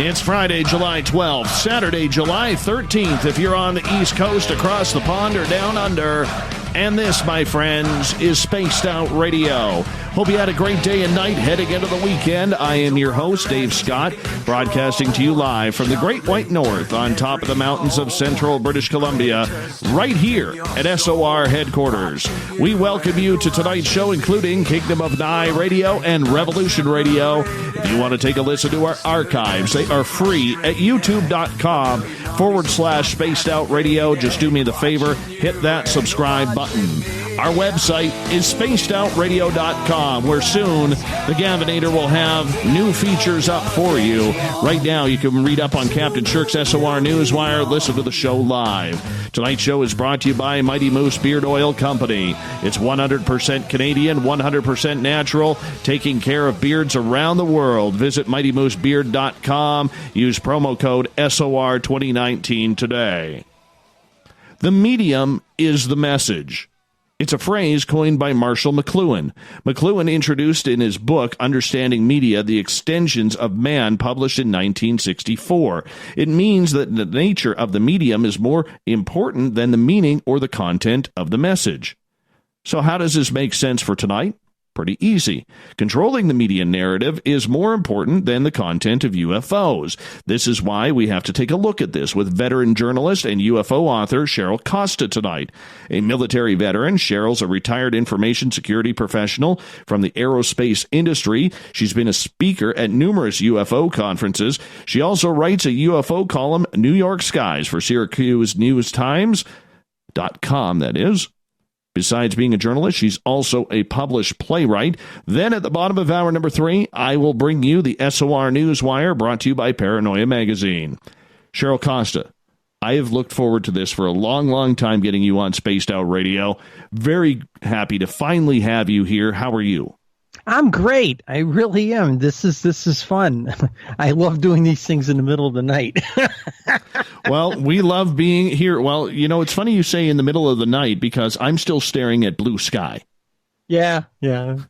It's Friday, July 12th, Saturday, July 13th, if you're on the East Coast, across the pond, or down under. And this, my friends, is Spaced Out Radio. Hope you had a great day and night heading into the weekend. I am your host, Dave Scott, broadcasting to you live from the Great White North on top of the mountains of central British Columbia, right here at SOR headquarters. We welcome you to tonight's show, including Kingdom of Nye Radio and Revolution Radio. If you want to take a listen to our archives, they are free at youtube.com/Spaced Out Radio. Just do me the favor, hit that subscribe button. Our website is spacedoutradio.com, where soon the Gavinator will have new features up for you. Right now, you can read up on Captain Shirk's SOR Newswire, listen to the show live. Tonight's show is brought to you by Mighty Moose Beard Oil Company. It's 100% Canadian, 100% natural, taking care of beards around the world. Visit MightyMooseBeard.com. Use promo code SOR2019 today. The medium is the message. It's a phrase coined by Marshall McLuhan. McLuhan introduced in his book, Understanding Media, the Extensions of Man, published in 1964. It means that the nature of the medium is more important than the meaning or the content of the message. So how does this make sense for tonight? Pretty easy. Controlling the media narrative is more important than the content of UFOs. This is why we have to take a look at this with veteran journalist and UFO author Cheryl Costa tonight. A military veteran, Cheryl's a retired information security professional from the aerospace industry. She's been a speaker at numerous UFO conferences. She also writes a UFO column, New York Skies, for Syracuse News Times.com, that is. Besides being a journalist, she's also a published playwright. Then at the bottom of hour number 3, I will bring you the SOR Newswire, brought to you by Paranoia Magazine. Cheryl Costa, I have looked forward to this for a long, long time, getting you on Spaced Out Radio. Very happy to finally have you here. How are you? I'm great. I really am. This is fun. I love doing these things in the middle of the night. Well, we love being here. Well, you know, it's funny you say in the middle of the night, because I'm still staring at blue sky. Yeah. You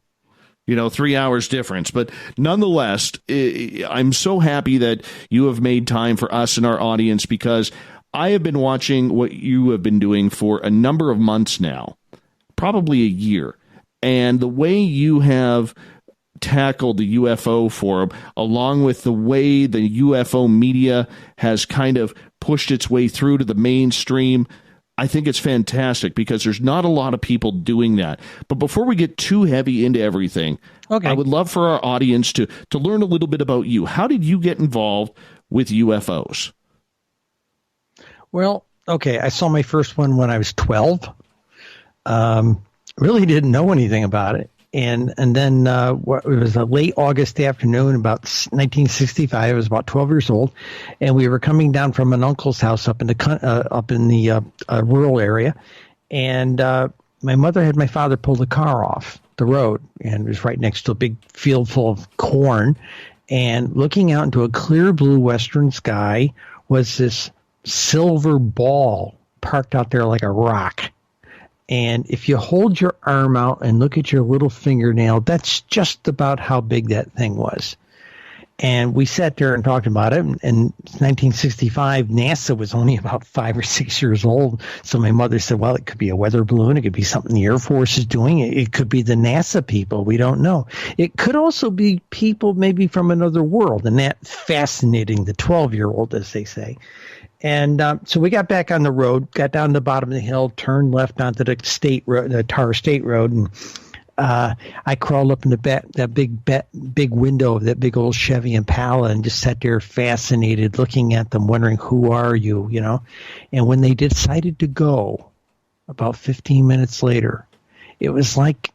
know, 3 hours difference. But nonetheless, I'm so happy that you have made time for us and our audience, because I have been watching what you have been doing for a number of months now, probably a year. And the way you have tackled the UFO forum, along with the way the UFO media has kind of pushed its way through to the mainstream, I think it's fantastic, because there's not a lot of people doing that. But before we get too heavy into everything, okay, I would love for our audience to learn a little bit about you. How did you get involved with UFOs? Well, okay, I saw my first one when I was 12. Really didn't know anything about it. And then it was a late August afternoon, about 1965. I was about 12 years old, and we were coming down from an uncle's house up in the rural area. And my mother had my father pull the car off the road, and it was right next to a big field full of corn. And looking out into a clear blue western sky was this silver ball parked out there like a rock. And if you hold your arm out and look at your little fingernail, that's just about how big that thing was. And we sat there and talked about it. In 1965, NASA was only about 5 or 6 years old. So my mother said, well, it could be a weather balloon. It could be something the Air Force is doing. It could be the NASA people. We don't know. It could also be people maybe from another world. And that fascinating the 12-year-old, as they say. And so we got back on the road, got down to the bottom of the hill, turned left onto the state road, the Tar State Road, and I crawled up in that big window of that big old Chevy Impala and just sat there fascinated, looking at them, wondering, who are you, you know? And when they decided to go, about 15 minutes later, it was like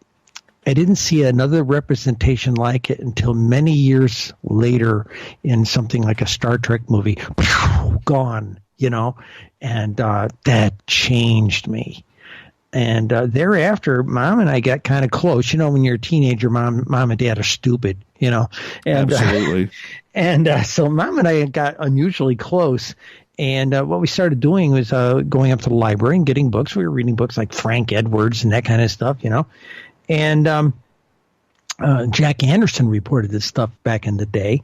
I didn't see another representation like it until many years later in something like a Star Trek movie. Gone, you know, and that changed me. And thereafter, Mom and I got kind of close. You know, when you're a teenager, Mom and Dad are stupid, you know. And, absolutely. So Mom and I got unusually close. And what we started doing was going up to the library and getting books. We were reading books like Frank Edwards and that kind of stuff, you know. And Jack Anderson reported this stuff back in the day.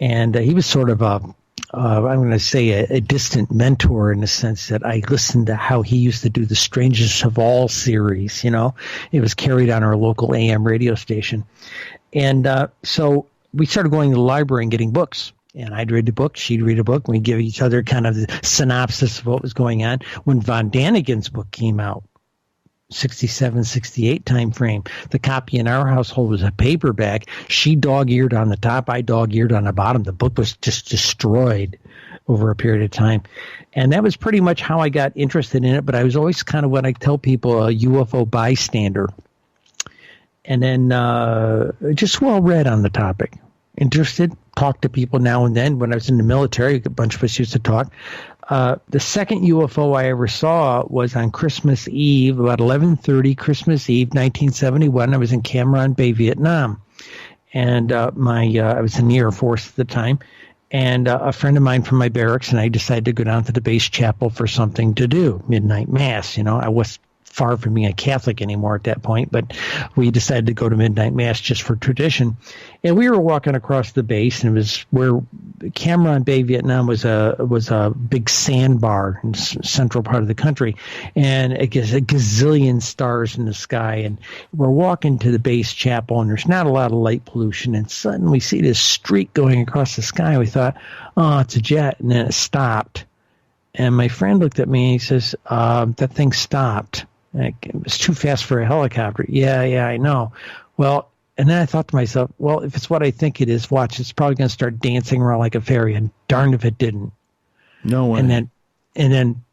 And he was sort of I'm going to say a distant mentor in the sense that I listened to how he used to do the Strangest of All series. You know, it was carried on our local AM radio station. And so we started going to the library and getting books. And I'd read the book, she'd read a book, and we'd give each other kind of the synopsis of what was going on. When Von Daniken's book came out, 67, 68 time frame, the copy in our household was a paperback. She dog-eared on the top, I dog-eared on the bottom. The book was just destroyed over a period of time. And that was pretty much how I got interested in it, but I was always kind of what I tell people, a UFO bystander. And then just well-read on the topic. Interested, talk to people now and then. When I was in the military, a bunch of us used to talk. The second UFO I ever saw was on Christmas Eve, about 11:30 Christmas Eve, 1971. I was in Cam Ranh Bay, Vietnam. And I was in the Air Force at the time. And a friend of mine from my barracks and I decided to go down to the base chapel for something to do, midnight mass. You know, I was far from being a Catholic anymore at that point, but we decided to go to midnight mass just for tradition. And we were walking across the base, and it was where Cam Ranh Bay, Vietnam was a big sandbar in the central part of the country, and it gets a gazillion stars in the sky. And we're walking to the base chapel, and there's not a lot of light pollution, and suddenly we see this streak going across the sky. We thought, oh, it's a jet, and then it stopped. And my friend looked at me and he says, that thing stopped. It was too fast for a helicopter. Yeah, I know. Well, and then I thought to myself, well, if it's what I think it is, watch, it's probably going to start dancing around like a fairy, and darned if it didn't. No way. And then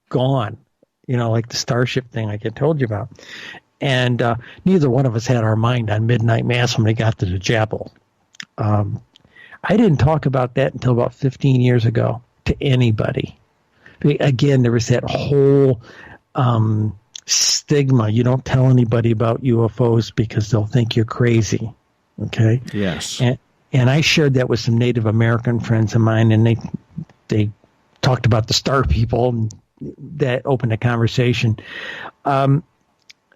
gone, you know, like the Starship thing like I told you about. And neither one of us had our mind on midnight mass when we got to the chapel. I didn't talk about that until about 15 years ago to anybody. Again, there was that whole stigma. You don't tell anybody about UFOs because they'll think you're crazy. Okay. Yes. And I shared that with some Native American friends of mine, and they talked about the star people, and that opened a conversation.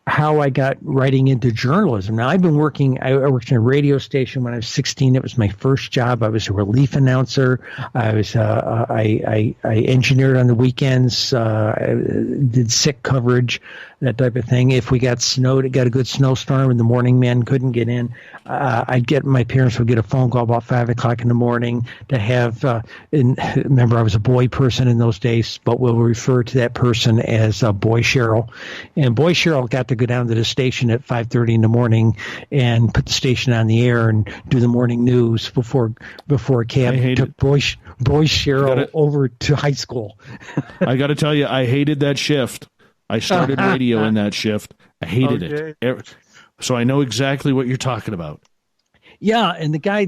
How I got writing into journalism. Now, I worked in a radio station when I was 16. It was my first job. I was a relief announcer. I engineered on the weekends, did sick coverage, that type of thing. If we got snowed, got a good snowstorm and the morning man couldn't get in, my parents would get a phone call about 5 o'clock in the morning to have, remember I was a boy person in those days, but we'll refer to that person as Boy Cheryl. And Boy Cheryl got to go down to the station at 5:30 in the morning and put the station on the air and do the morning news before a cab took Boy Cheryl over to high school. I got to tell you, I hated that shift. I started radio in that shift. I hated it. So I know exactly what you're talking about. Yeah, and the guy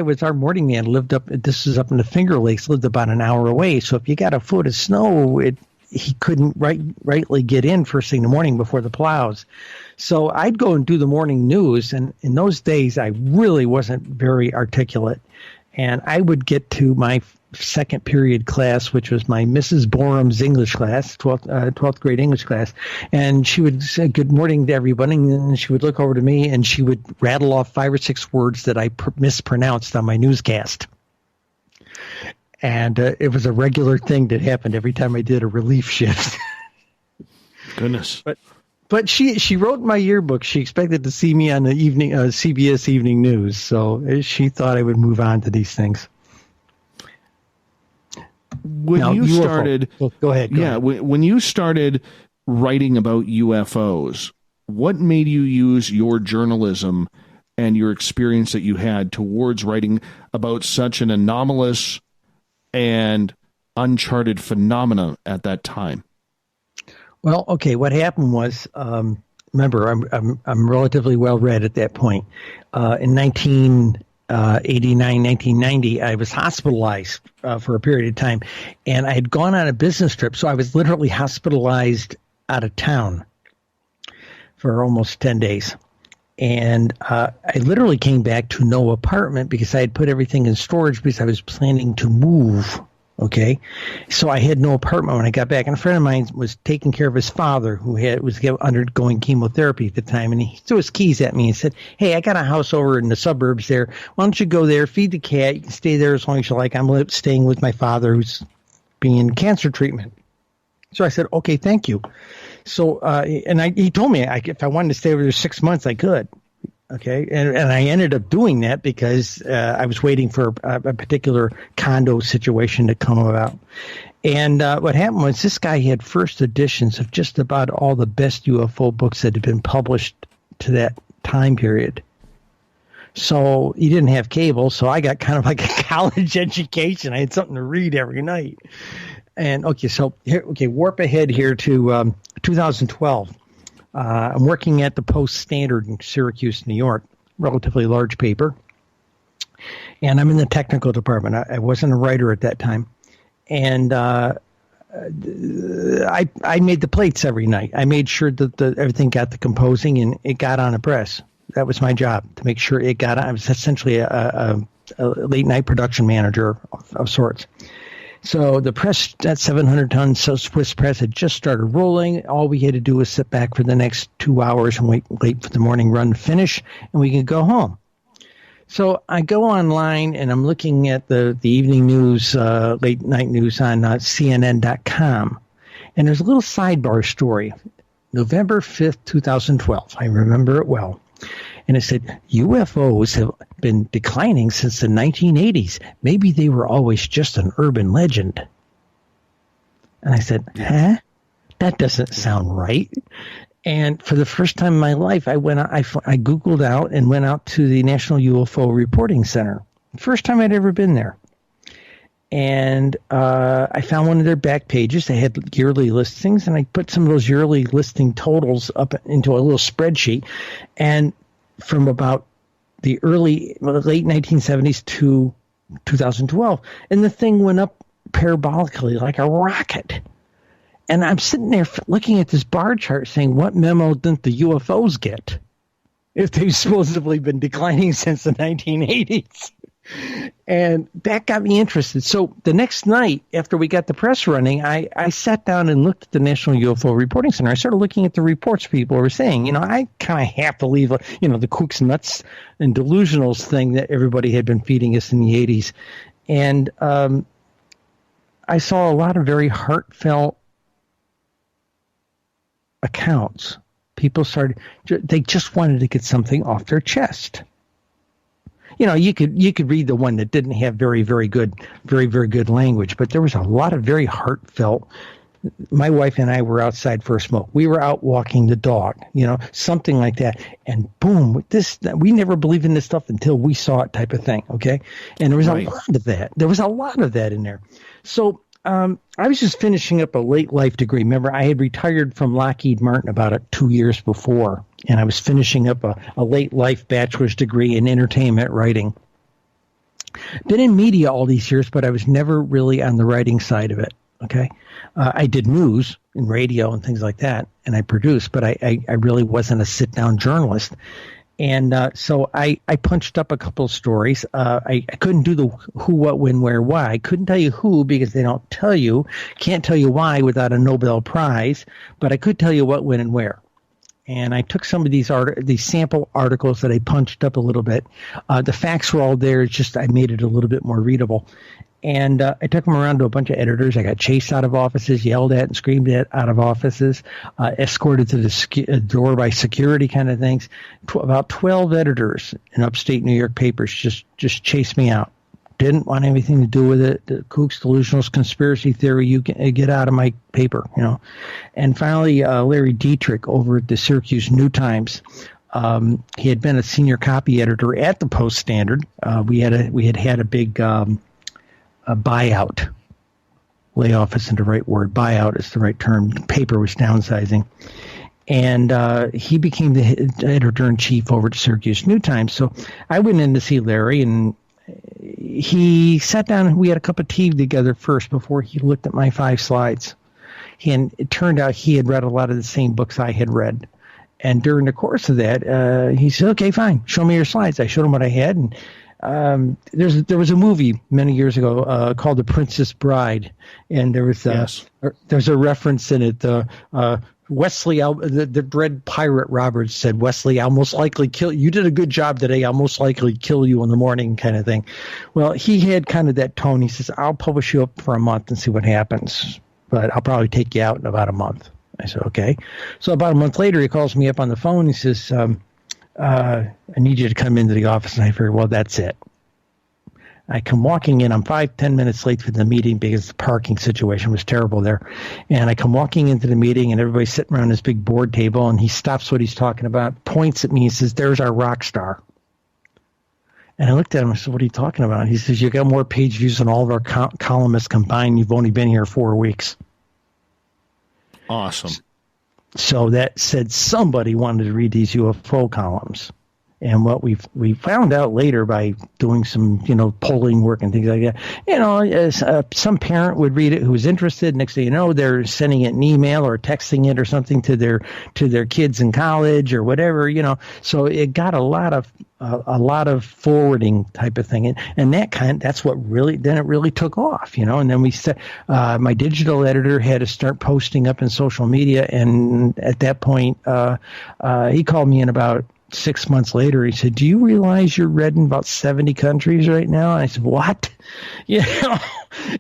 was our morning man, this is up in the Finger Lakes, lived about an hour away. So if you got a foot of snow, he couldn't rightly get in first thing in the morning before the plows. So I'd go and do the morning news, and in those days I really wasn't very articulate. And I would get to my second period class, which was my Mrs. Boram's English class, 12th grade English class, and she would say good morning to everybody, and then she would look over to me and she would rattle off 5 or 6 words that I mispronounced on my newscast. And it was a regular thing that happened every time I did a relief shift. Goodness. But she wrote in my yearbook she expected to see me on the evening CBS Evening News, so she thought I would move on to these things. When you started, go ahead. When you started writing about UFOs, what made you use your journalism and your experience that you had towards writing about such an anomalous and uncharted phenomenon at that time? Well, okay. What happened was, remember, I'm relatively well read at that point. In 1990, I was hospitalized for a period of time, and I had gone on a business trip, so I was literally hospitalized out of town for almost 10 days. And I literally came back to no apartment because I had put everything in storage because I was planning to move Okay, so I had no apartment when I got back, and a friend of mine was taking care of his father, who was undergoing chemotherapy at the time, and he threw his keys at me and said, "Hey, I got a house over in the suburbs there. Why don't you go there, feed the cat? You can stay there as long as you like. I'm staying with my father, who's being in cancer treatment." So I said, "Okay, thank you." So, he told me if I wanted to stay over there 6 months, I could. Okay, and I ended up doing that because I was waiting for a particular condo situation to come about. And what happened was this guy had first editions of just about all the best UFO books that had been published to that time period. So he didn't have cable, so I got kind of like a college education. I had something to read every night. And warp ahead here to 2012. I'm working at the Post-Standard in Syracuse, New York, relatively large paper. And I'm in the technical department. I wasn't a writer at that time. And I made the plates every night. I made sure that everything got the composing and it got on a press. That was my job, to make sure it got on. I was essentially a late-night production manager of sorts. So the press, that 700-ton Swiss press, had just started rolling. All we had to do was sit back for the next 2 hours and wait for the morning run to finish, and we could go home. So I go online, and I'm looking at the evening news, late-night news on CNN.com, and there's a little sidebar story. November 5th, 2012. I remember it well. And it said, UFOs have been declining since the 1980s. Maybe they were always just an urban legend. And I said, huh? That doesn't sound right. And for the first time in my life, I Googled out and went out to the National UFO Reporting Center. First time I'd ever been there. And I found one of their back pages. They had yearly listings, and I put some of those yearly listing totals up into a little spreadsheet. And from about the late 1970s to 2012, and the thing went up parabolically like a rocket. And I'm sitting there looking at this bar chart saying, what memo didn't the UFOs get if they've supposedly been declining since the 1980s? And that got me interested. So the next night, after we got the press running, I sat down and looked at the National UFO Reporting Center. I started looking at the reports people were saying. I kind of have to leave, the kooks, nuts, and delusionals thing that everybody had been feeding us in the 80s. And I saw a lot of very heartfelt accounts. People they just wanted to get something off their chest. You could read the one that didn't have very, very good language, but there was a lot of very heartfelt. My wife and I were outside for a smoke. We were out walking the dog, something like that. And boom, we never believed in this stuff until we saw it, type of thing. Okay. And there was a lot of that. There was a lot of that in there. So, I was just finishing up a late life degree. Remember, I had retired from Lockheed Martin about 2 years before, and I was finishing up a late life bachelor's degree in entertainment writing. Been in media all these years, but I was never really on the writing side of it. Okay. I did news and radio and things like that, and I produced, but I really wasn't a sit down journalist. And so I punched up a couple of stories. I couldn't do the who, what, when, where, why. I couldn't tell you who because they don't tell you. Can't tell you why without a Nobel Prize. But I could tell you what, when, and where. And I took some of these sample articles that I punched up a little bit. The facts were all there. It's just I made it a little bit more readable. And I took them around to a bunch of editors. I got chased out of offices, yelled at and screamed at out of offices, escorted to the door by security kind of things. About 12 editors in upstate New York papers just chased me out. Didn't want anything to do with it. The kooks, delusionals, conspiracy theory, you get out of my paper, And finally, Larry Dietrich over at the Syracuse New Times, he had been a senior copy editor at the Post-Standard. We had a big a buyout. Layoff isn't the right word. Buyout is the right term. The paper was downsizing. And he became the editor-in-chief over at Syracuse New Times. So I went in to see Larry, and he sat down and we had a cup of tea together first before he looked at my 5 slides. And it turned out he had read a lot of the same books I had read. And during the course of that, he said, okay, fine, show me your slides. I showed him what I had, and there was a movie many years ago called The Princess Bride, and there was there's a reference in it. Wesley, the dread pirate Roberts said, "Wesley, I'll most likely kill you. You did a good job today. I'll most likely kill you in the morning," kind of thing. Well, he had kind of that tone. He says, "I'll publish you up for a month and see what happens, but I'll probably take you out in about a month." I said, "Okay." So about a month later, he calls me up on the phone. He says, "I need you to come into the office." And I figured, well, that's it. I come walking in. I'm 5-10 minutes late for the meeting because the parking situation was terrible there. And I come walking into the meeting, and everybody's sitting around this big board table, and he stops what he's talking about, points at me, and says, "There's our rock star." And I looked at him and said, "What are you talking about?" He says, "You got more page views than all of our columnists combined. You've only been here 4 weeks." Awesome. So that said somebody wanted to read these UFO columns. And what we found out later by doing some, polling work and things like that, some parent would read it who was interested. Next thing you know, they're sending it an email or texting it or something to their kids in college or whatever, So it got a lot of forwarding type of thing, and that's what really took off, And then we said my digital editor had to start posting up in social media, and at that point, he called me in about 6 months later. He said, "Do you realize you're read in about 70 countries right now?" And I said, "What?"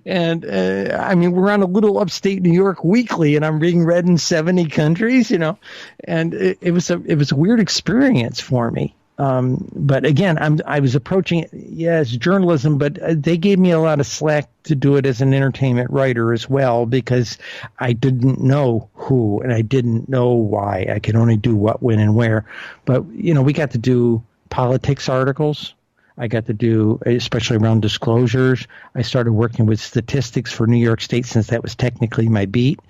And we're on a little upstate New York weekly, and I'm being read in 70 countries, And it was a weird experience for me. But again, I was approaching it, as journalism, but they gave me a lot of slack to do it as an entertainment writer as well, because I didn't know who and I didn't know why. I could only do what, when, and where. But, we got to do politics articles. I got to do, especially around disclosures. I started working with statistics for New York State, since that was technically my beat.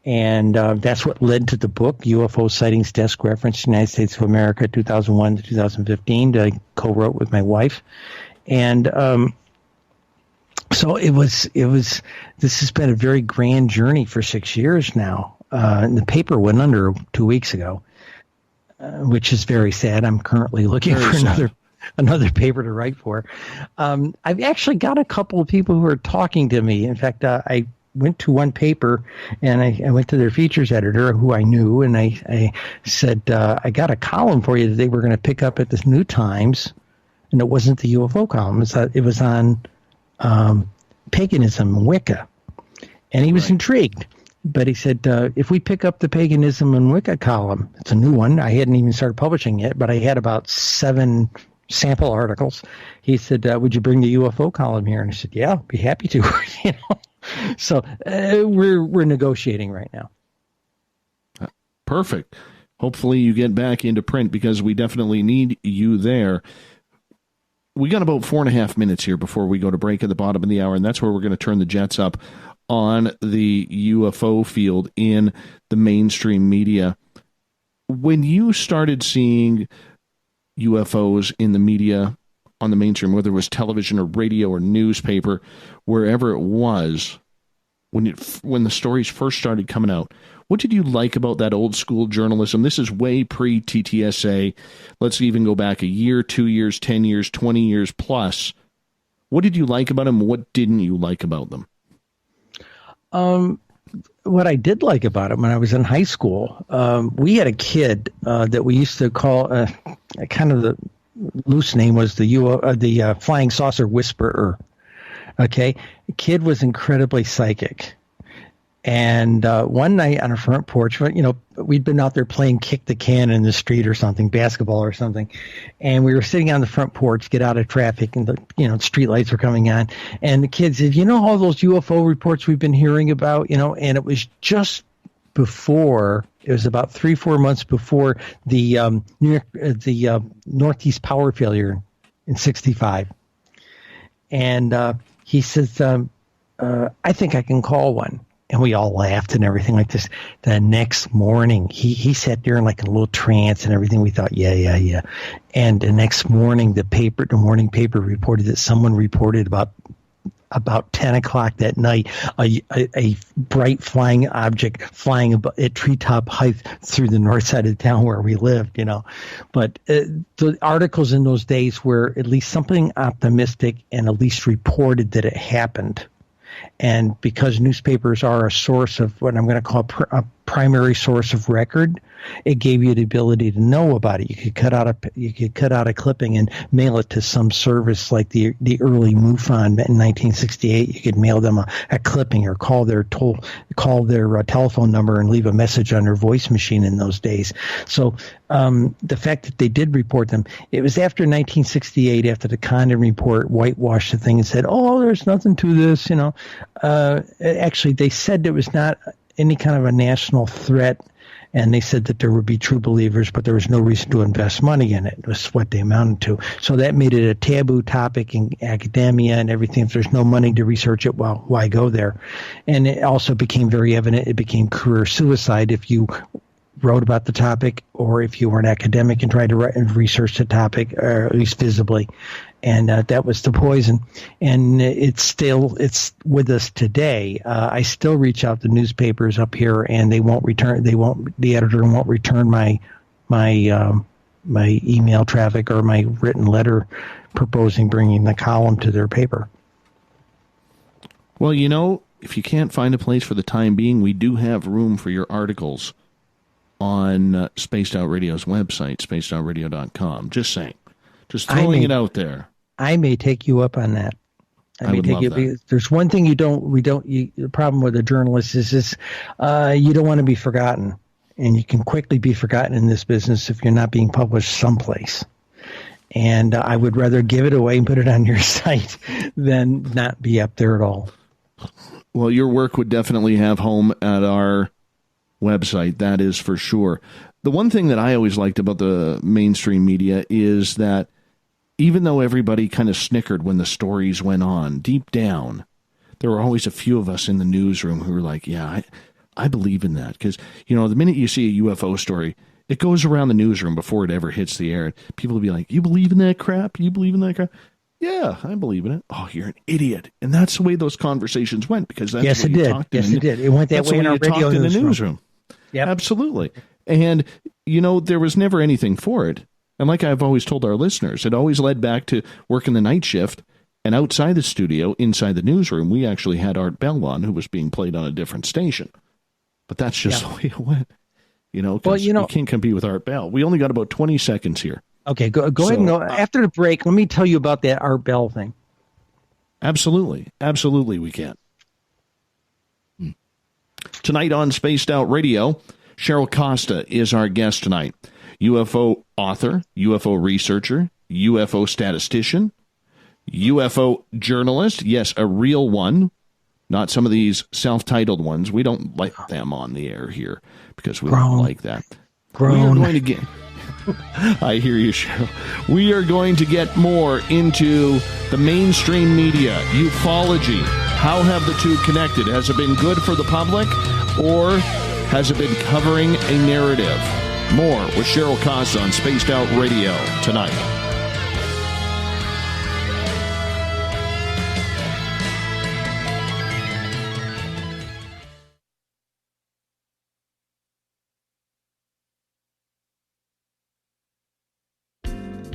And that's what led to the book, UFO Sightings Desk Reference, United States of America, 2001 to 2015, that I co-wrote with my wife. And so this has been a very grand journey for 6 years now. And the paper went under 2 weeks ago, which is very sad. I'm currently looking for another paper to write for. I've actually got a couple of people who are talking to me. In fact, I went to one paper, and I went to their features editor, who I knew, and I said, "I got a column for you that they were going to pick up at the New Times," and it wasn't the UFO column. It was on paganism and Wicca, and he was intrigued. But he said, "If we pick up the paganism and Wicca column," it's a new one. I hadn't even started publishing it, but I had about 7 sample articles. He said, "Would you bring the UFO column here?" And I said, "Yeah, I'd be happy to." So we're negotiating right now. Perfect. Hopefully you get back into print, because we definitely need you there. We got about 4.5 minutes here before we go to break at the bottom of the hour, and that's where we're going to turn the jets up on the UFO field in the mainstream media. When you started seeing UFOs in the media, on the mainstream, whether it was television or radio or newspaper, wherever it was, when the stories first started coming out, what did you like about that old school journalism? This is way pre-TTSA. Let's even go back a year, 2 years, 10 years, 20 years plus. What did you like about them? What didn't you like about them? What I did like about it, when I was in high school, we had a kid that we used to call kind of the loose name was the flying saucer whisperer. Okay, the kid was incredibly psychic, and one night on a front porch, we'd been out there playing kick the can in the street or something, basketball or something, and we were sitting on the front porch, get out of traffic, and the street lights were coming on, and the kid said, all those UFO reports we've been hearing about, and it was just before. It was about 3-4 months before the Northeast power failure in '65, and he says, "I think I can call one." And we all laughed and everything like this. The next morning, he sat there in like a little trance and everything. We thought, yeah. And the next morning, the morning paper reported that someone reported about about 10 o'clock that night, a bright flying object flying at treetop height through the north side of the town where we lived, But the articles in those days were at least something optimistic and at least reported that it happened. And because newspapers are a source of what I'm going to call a primary source of record, it gave you the ability to know about it. You could cut out a clipping and mail it to some service like the early MUFON in 1968. You could mail them a clipping or call their telephone number and leave a message on their voice machine in those days. So the fact that they did report them, it was after 1968, after the Condon report whitewashed the thing and said, "Oh, there's nothing to this," Actually, they said there was not any kind of a national threat. And they said that there would be true believers, but there was no reason to invest money in it. It was what they amounted to. So that made it a taboo topic in academia and everything. If there's no money to research it, well, why go there? And it also became very evident. It became career suicide if you wrote about the topic or if you were an academic and tried to research the topic, or at least visibly. And that was the poison. And it's with us today. I still reach out to newspapers up here, and the editor won't return my email traffic or my written letter proposing bringing the column to their paper. Well, if you can't find a place for the time being, we do have room for your articles on Spaced Out Radio's website, spacedoutradio.com. Just saying. Just throwing it out there. I may take you up on that. I would love that. There's one thing the problem with a journalist is you don't want to be forgotten. And you can quickly be forgotten in this business if you're not being published someplace. And I would rather give it away and put it on your site than not be up there at all. Well, your work would definitely have home at our website, that is for sure. The one thing that I always liked about the mainstream media is that even though everybody kind of snickered when the stories went on, deep down, there were always a few of us in the newsroom who were like, yeah, I believe in that. Because, the minute you see a UFO story, it goes around the newsroom before it ever hits the air. People will be like, you believe in that crap? You believe in that crap? Yeah, I believe in it. Oh, you're an idiot. And that's the way those conversations went, because that's yes, what it you did. talked Yes, it did. It went that way in our radio in the newsroom. Yep. Absolutely. And, there was never anything for it. And like I've always told our listeners, it always led back to working the night shift. And outside the studio, inside the newsroom, we actually had Art Bell on, who was being played on a different station. But that's just the way it went. Because you can't compete with Art Bell. We only got about 20 seconds here. Okay, go ahead and go. After the break, let me tell you about that Art Bell thing. Absolutely. Absolutely we can. Tonight on Spaced Out Radio, Cheryl Costa is our guest tonight. UFO author, UFO researcher, UFO statistician, UFO journalist. Yes, a real one. Not some of these self-titled ones. We don't like them on the air here because we don't like that. We are going to get... I hear you, Cheryl. We are going to get more into the mainstream media, ufology. How have the two connected? Has it been good for the public, or has it been covering a narrative? More with Cheryl Costa on Spaced Out Radio tonight.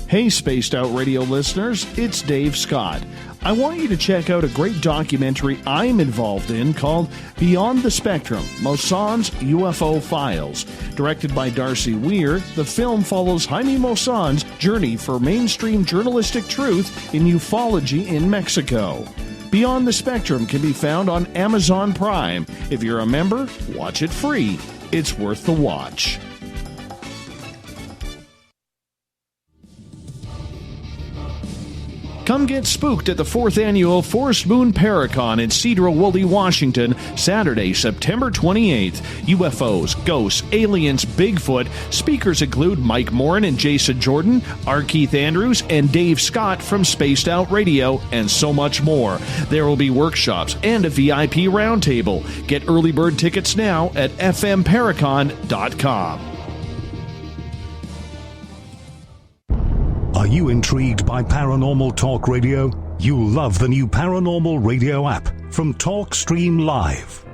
Hey, Spaced Out Radio listeners, it's Dave Scott. I want you to check out a great documentary I'm involved in called Beyond the Spectrum, Mosson's UFO Files. Directed by Darcy Weir, the film follows Jaime Mosson's journey for mainstream journalistic truth in ufology in Mexico. Beyond the Spectrum can be found on Amazon Prime. If you're a member, watch it free. It's worth the watch. Come get spooked at the 4th Annual Forest Moon Paracon in Cedar-Woolley, Washington, Saturday, September 28th. UFOs, ghosts, aliens, Bigfoot. Speakers include Mike Morin and Jason Jordan, R. Keith Andrews, and Dave Scott from Spaced Out Radio, and so much more. There will be workshops and a VIP roundtable. Get early bird tickets now at fmparacon.com. Are you intrigued by Paranormal Talk Radio? You'll love the new Paranormal Radio app from TalkStream Live.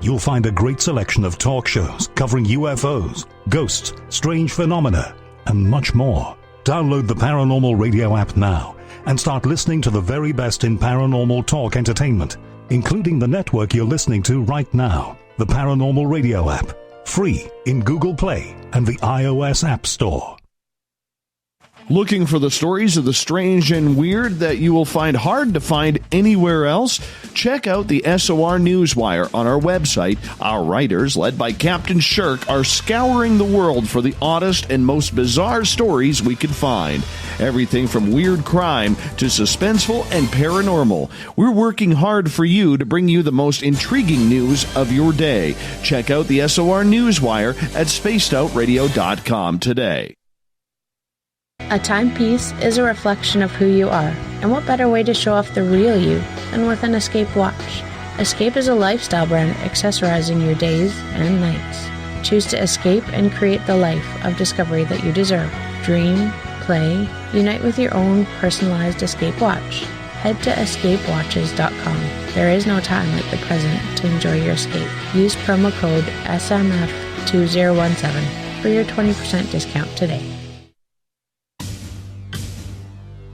You'll find a great selection of talk shows covering UFOs, ghosts, strange phenomena, and much more. Download the Paranormal Radio app now and start listening to the very best in paranormal talk entertainment, including the network you're listening to right now, the Paranormal Radio app, free in Google Play and the iOS App Store. Looking for the stories of the strange and weird that you will find hard to find anywhere else? Check out the SOR Newswire on our website. Our writers, led by Captain Shirk, are scouring the world for the oddest and most bizarre stories we can find. Everything from weird crime to suspenseful and paranormal. We're working hard for you to bring you the most intriguing news of your day. Check out the SOR Newswire at spacedoutradio.com today. A timepiece is a reflection of who you are, and what better way to show off the real you than with an Escape watch? Escape is a lifestyle brand accessorizing your days and nights. Choose to escape and create the life of discovery that you deserve. Dream, play, unite with your own personalized Escape watch. Head to escapewatches.com. There is no time like the present to enjoy your escape. Use promo code SMF2017 for your 20% discount today.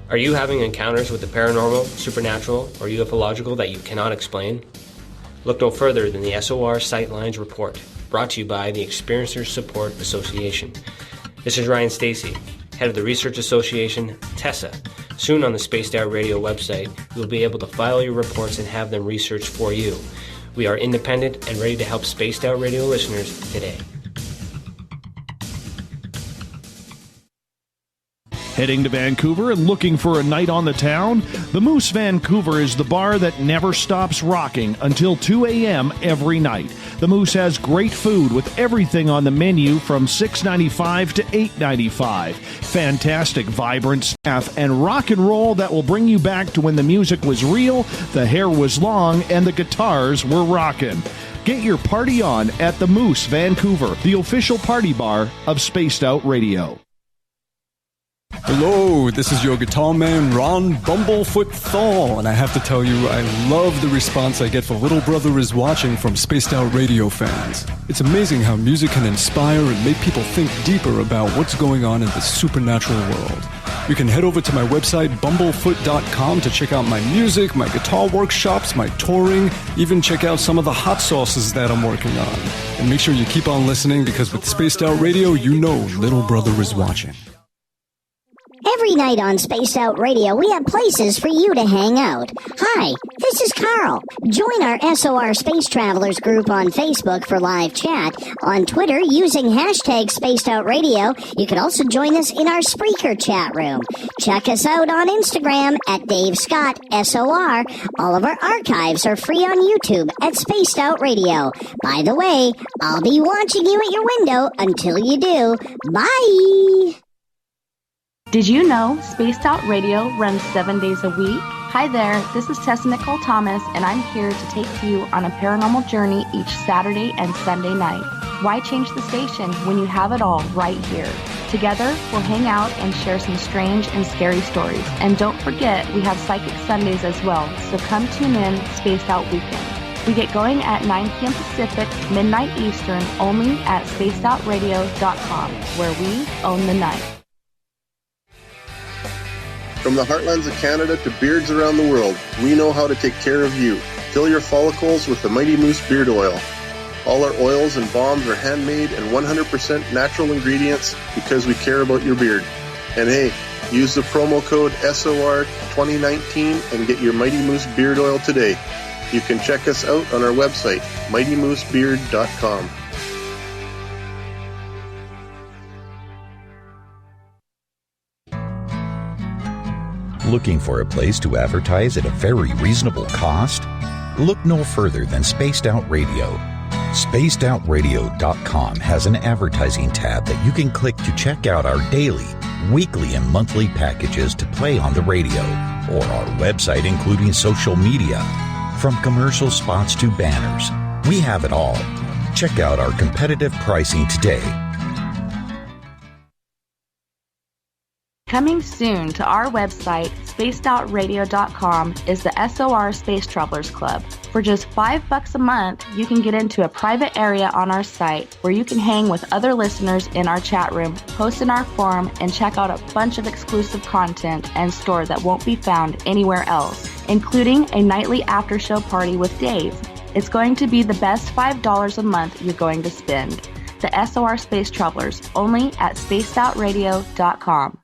Are you having encounters with the paranormal, supernatural, or ufological that you cannot explain? Look no further than the SOR Sightlines Report, brought to you by the Experiencers Support Association. This is Ryan Stacy, head of the Research Association, TESA. Soon on the Spaced Out Radio website, you'll be able to file your reports and have them researched for you. We are independent and ready to help Spaced Out Radio listeners today. Heading to Vancouver and looking for a night on the town? The Moose Vancouver is the bar that never stops rocking until 2 a.m. every night. The Moose has great food with everything on the menu from $6.95 to $8.95. Fantastic, vibrant staff and rock and roll that will bring you back to when the music was real, the hair was long, and the guitars were rocking. Get your party on at the Moose Vancouver, the official party bar of Spaced Out Radio. Hello, this is your guitar man, Ron Bumblefoot Thal, and I have to tell you, I love the response I get for Little Brother is Watching from Spaced Out Radio fans. It's amazing how music can inspire and make people think deeper about what's going on in the supernatural world. You can head over to my website, bumblefoot.com, to check out my music, my guitar workshops, my touring, even check out some of the hot sauces that I'm working on. And make sure you keep on listening, because with Spaced Out Radio, you know Little Brother is watching. Every night on Spaced Out Radio, we have places for you to hang out. Hi, this is Carl. Join our SOR Space Travelers group on Facebook for live chat. On Twitter, using hashtag Spaced Out Radio, you can also join us in our Spreaker chat room. Check us out on Instagram at Dave Scott SOR. All of our archives are free on YouTube at Spaced Out Radio. By the way, I'll be watching you at your window until you do. Bye! Did you know Spaced Out Radio runs 7 days a week? Hi there, this is Tessa Nicole Thomas, and I'm here to take you on a paranormal journey each Saturday and Sunday night. Why change the station when you have it all right here? Together, we'll hang out and share some strange and scary stories. And don't forget, we have Psychic Sundays as well, so come tune in Spaced Out Weekend. We get going at 9 p.m. Pacific, midnight Eastern, only at spacedoutradio.com, where we own the night. From the heartlands of Canada to beards around the world, we know how to take care of you. Fill your follicles with the Mighty Moose Beard Oil. All our oils and balms are handmade and 100% natural ingredients because we care about your beard. And hey, use the promo code SOR2019 and get your Mighty Moose Beard Oil today. You can check us out on our website, mightymoosebeard.com. Looking for a place to advertise at a very reasonable cost? Look no further than Spaced Out Radio. SpacedOutRadio.com has an advertising tab that you can click to check out our daily, weekly, and monthly packages to play on the radio, or our website including social media. From commercial spots to banners, we have it all. Check out our competitive pricing today. Coming soon to our website, spacedoutradio.com, is the SOR Space Travelers Club. For just $5 a month, you can get into a private area on our site where you can hang with other listeners in our chat room, post in our forum, and check out a bunch of exclusive content and store that won't be found anywhere else, including a nightly after-show party with Dave. It's going to be the best $5 a month you're going to spend. The SOR Space Travelers, only at spacedoutradio.com.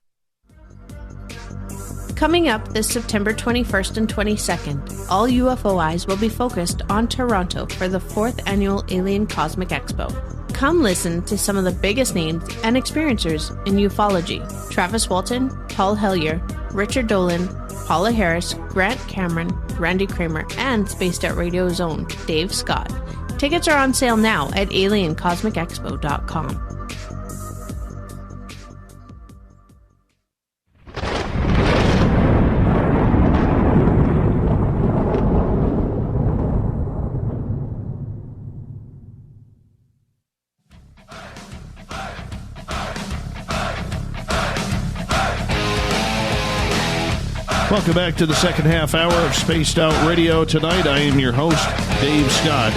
Coming up this September 21st and 22nd, all UFO eyes will be focused on Toronto for the 4th Annual Alien Cosmic Expo. Come listen to some of the biggest names and experiencers in ufology. Travis Walton, Paul Hellyer, Richard Dolan, Paula Harris, Grant Cameron, Randy Kramer, and Spaced Out Radio's own Dave Scott. Tickets are on sale now at aliencosmicexpo.com. Welcome back to the second half hour of Spaced Out Radio. Tonight, I am your host, Dave Scott,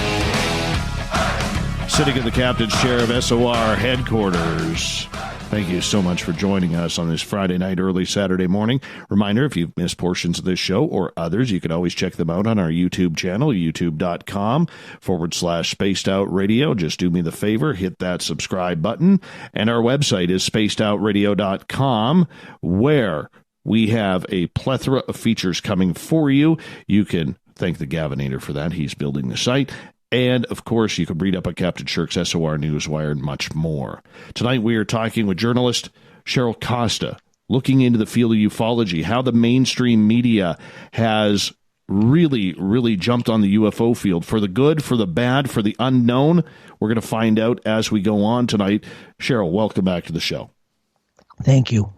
sitting in the captain's chair of SOR headquarters. Thank you so much for joining us on this Friday night, early Saturday morning. Reminder, if you've missed portions of this show or others, you can always check them out on our YouTube channel, youtube.com/Spaced Out Radio. Just do me the favor, hit that subscribe button. And our website is spacedoutradio.com, where we have a plethora of features coming for you. You can thank the Gavinator for that. He's building the site. And, of course, you can read up on Captain Shirk's SOR Newswire and much more. Tonight we are talking with journalist Cheryl Costa, looking into the field of ufology, how the mainstream media has really jumped on the UFO field, for the good, for the bad, for the unknown. We're going to find out as we go on tonight. Cheryl, welcome back to the show. Thank you.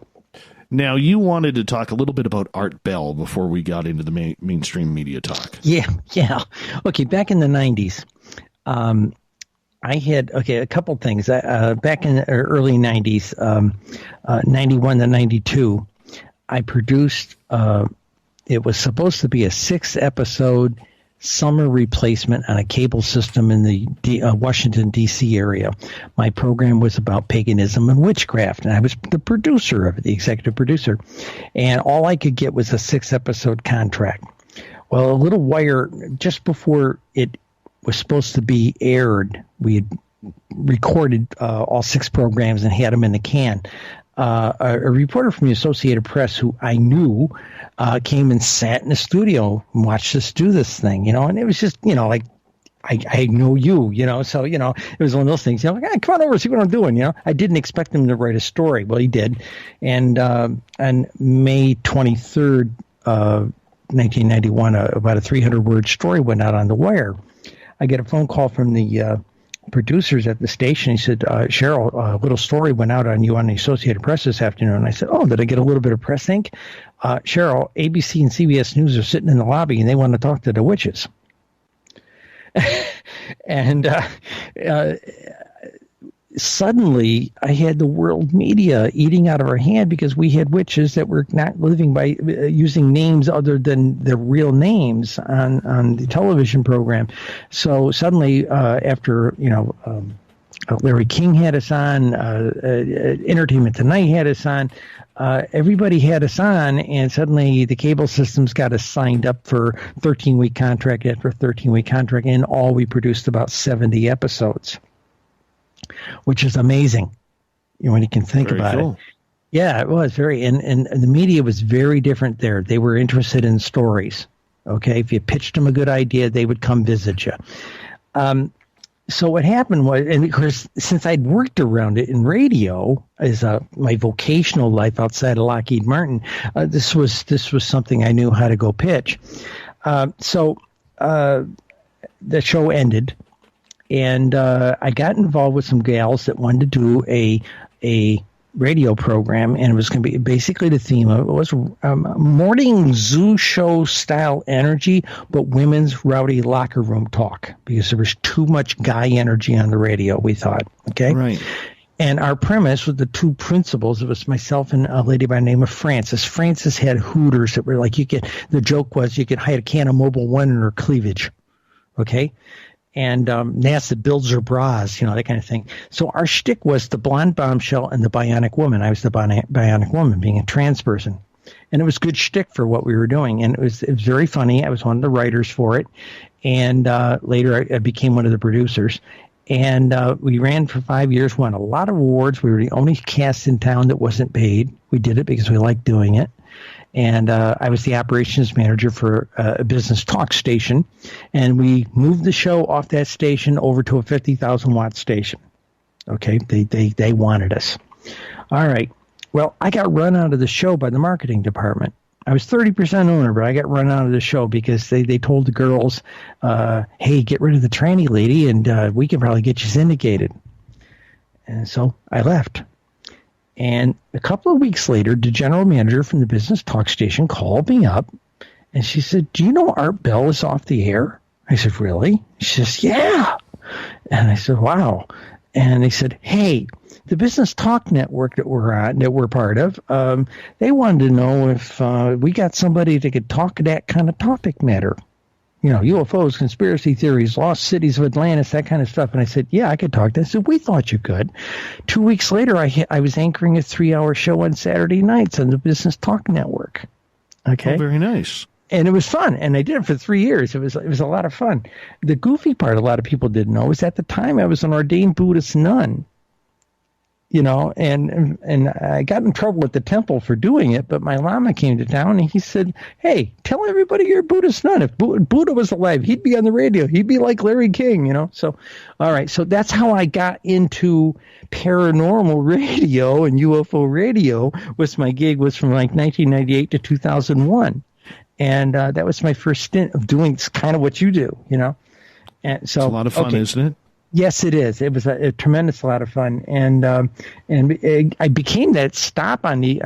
Now, you wanted to talk a little bit about Art Bell before we got into the mainstream media talk. Yeah. Okay, back in the 90s, I had, a couple things. Back in the early 90s, 91 to 92, I produced, it was supposed to be a 6-episode summer replacement on a cable system in the Washington, D.C. area. My program was about paganism and witchcraft, and I was the producer of it, the executive producer. And all I could get was a 6-episode contract. Well, a little wire, just before it was supposed to be aired, we had recorded all 6 programs and had them in the can. A reporter from the Associated Press who I knew came and sat in the studio and watched us do this thing, and it was just, like, I know you, so, it was one of those things, like, hey, come on over, see what I'm doing, I didn't expect him to write a story. Well, he did. And on May 23rd, 1991, about a 300-word story went out on the wire. I get a phone call from the producers at the station. He said, Cheryl, a little story went out on you on the Associated Press this afternoon. And I said, oh, did I get a little bit of press ink? Cheryl, ABC and CBS News are sitting in the lobby and they want to talk to the witches. And suddenly I had the world media eating out of our hand because we had witches that were not living by using names other than their real names on the television program. So suddenly, after, Larry King had us on, Entertainment Tonight had us on, everybody had us on, and suddenly the cable systems got us signed up for 13-week contract after 13-week contract, and all we produced about 70 episodes. Which is amazing, when you can think very about cool. It. Yeah, it was very, and the media was very different there. They were interested in stories. Okay, if you pitched them a good idea, they would come visit you. So what happened was, and of course, since I'd worked around it in radio as my vocational life outside of Lockheed Martin, this was something I knew how to go pitch. So the show ended. And I got involved with some gals that wanted to do a radio program, and it was going to be basically the theme of it was morning zoo show style energy, but women's rowdy locker room talk, because there was too much guy energy on the radio, we thought. Okay, right. And our premise with the two principals, it was myself and a lady by the name of Frances. Frances had hooters that were like, the joke was you could hide a can of Mobil 1 in her cleavage. Okay. And NASA builds her bras, that kind of thing. So our shtick was the blonde bombshell and the bionic woman. I was the bionic woman, being a trans person. And it was good shtick for what we were doing. And it was very funny. I was one of the writers for it. And later I became one of the producers. And we ran for 5 years, won a lot of awards. We were the only cast in town that wasn't paid. We did it because we liked doing it. And I was the operations manager for a business talk station. And we moved the show off that station over to a 50,000-watt station. Okay, they wanted us. All right. Well, I got run out of the show by the marketing department. I was 30% owner, but I got run out of the show because they told the girls, hey, get rid of the tranny lady and we can probably get you syndicated. And so I left. And a couple of weeks later, the general manager from the business talk station called me up and she said, do you know Art Bell is off the air? I said, really? She says, yeah. And I said, wow. And they said, hey, the business talk network that we're part of, they wanted to know if we got somebody that could talk that kind of topic matter. UFOs, conspiracy theories, lost cities of Atlantis, that kind of stuff. And I said, yeah, I could talk to that. I said, we thought you could. 2 weeks later, I was anchoring a 3-hour show on Saturday nights on the business talk network. Okay. Oh, very nice. And it was fun, and I did it for 3 years. It was a lot of fun. The goofy part a lot of people didn't know is at the time I was an ordained Buddhist nun, and I got in trouble at the temple for doing it, but my Lama came to town, and he said, hey, tell everybody you're a Buddhist nun. If Buddha was alive, he'd be on the radio. He'd be like Larry King, So, all right, so that's how I got into paranormal radio, and UFO radio was my gig, was from like 1998 to 2001. And that was my first stint of doing kind of what you do, And so it's a lot of fun, isn't it? Yes, it is. It was a tremendous lot of fun, and I became that stop on the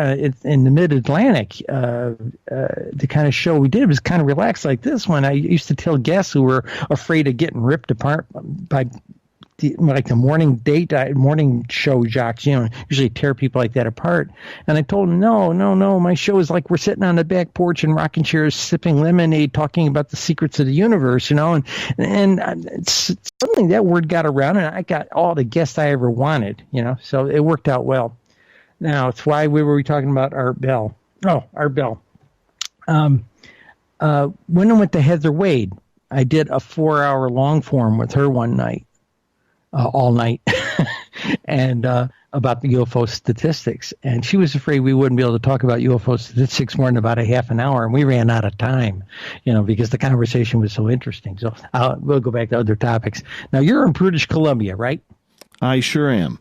in the Mid-Atlantic. The kind of show we did was kind of relaxed like this one. I used to tell guests who were afraid of getting ripped apart by the morning show jocks, usually tear people like that apart. And I told them, no, my show is like we're sitting on the back porch in rocking chairs, sipping lemonade, talking about the secrets of the universe, and suddenly that word got around, and I got all the guests I ever wanted, so it worked out well. Now, it's why we were talking about Art Bell. Oh, Art Bell. When I went to Heather Wade, I did a 4-hour long form with her one night. All night, and about the UFO statistics. And she was afraid we wouldn't be able to talk about UFO statistics more than about a half an hour, and we ran out of time, because the conversation was so interesting. So we'll go back to other topics. Now, you're in British Columbia, right? I sure am.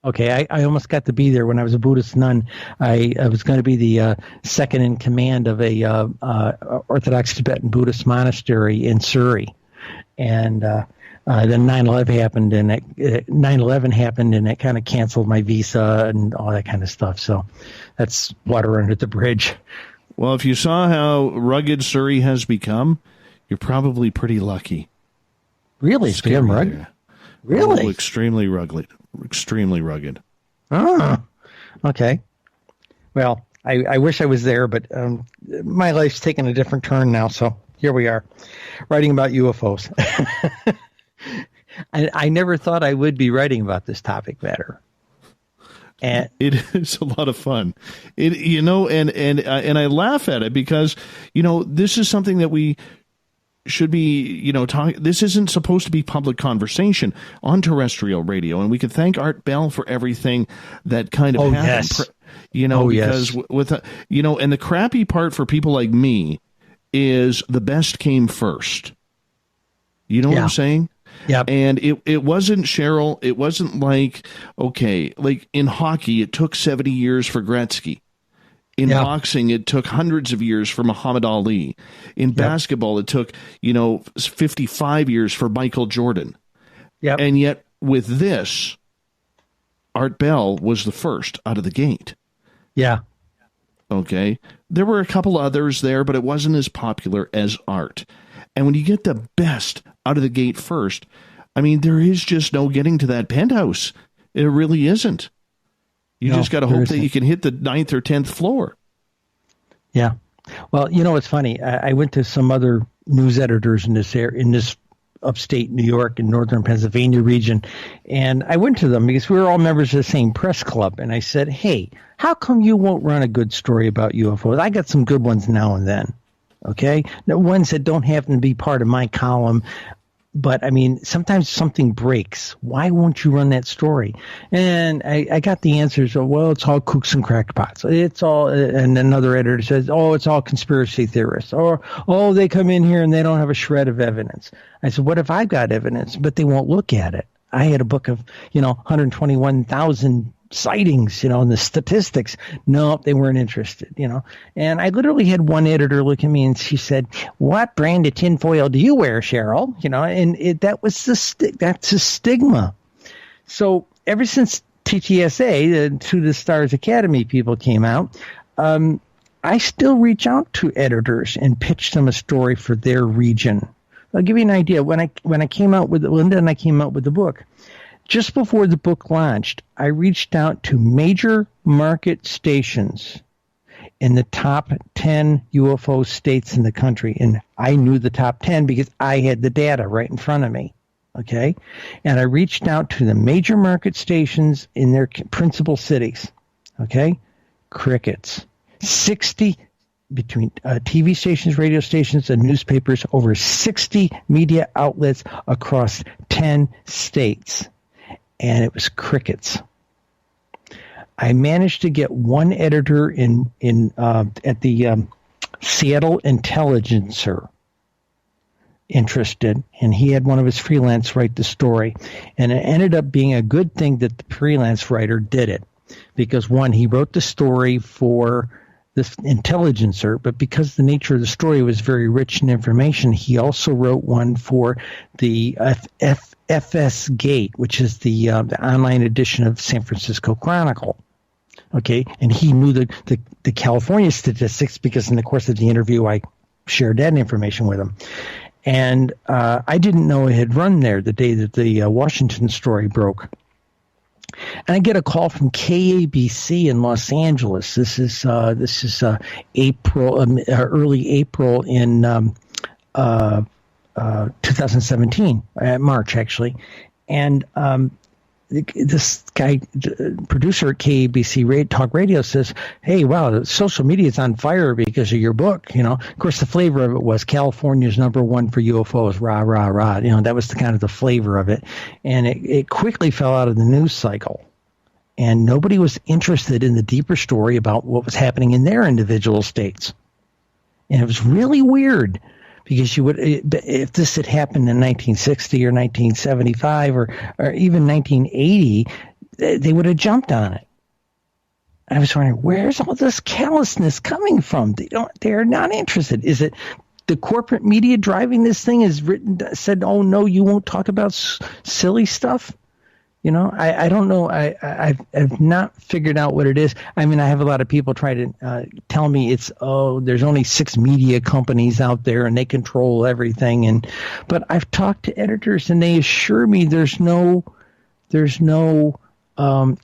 Okay, I almost got to be there when I was a Buddhist nun. I was going to be the second in command of a Orthodox Tibetan Buddhist monastery in Surrey, and then 9/11 happened, and 9/11 happened, and it kind of canceled my visa and all that kind of stuff. So that's water under the bridge. Well, if you saw how rugged Surrey has become, you're probably pretty lucky. Really? It's become rugged? Really? Oh, extremely rugged. Extremely rugged. Oh, okay. Well, I wish I was there, but my life's taken a different turn now, so here we are, writing about UFOs. I never thought I would be writing about this topic matter. And it is a lot of fun. And I laugh at it because, this is something that we should be, this isn't supposed to be public conversation on terrestrial radio. And we can thank Art Bell for everything that kind of happened. Yes. Because with, and the crappy part for people like me is the best came first. You know what I'm saying? Yeah. And it wasn't, Cheryl, it wasn't like in hockey, it took 70 years for Gretzky. In boxing, it took hundreds of years for Muhammad Ali. In basketball, it took, 55 years for Michael Jordan. Yeah. And yet with this, Art Bell was the first out of the gate. Yeah. Okay. There were a couple others there, but it wasn't as popular as Art. And when you get the best out of the gate first, I mean, there is just no getting to that penthouse. It really isn't. You just got to hope that you can hit the 9th or 10th floor. Yeah. Well, you know, it's funny. I went to some other news editors in this upstate New York and northern Pennsylvania region, and I went to them because we were all members of the same press club. And I said, "Hey, how come you won't run a good story about UFOs? I got some good ones now and then. Okay, the ones that don't happen to be part of my column." But, I mean, sometimes something breaks. Why won't you run that story? And I got the answers of, well, it's all kooks and crackpots. It's all, and another editor says, oh, it's all conspiracy theorists. Or, oh, they come in here and they don't have a shred of evidence. I said, what if I've got evidence, but they won't look at it? I had a book of, 121,000 sightings, and the statistics. No, they weren't interested, And I literally had one editor look at me and she said, what brand of tinfoil do you wear, Cheryl? And that's a stigma. So ever since TTSA, the To the Stars Academy people came out, I still reach out to editors and pitch them a story for their region. I'll give you an idea. When I came out with Linda and I came out with the book, just before the book launched, I reached out to major market stations in the top 10 UFO states in the country. And I knew the top 10 because I had the data right in front of me. Okay. And I reached out to the major market stations in their principal cities. Okay. Crickets. 60 between TV stations, radio stations, and newspapers, over 60 media outlets across 10 states. And it was crickets. I managed to get one editor at the Seattle Intelligencer interested, and he had one of his freelance write the story. And it ended up being a good thing that the freelance writer did it, because one, he wrote the story for this Intelligencer, but because the nature of the story was very rich in information, he also wrote one for the FS Gate, which is the online edition of San Francisco Chronicle. Okay, and he knew the California statistics because in the course of the interview, I shared that information with him. And I didn't know it had run there the day that the Washington story broke. And I get a call from KABC in Los Angeles. This is April, early April in 2017, March actually, and this guy, producer at KABC Talk Radio, says, "Hey, wow, social media is on fire because of your book." Of course, the flavor of it was California's #1 for UFOs. Rah rah rah. That was the kind of the flavor of it, and it quickly fell out of the news cycle, and nobody was interested in the deeper story about what was happening in their individual states, and it was really weird. Because if this had happened in 1960 or 1975 or even 1980, they would have jumped on it. I was wondering, where's all this callousness coming from? They're not interested. Is it the corporate media driving this thing? Said, oh no, you won't talk about silly stuff. I don't know. I've not figured out what it is. I mean, I have a lot of people try to tell me there's only 6 media companies out there and they control everything. But I've talked to editors and they assure me there's no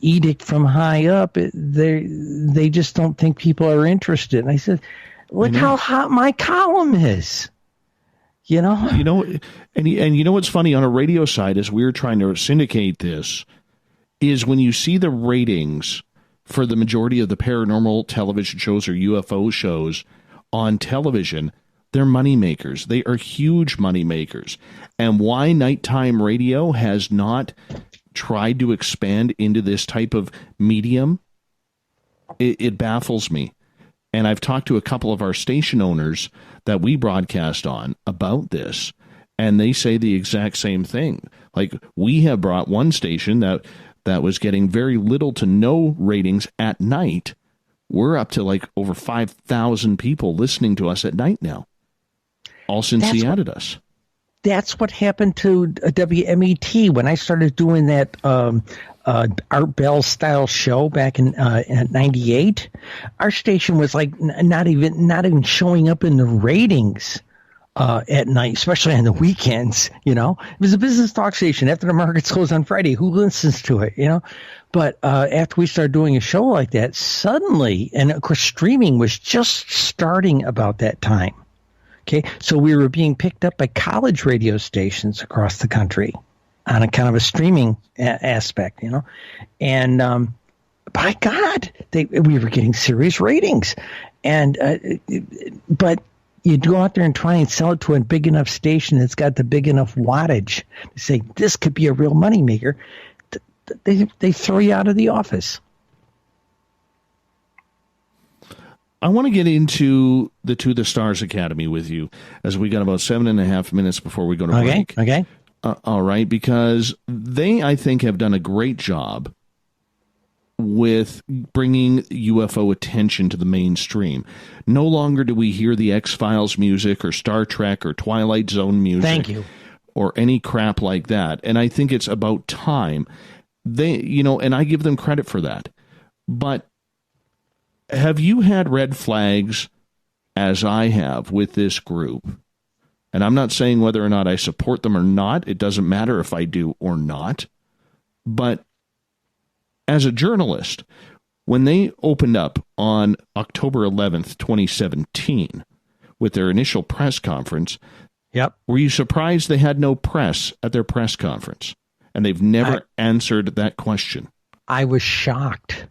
edict from high up. They just don't think people are interested. And I said, look how hot my column is. And you know what's funny on a radio side as we're trying to syndicate this is when you see the ratings for the majority of the paranormal television shows or UFO shows on television, they're money makers. They are huge money makers. And why nighttime radio has not tried to expand into this type of medium, it baffles me. And I've talked to a couple of our station owners that we broadcast on about this, and they say the exact same thing. Like, we have brought one station that was getting very little to no ratings at night. We're up to like over 5,000 people listening to us at night now, all since he added us. That's what happened to WMET when I started doing that Art Bell style show back in 98. Our station was like not even showing up in the ratings at night, especially on the weekends. You know, it was a business talk station. After the markets close on Friday, who listens to it? You know, but after we started doing a show like that, suddenly, and of course, streaming was just starting about that time. Okay, so we were being picked up by college radio stations across the country on a kind of a streaming aspect, you know, and by God, we were getting serious ratings, and but you'd go out there and try and sell it to a big enough station that's got the big enough wattage to say this could be a real moneymaker. They throw you out of the office. I want to get into the To the Stars Academy with you, as we got about 7.5 minutes before we go to break. Okay. All right, because they, I think, have done a great job with bringing UFO attention to the mainstream. No longer do we hear the X-Files music or Star Trek or Twilight Zone music. Thank you. Or any crap like that. And I think it's about time. They, you know, and I give them credit for that. But have you had red flags, as I have, with this group? And I'm not saying whether or not I support them or not. It doesn't matter if I do or not. But as a journalist, when they opened up on October 11th, 2017, with their initial press conference, yep, were you surprised they had no press at their press conference? And they've never answered that question. I was shocked.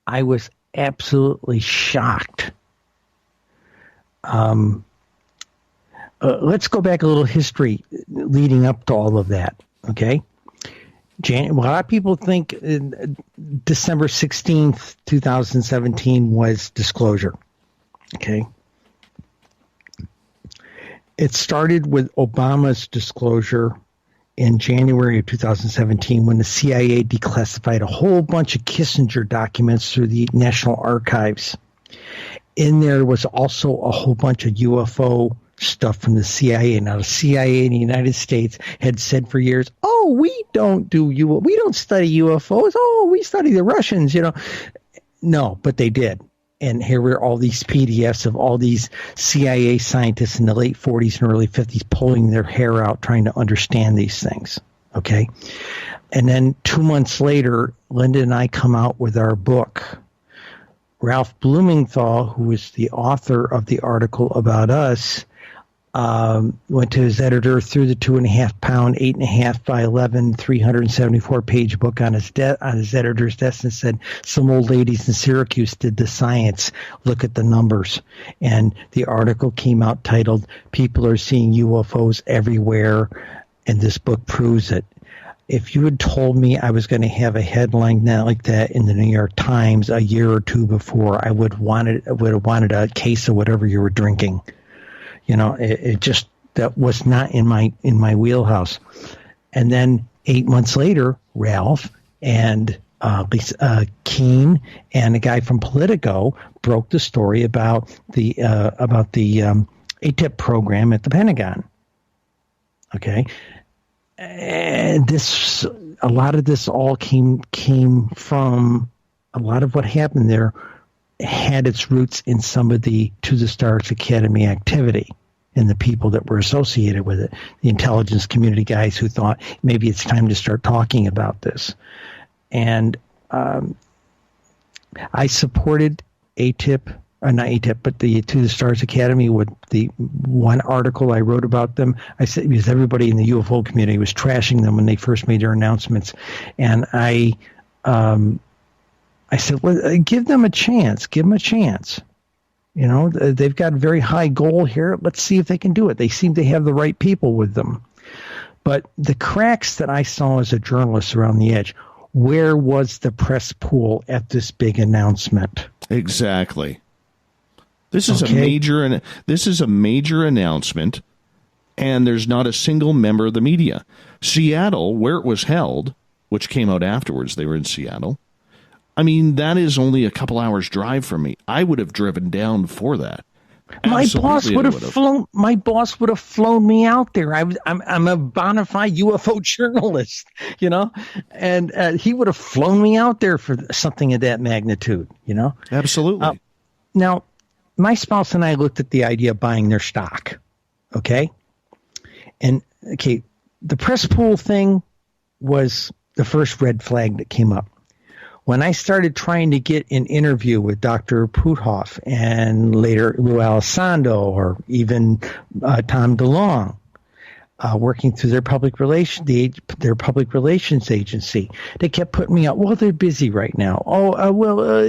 I was absolutely shocked. Let's go back a little history leading up to all of that, okay? A lot of people think December 16th, 2017 was disclosure, okay? It started with Obama's disclosure in January of 2017 when the CIA declassified a whole bunch of Kissinger documents through the National Archives. In there was also a whole bunch of UFO stuff from the CIA. Now, the CIA in the United States had said for years, oh, we don't study UFOs. Oh, we study the Russians, you know. No, but they did. And here were all these PDFs of all these CIA scientists in the late 40s and early 50s pulling their hair out trying to understand these things, okay? And then 2 months later, Linda and I come out with our book. Ralph Blumenthal, who was the author of the article about us, went to his editor, threw the 2.5-pound, 8.5 by 11, 374-page book on his editor's desk and said, some old ladies in Syracuse did the science. Look at the numbers. And the article came out titled, People Are Seeing UFOs Everywhere, and this book proves it. If you had told me I was going to have a headline like that in the New York Times a year or two before, I would have wanted a case of whatever you were drinking. You know, it just, that was not in my wheelhouse. And then 8 months later, Ralph and Keene and a guy from Politico broke the story about the ATIP program at the Pentagon. Okay, and a lot of this all came from a lot of what happened there had its roots in some of the To the Stars Academy activity and the people that were associated with it, the intelligence community guys who thought maybe it's time to start talking about this. And I supported ATIP, not ATIP, but the To the Stars Academy with the one article I wrote about them. I said, because everybody in the UFO community was trashing them when they first made their announcements. And I said, well, give them a chance. Give them a chance. You know, they've got a very high goal here. Let's see if they can do it. They seem to have the right people with them. But the cracks that I saw as a journalist around the edge, where was the press pool at this big announcement? Exactly. This is a major announcement, and there's not a single member of the media. Seattle, where it was held, which came out afterwards, they were in Seattle. I mean, that is only a couple hours drive from me. I would have driven down for that. My boss would have flown me out there. I'm a bona fide UFO journalist, you know, and he would have flown me out there for something of that magnitude, you know. Absolutely. Now, my spouse and I looked at the idea of buying their stock. Okay. And okay, the press pool thing was the first red flag that came up. When I started trying to get an interview with Dr. Puthoff and later Lou Alessandro or even Tom DeLong, working through their public relations agency, they kept putting me out. Well, they're busy right now.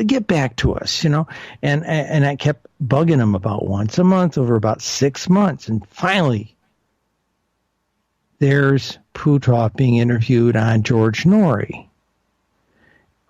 Get back to us, and I kept bugging them about once a month over about 6 months, and finally, there's Puthoff being interviewed on George Norrie.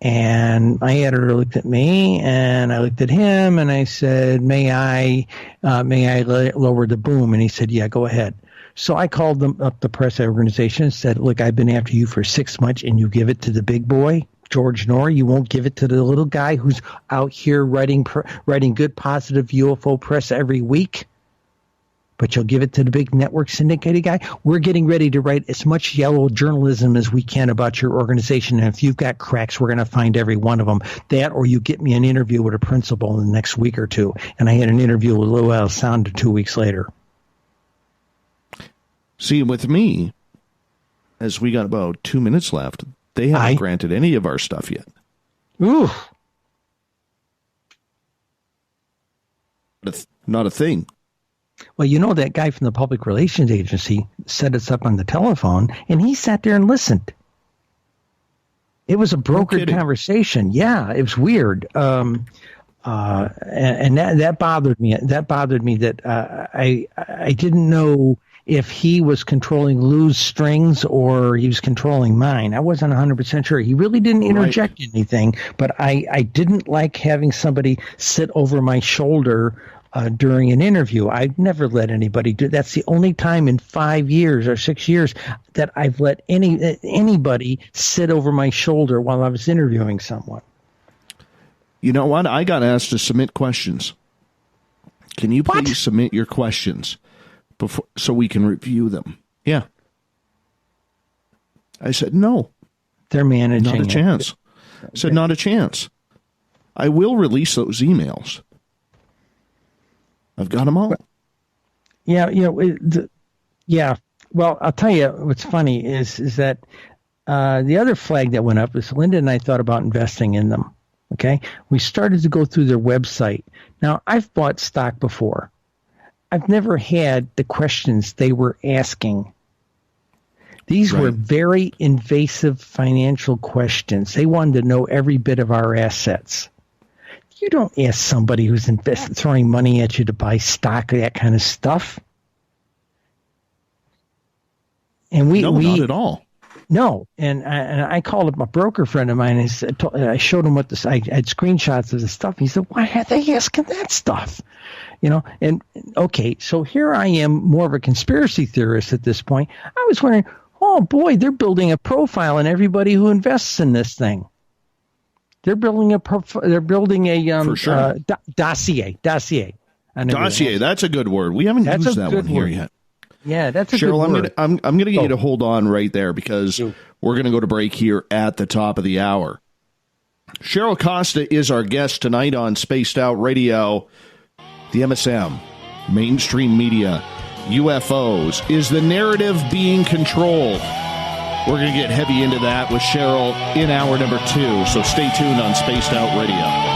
And my editor looked at me, and I looked at him, and I said, "May I lower the boom?" And he said, "Yeah, go ahead." So I called them up, the press organization, and said, "Look, I've been after you for 6 months, and you give it to the big boy, George Norrie. You won't give it to the little guy who's out here writing good, positive UFO press every week. But you'll give it to the big network syndicated guy. We're getting ready to write as much yellow journalism as we can about your organization. And if you've got cracks, we're going to find every one of them. That, or you get me an interview with a principal in the next week or two." And I had an interview with Lou Alessandro 2 weeks later. See, with me, as we got about 2 minutes left, they haven't granted any of our stuff yet. Ooh. Not a thing. Well, that guy from the public relations agency set us up on the telephone, and he sat there and listened. It was a brokered conversation. Yeah, it was weird. And that bothered me. That bothered me that I didn't know if he was controlling Lou's strings or he was controlling mine. I wasn't 100% sure. He really didn't interject anything, but I didn't like having somebody sit over my shoulder during an interview. I've never let anybody do. That's the only time in 5 years or 6 years that I've let anybody sit over my shoulder while I was interviewing someone. You know what? I got asked to submit questions. Can you please submit your questions before so we can review them? Yeah. I said no. They're managing. Not a chance. I said not a chance. I will release those emails. I've got them all. Yeah, yeah. Well, I'll tell you what's funny is that the other flag that went up is Linda and I thought about investing in them. Okay, we started to go through their website. Now, I've bought stock before. I've never had the questions they were asking. These were very invasive financial questions. They wanted to know every bit of our assets. You don't ask somebody who's throwing money at you to buy stock, that kind of stuff. And not at all. No, and I called up a broker friend of mine. And I showed him I had screenshots of the stuff. He said, "Why are they asking that stuff?" And okay, so here I am, more of a conspiracy theorist at this point. I was wondering, oh boy, they're building a profile on everybody who invests in this thing. They're building a For sure. dossier. Dossier. That's a good word. We haven't used that one here yet. Yeah, that's a Cheryl, good word. I'm going to get you to hold on right there because we're going to go to break here at the top of the hour. Cheryl Costa is our guest tonight on Spaced Out Radio. The MSM, mainstream media, UFOs. Is the narrative being controlled? We're going to get heavy into that with Cheryl in hour number 2, so stay tuned on Spaced Out Radio.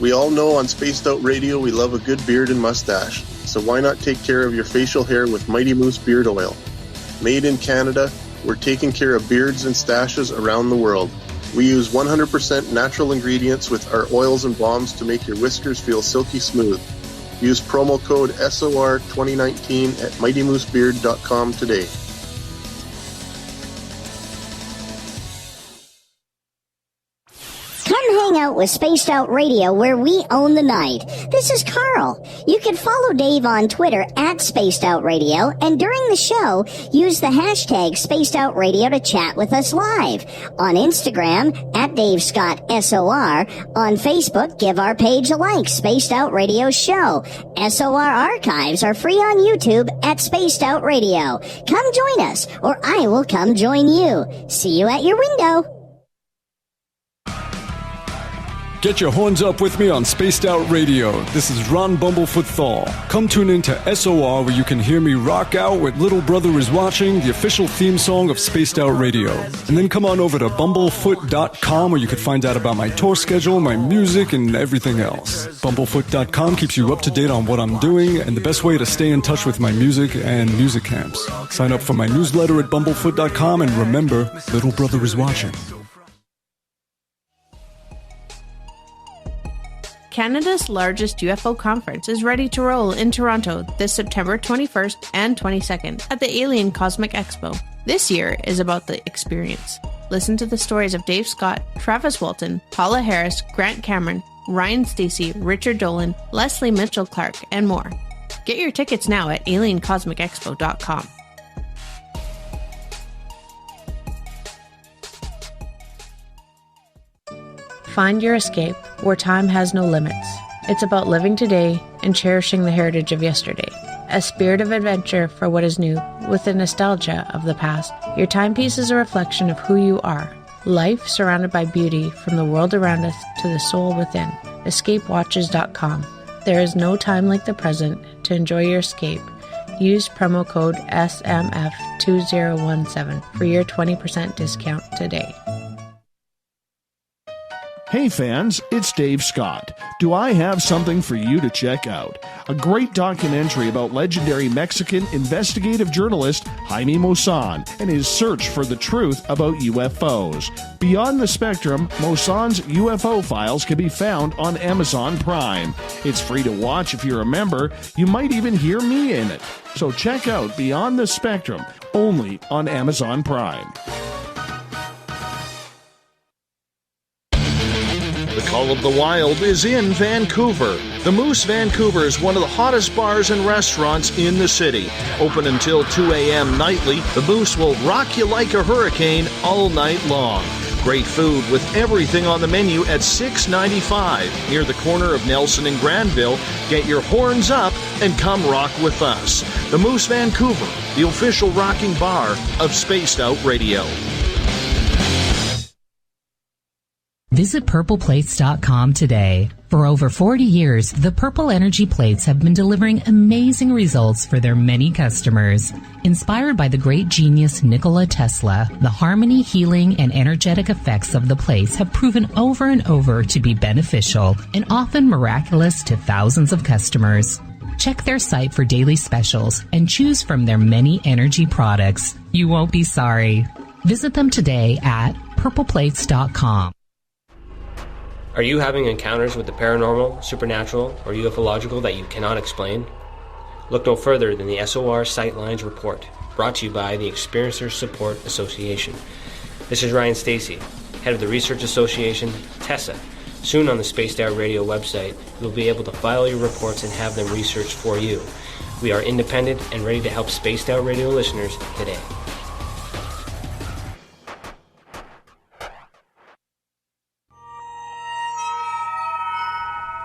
We all know on Spaced Out Radio we love a good beard and mustache, so why not take care of your facial hair with Mighty Moose Beard Oil? Made in Canada, we're taking care of beards and stashes around the world. We use 100% natural ingredients with our oils and balms to make your whiskers feel silky smooth. Use promo code SOR2019 at MightyMooseBeard.com today. Come hang out with Spaced Out Radio, where we own the night. This is Carl. You can follow Dave on Twitter at Spaced Out Radio, and during the show, use the hashtag Spaced Out Radio to chat with us live. On Instagram, at Dave Scott SOR. On Facebook, give our page a like, Spaced Out Radio Show. SOR archives are free on YouTube at Spaced Out Radio. Come join us, or I will come join you. See you at your window. Get your horns up with me on Spaced Out Radio. This is Ron Bumblefoot Thal. Come tune in to SOR, where you can hear me rock out with Little Brother is Watching, the official theme song of Spaced Out Radio. And then come on over to bumblefoot.com, where you can find out about my tour schedule, my music, and everything else. Bumblefoot.com keeps you up to date on what I'm doing and the best way to stay in touch with my music and music camps. Sign up for my newsletter at bumblefoot.com, and remember, Little Brother is watching. Canada's largest UFO conference is ready to roll in Toronto this September 21st and 22nd at the Alien Cosmic Expo. This year is about the experience. Listen to the stories of Dave Scott, Travis Walton, Paula Harris, Grant Cameron, Ryan Stacey, Richard Dolan, Leslie Mitchell-Clark, and more. Get your tickets now at aliencosmicexpo.com. Find your escape where time has no limits. It's about living today and cherishing the heritage of yesterday. A spirit of adventure for what is new, with the nostalgia of the past. Your timepiece is a reflection of who you are. Life surrounded by beauty from the world around us to the soul within. EscapeWatches.com. There is no time like the present to enjoy your escape. Use promo code SMF2017 for your 20% discount today. Hey fans, it's Dave Scott. Do I have something for you to check out? A great documentary about legendary Mexican investigative journalist Jaime Maussan and his search for the truth about UFOs. Beyond the Spectrum, Maussan's UFO files can be found on Amazon Prime. It's free to watch if you're a member. You might even hear me in it. So check out Beyond the Spectrum, only on Amazon Prime. The Call of the Wild is in Vancouver. The Moose Vancouver is one of the hottest bars and restaurants in the city. Open until 2 a.m. nightly, the Moose will rock you like a hurricane all night long. Great food with everything on the menu at $6.95 near the corner of Nelson and Granville. Get your horns up and come rock with us. The Moose Vancouver, the official rocking bar of Spaced Out Radio. Visit purpleplates.com today. For over 40 years, the Purple Energy Plates have been delivering amazing results for their many customers. Inspired by the great genius Nikola Tesla, the harmony, healing, and energetic effects of the plates have proven over and over to be beneficial and often miraculous to thousands of customers. Check their site for daily specials and choose from their many energy products. You won't be sorry. Visit them today at purpleplates.com. Are you having encounters with the paranormal, supernatural, or ufological that you cannot explain? Look no further than the SOR Sightlines Report, brought to you by the Experiencers Support Association. This is Ryan Stacey, head of the Research Association, TESA. Soon on the Spaced Out Radio website, you'll be able to file your reports and have them researched for you. We are independent and ready to help Spaced Out Radio listeners today.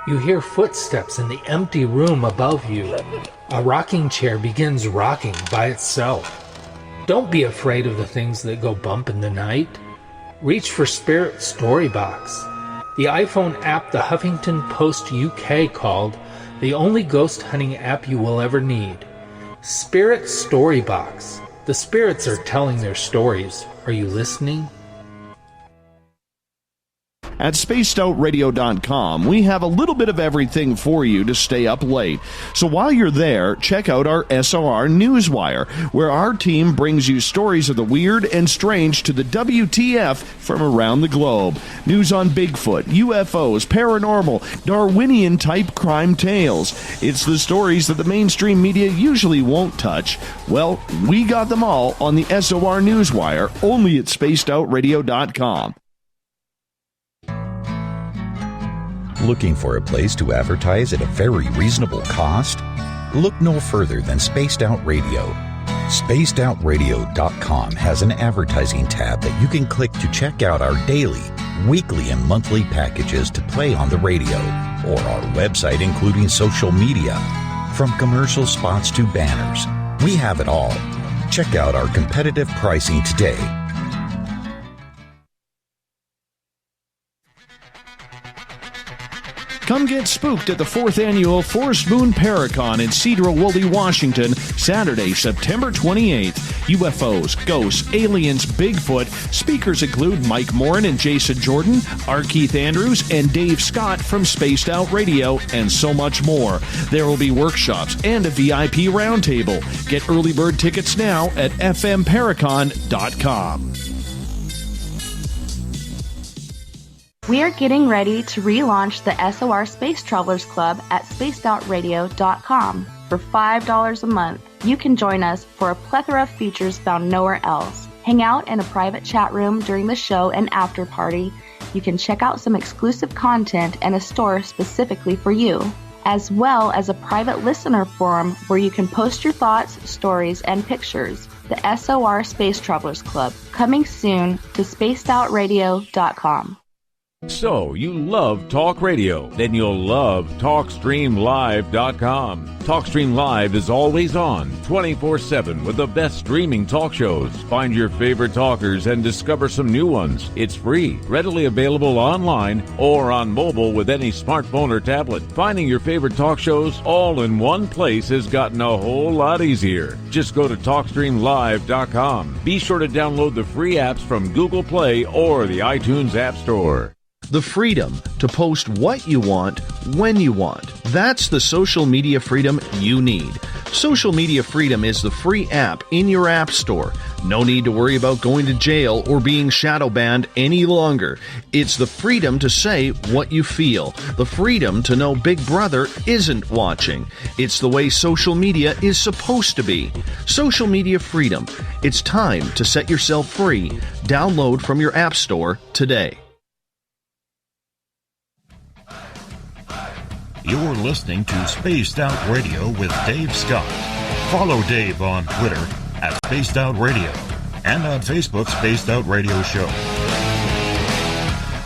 You hear footsteps in the empty room above you. A rocking chair begins rocking by itself. Don't be afraid of the things that go bump in the night. Reach for Spirit Storybox, the iPhone app the Huffington Post UK called the only ghost hunting app you will ever need. Spirit Storybox. The spirits are telling their stories. Are you listening? At spacedoutradio.com, we have a little bit of everything for you to stay up late. So while you're there, check out our SOR Newswire, where our team brings you stories of the weird and strange to the WTF from around the globe. News on Bigfoot, UFOs, paranormal, Darwinian-type crime tales. It's the stories that the mainstream media usually won't touch. Well, we got them all on the SOR Newswire, only at spacedoutradio.com. Looking for a place to advertise at a very reasonable cost? Look no further than Spaced Out Radio. SpacedOutRadio.com has an advertising tab that you can click to check out our daily, weekly, and monthly packages to play on the radio, or our website including social media. From commercial spots to banners, we have it all. Check out our competitive pricing today. Come get spooked at the 4th Annual Forest Moon Paracon in Cedar-Woolley, Washington, Saturday, September 28th. UFOs, ghosts, aliens, Bigfoot. Speakers include Mike Morin and Jason Jordan, R. Keith Andrews, and Dave Scott from Spaced Out Radio, and so much more. There will be workshops and a VIP roundtable. Get early bird tickets now at fmparacon.com. We are getting ready to relaunch the SOR Space Travelers Club at spacedoutradio.com. For $5 a month, you can join us for a plethora of features found nowhere else. Hang out in a private chat room during the show and after party. You can check out some exclusive content and a store specifically for you, as well as a private listener forum where you can post your thoughts, stories, and pictures. The SOR Space Travelers Club, coming soon to spacedoutradio.com. So, you love talk radio? Then you'll love TalkStreamLive.com. TalkStream Live is always on, 24/7, with the best streaming talk shows. Find your favorite talkers and discover some new ones. It's free, readily available online or on mobile with any smartphone or tablet. Finding your favorite talk shows all in one place has gotten a whole lot easier. Just go to TalkStreamLive.com. Be sure to download the free apps from Google Play or the iTunes App Store. The freedom to post what you want, when you want. That's the social media freedom you need. Social Media Freedom is the free app in your app store. No need to worry about going to jail or being shadow banned any longer. It's the freedom to say what you feel. The freedom to know Big Brother isn't watching. It's the way social media is supposed to be. Social Media Freedom. It's time to set yourself free. Download from your app store today. You're listening to Spaced Out Radio with Dave Scott. Follow Dave on Twitter at Spaced Out Radio and on Facebook, Spaced Out Radio Show.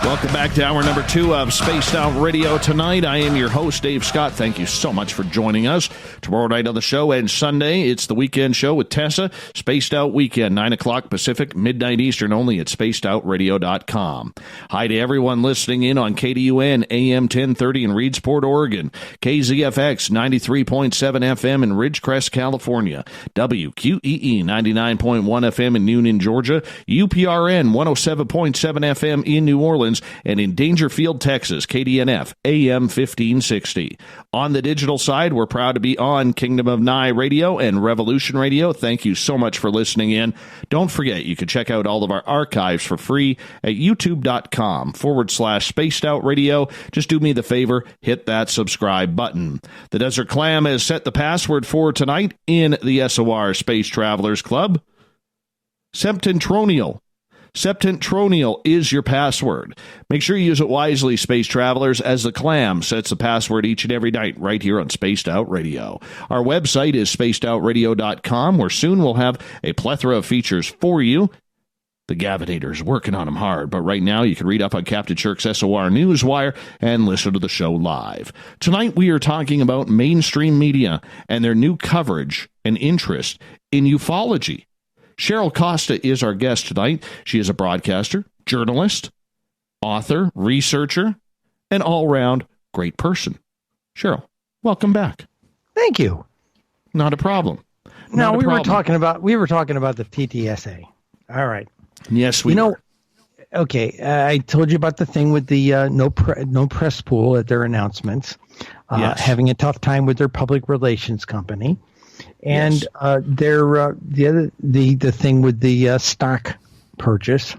Welcome back to hour number 2 of Spaced Out Radio tonight. I am your host, Dave Scott. Thank you so much for joining us. Tomorrow night on the show and Sunday, it's the weekend show with Tessa. Spaced Out Weekend, 9 o'clock Pacific, midnight Eastern only at spacedoutradio.com. Hi to everyone listening in on KDUN AM 1030 in Reedsport, Oregon. KZFX 93.7 FM in Ridgecrest, California. WQEE 99.1 FM in Newnan, Georgia. UPRN 107.7 FM in New Orleans. And in Dangerfield, Texas, KDNF, AM 1560. On the digital side, we're proud to be on Kingdom of Nye Radio and Revolution Radio. Thank you so much for listening in. Don't forget, you can check out all of our archives for free at youtube.com/Spaced Out Radio. Just do me the favor, hit that subscribe button. The Desert Clam has set the password for tonight in the SOR Space Travelers Club. Septentronial. Septentronial is your password. Make sure you use it wisely, Space Travelers, as the Clam sets the password each and every night right here on Spaced Out Radio. Our website is spacedoutradio.com, where soon we'll have a plethora of features for you. The Gavinator's working on them hard, but right now you can read up on Captain Shirk's SOR Newswire and listen to the show live. Tonight we are talking about mainstream media and their new coverage and interest in ufology. Cheryl Costa is our guest tonight. She is a broadcaster, journalist, author, researcher, and all-round great person. Cheryl, welcome back. Thank you. Not a problem. No, we were talking about the TTSA. All right. Yes, we were. Okay, I told you about the thing with the no press pool at their announcements, Yes. having a tough time with their public relations company. And Yes. the thing with the stock purchase,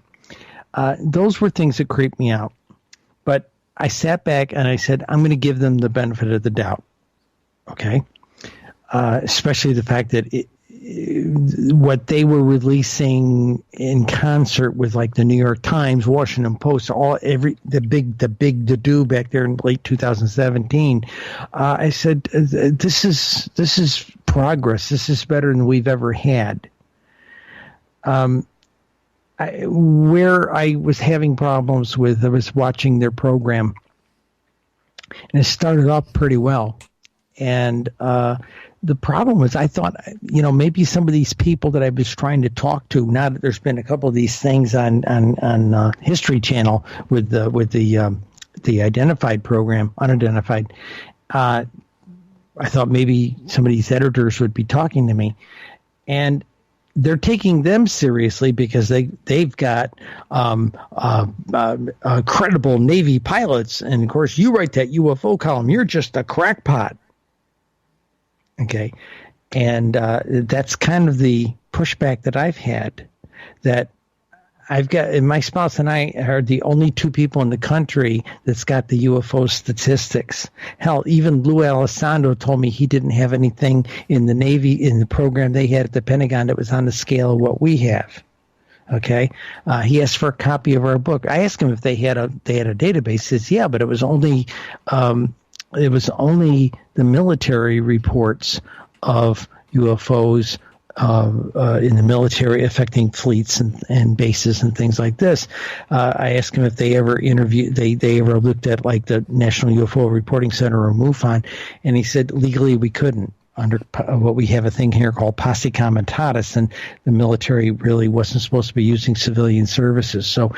those were things that creeped me out. But I sat back and I said, I'm going to give them the benefit of the doubt. Okay, especially the fact that what they were releasing in concert with like the New York Times, Washington Post, the big to-do back there in late 2017, I said, this is progress. This is better than we've ever had. Where I was having problems with, I was watching their program, and it started off pretty well. And the problem was, I thought, maybe some of these people that I was trying to talk to, now that there's been a couple of these things on History Channel with the identified program, unidentified, I thought maybe some of these editors would be talking to me. And they're taking them seriously because they've got credible Navy pilots. And, of course, you write that UFO column. You're just a crackpot. Okay. And that's kind of the pushback that I've had, that I've got, and my spouse and I are the only two people in the country that's got the UFO statistics. Hell, even Lou Alessandro told me he didn't have anything in the Navy, in the program they had at the Pentagon, that was on the scale of what we have. Okay. He asked for a copy of our book. I asked him if they had a database. He says, yeah, but it was only the military reports of UFOs in the military affecting fleets and bases and things like this. I asked him if they ever interviewed, they ever looked at like the National UFO Reporting Center or MUFON, and he said legally we couldn't, under what we have a thing here called posse comitatus, and the military really wasn't supposed to be using civilian services. So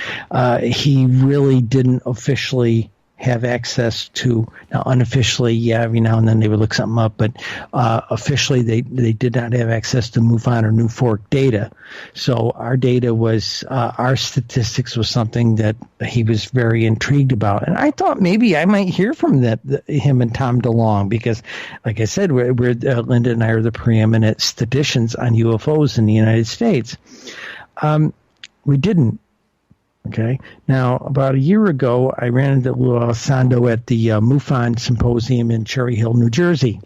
he really didn't officially have access to, now unofficially, yeah, every now and then they would look something up, but officially they did not have access to MUFON or New Fork data. So our data was, our statistics was something that he was very intrigued about. And I thought maybe I might hear from him and Tom DeLong, because like I said, we're Linda and I are the preeminent statisticians on UFOs in the United States. We didn't. Okay. Now, about a year ago, I ran into Lou Alessandro at the MUFON Symposium in Cherry Hill, New Jersey.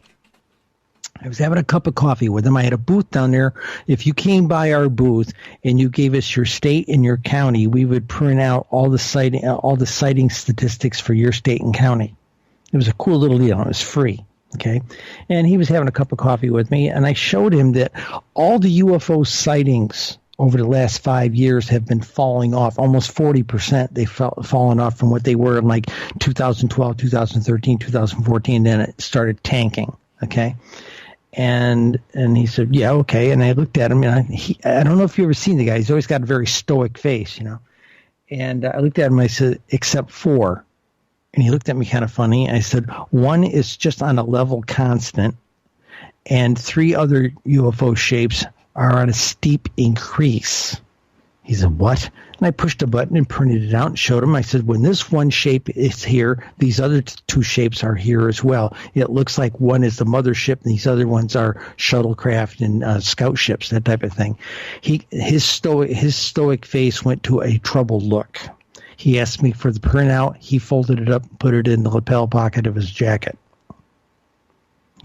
I was having a cup of coffee with him. I had a booth down there. If you came by our booth and you gave us your state and your county, we would print out all the sighting statistics for your state and county. It was a cool little deal. It was free. Okay. And he was having a cup of coffee with me, and I showed him that all the UFO sightings over the last 5 years have been falling off. Almost 40% they've fallen off from what they were in like 2012, 2013, 2014. Then it started tanking. Okay. And he said, yeah, okay. And I looked at him, and I don't know if you've ever seen the guy. He's always got a very stoic face, And I looked at him, I said, except 4. And he looked at me kind of funny. I said, 1 is just on a level constant, and 3 other UFO shapes are on a steep increase. He said, what? And I pushed a button and printed it out and showed him. I said, when this one shape is here, these other 2 shapes are here as well. It looks like one is the mothership and these other ones are shuttlecraft and scout ships, that type of thing. His stoic face went to a troubled look. He asked me for the printout. He folded it up and put it in the lapel pocket of his jacket.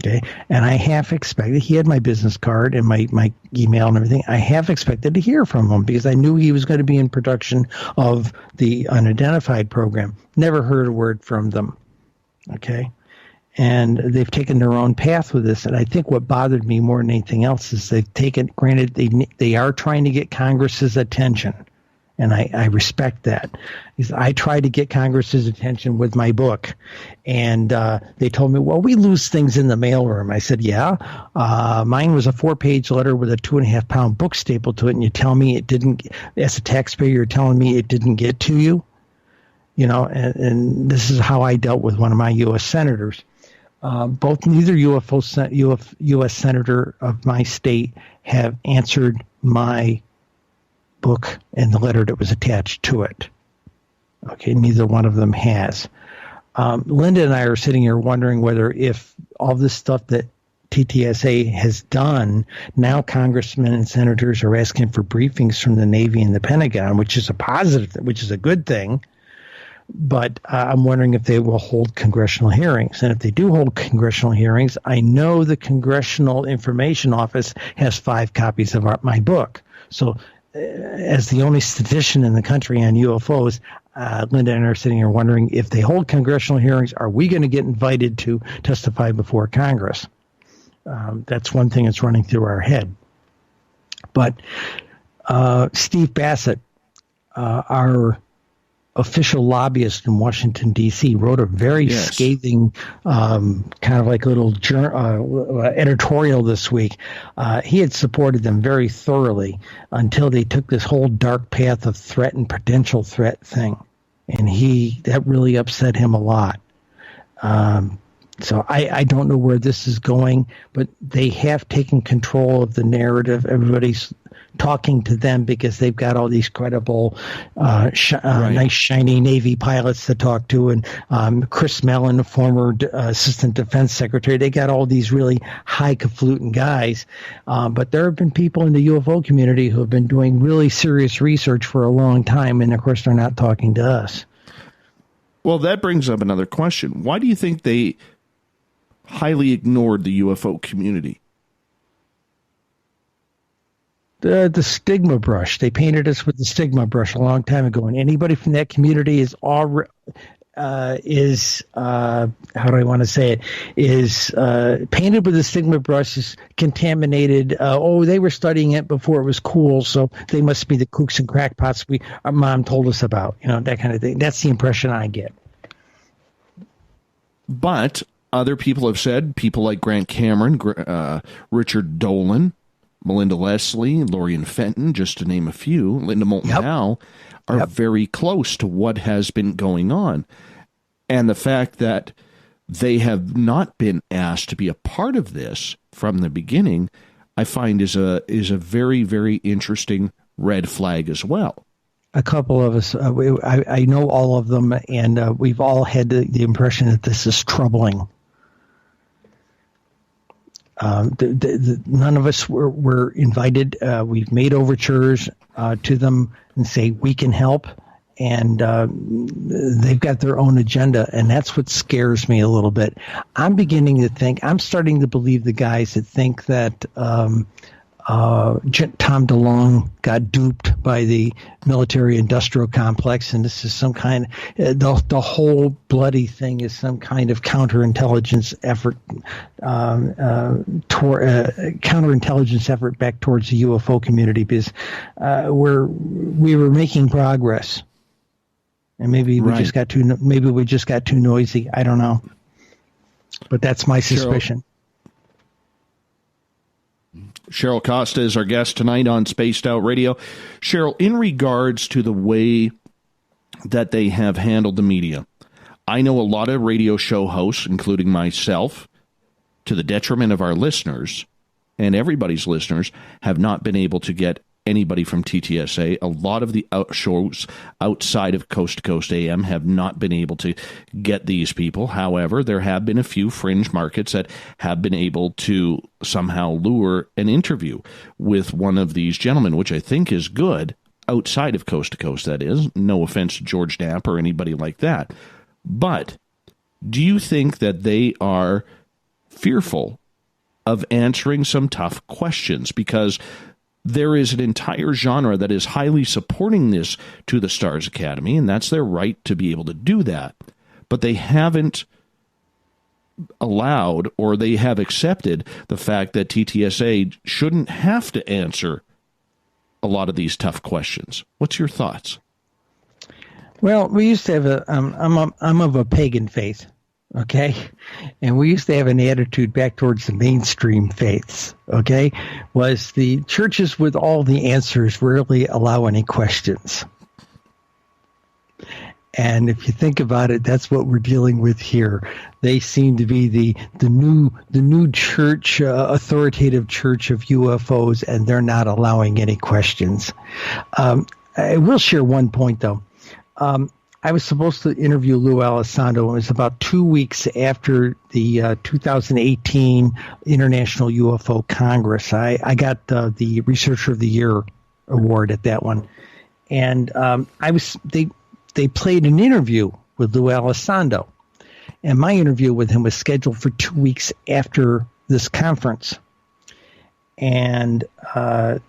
Okay, and I half expected, he had my business card and my email and everything. I half expected to hear from him because I knew he was going to be in production of the unidentified program. Never heard a word from them. Okay, and they've taken their own path with this. And I think what bothered me more than anything else is they've taken, granted, they are trying to get Congress's attention. And I respect that. I tried to get Congress's attention with my book, and they told me, well, we lose things in the mailroom. I said, yeah. Mine was a 4-page letter with a 2.5-pound book stapled to it, and you tell me it didn't, as a taxpayer, you're telling me it didn't get to you? And this is how I dealt with one of my U.S. senators. Neither U.S. senator of my state have answered my book and the letter that was attached to it. Okay, neither one of them has. Linda and I are sitting here wondering whether, if all this stuff that TTSA has done, now congressmen and senators are asking for briefings from the Navy and the Pentagon, which is a positive, which is a good thing, But I'm wondering if they will hold congressional hearings. And if they do hold congressional hearings, I know the Congressional Information Office has 5 copies of my book. So as the only statistician in the country on UFOs, Linda and I are sitting here wondering, if they hold congressional hearings, are we going to get invited to testify before Congress? That's one thing that's running through our head. But Steve Bassett, our official lobbyist in Washington, D.C., wrote a very scathing kind of like little editorial this week. He had supported them very thoroughly until they took this whole dark path of threat and potential threat thing. And that really upset him a lot. So I don't know where this is going, but they have taken control of the narrative. Everybody's talking to them because they've got all these credible, nice, shiny Navy pilots to talk to. And Chris Mellon, former Assistant Defense Secretary, they got all these really highfalutin guys. But there have been people in the UFO community who have been doing really serious research for a long time, and of course they're not talking to us. Well, that brings up another question. Why do you think they highly ignored the UFO community? The stigma brush. They painted us with the stigma brush a long time ago, and anybody from that community is how do I want to say it, is painted with the stigma brush, is contaminated. They were studying it before it was cool, so they must be the kooks and crackpots our mom told us about, that kind of thing. That's the impression I get. But other people have said, people like Grant Cameron, Richard Dolan, Melinda Leslie, Lorian Fenton, just to name a few, Linda Moulton Howe, are very close to what has been going on. And the fact that they have not been asked to be a part of this from the beginning, I find is a very, very interesting red flag as well. A couple of us, I know all of them, and we've all had the impression that this is troubling. None of us were invited. We've made overtures to them and say we can help, and they've got their own agenda, and that's what scares me a little bit. I'm starting to believe the guys that think that Tom DeLonge got duped by the military-industrial complex, and this is some kind of the whole bloody thing is some kind of counterintelligence effort back towards the UFO community, because we were making progress, and maybe we just got too noisy. I don't know, but that's my suspicion. Cheryl Costa is our guest tonight on Spaced Out Radio. Cheryl, in regards to the way that they have handled the media, I know a lot of radio show hosts, including myself, to the detriment of our listeners and everybody's listeners, have not been able to get anybody from TTSA. A lot of the shows outside of Coast to Coast AM have not been able to get these people. However, there have been a few fringe markets that have been able to somehow lure an interview with one of these gentlemen, which I think is good, outside of Coast to Coast, that is. No offense to George Knapp or anybody like that. But do you think that they are fearful of answering some tough questions? Because there is an entire genre that is highly supporting this to the Stars Academy, and that's their right to be able to do that. But they haven't allowed, or they have accepted, the fact that TTSA shouldn't have to answer a lot of these tough questions. What's your thoughts? Well, we used to have I'm of a pagan faith. Okay, and we used to have an attitude back towards the mainstream faiths. Okay, was the churches with all the answers rarely allow any questions. And if you think about it, that's what we're dealing with here. They seem to be the new church, authoritative church of UFOs, and they're not allowing any questions. I will share one point though. I was supposed to interview Lou Alessandro. It was about 2 weeks after the 2018 International UFO Congress. I got the Researcher of the Year award at that one, and they played an interview with Lou Elizondo. And my interview with him was scheduled for 2 weeks after this conference. And I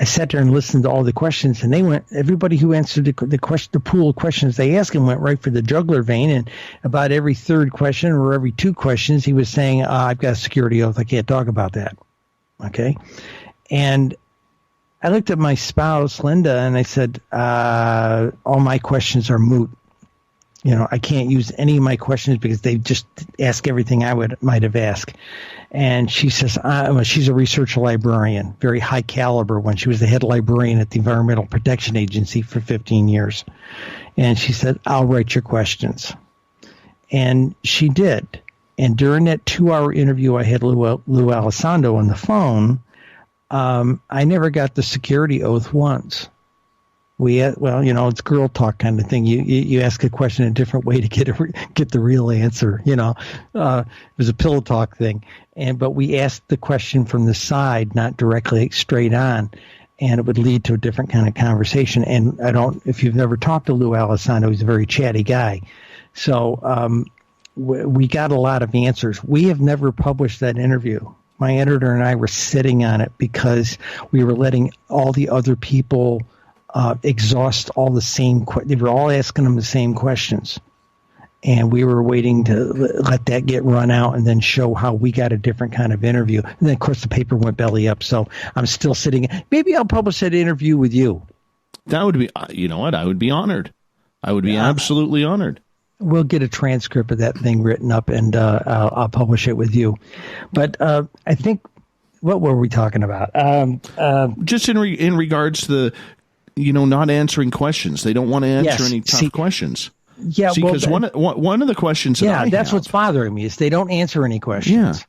sat there and listened to all the questions, and everybody who answered the pool of questions they asked him went right for the jugular vein. And about every third question or every 2 questions, he was saying, I've got a security oath. I can't talk about that. Okay. And I looked at my spouse, Linda, and I said, all my questions are moot. I can't use any of my questions because they just ask everything I might have asked. And she says, she's a research librarian, very high caliber when she was the head librarian at the Environmental Protection Agency for 15 years. And she said, I'll write your questions. And she did. And during that 2-hour interview I had Lou Elizondo on the phone, I never got the security oath once. It's girl talk kind of thing. You ask a question a different way to get the real answer. It was a pillow talk thing, but we asked the question from the side, not directly straight on, and it would lead to a different kind of conversation. And if you've never talked to Lou Elizondo, he's a very chatty guy. So we got a lot of answers. We have never published that interview. My editor and I were sitting on it because we were letting all the other people exhaust all the same. They were all asking them the same questions, and we were waiting to let that get run out and then show how we got a different kind of interview. And then, of course, the paper went belly up. So I'm still sitting. Maybe I'll publish that interview with you. That would be. You know what? I would be honored. I would be absolutely honored. We'll get a transcript of that thing written up, and I'll publish it with you. But I think, what were we talking about? Just in regards to the. Not answering questions. They don't want to answer any tough questions. Yeah, because one of the questions that I that's have, what's bothering me is they don't answer any questions. Yeah.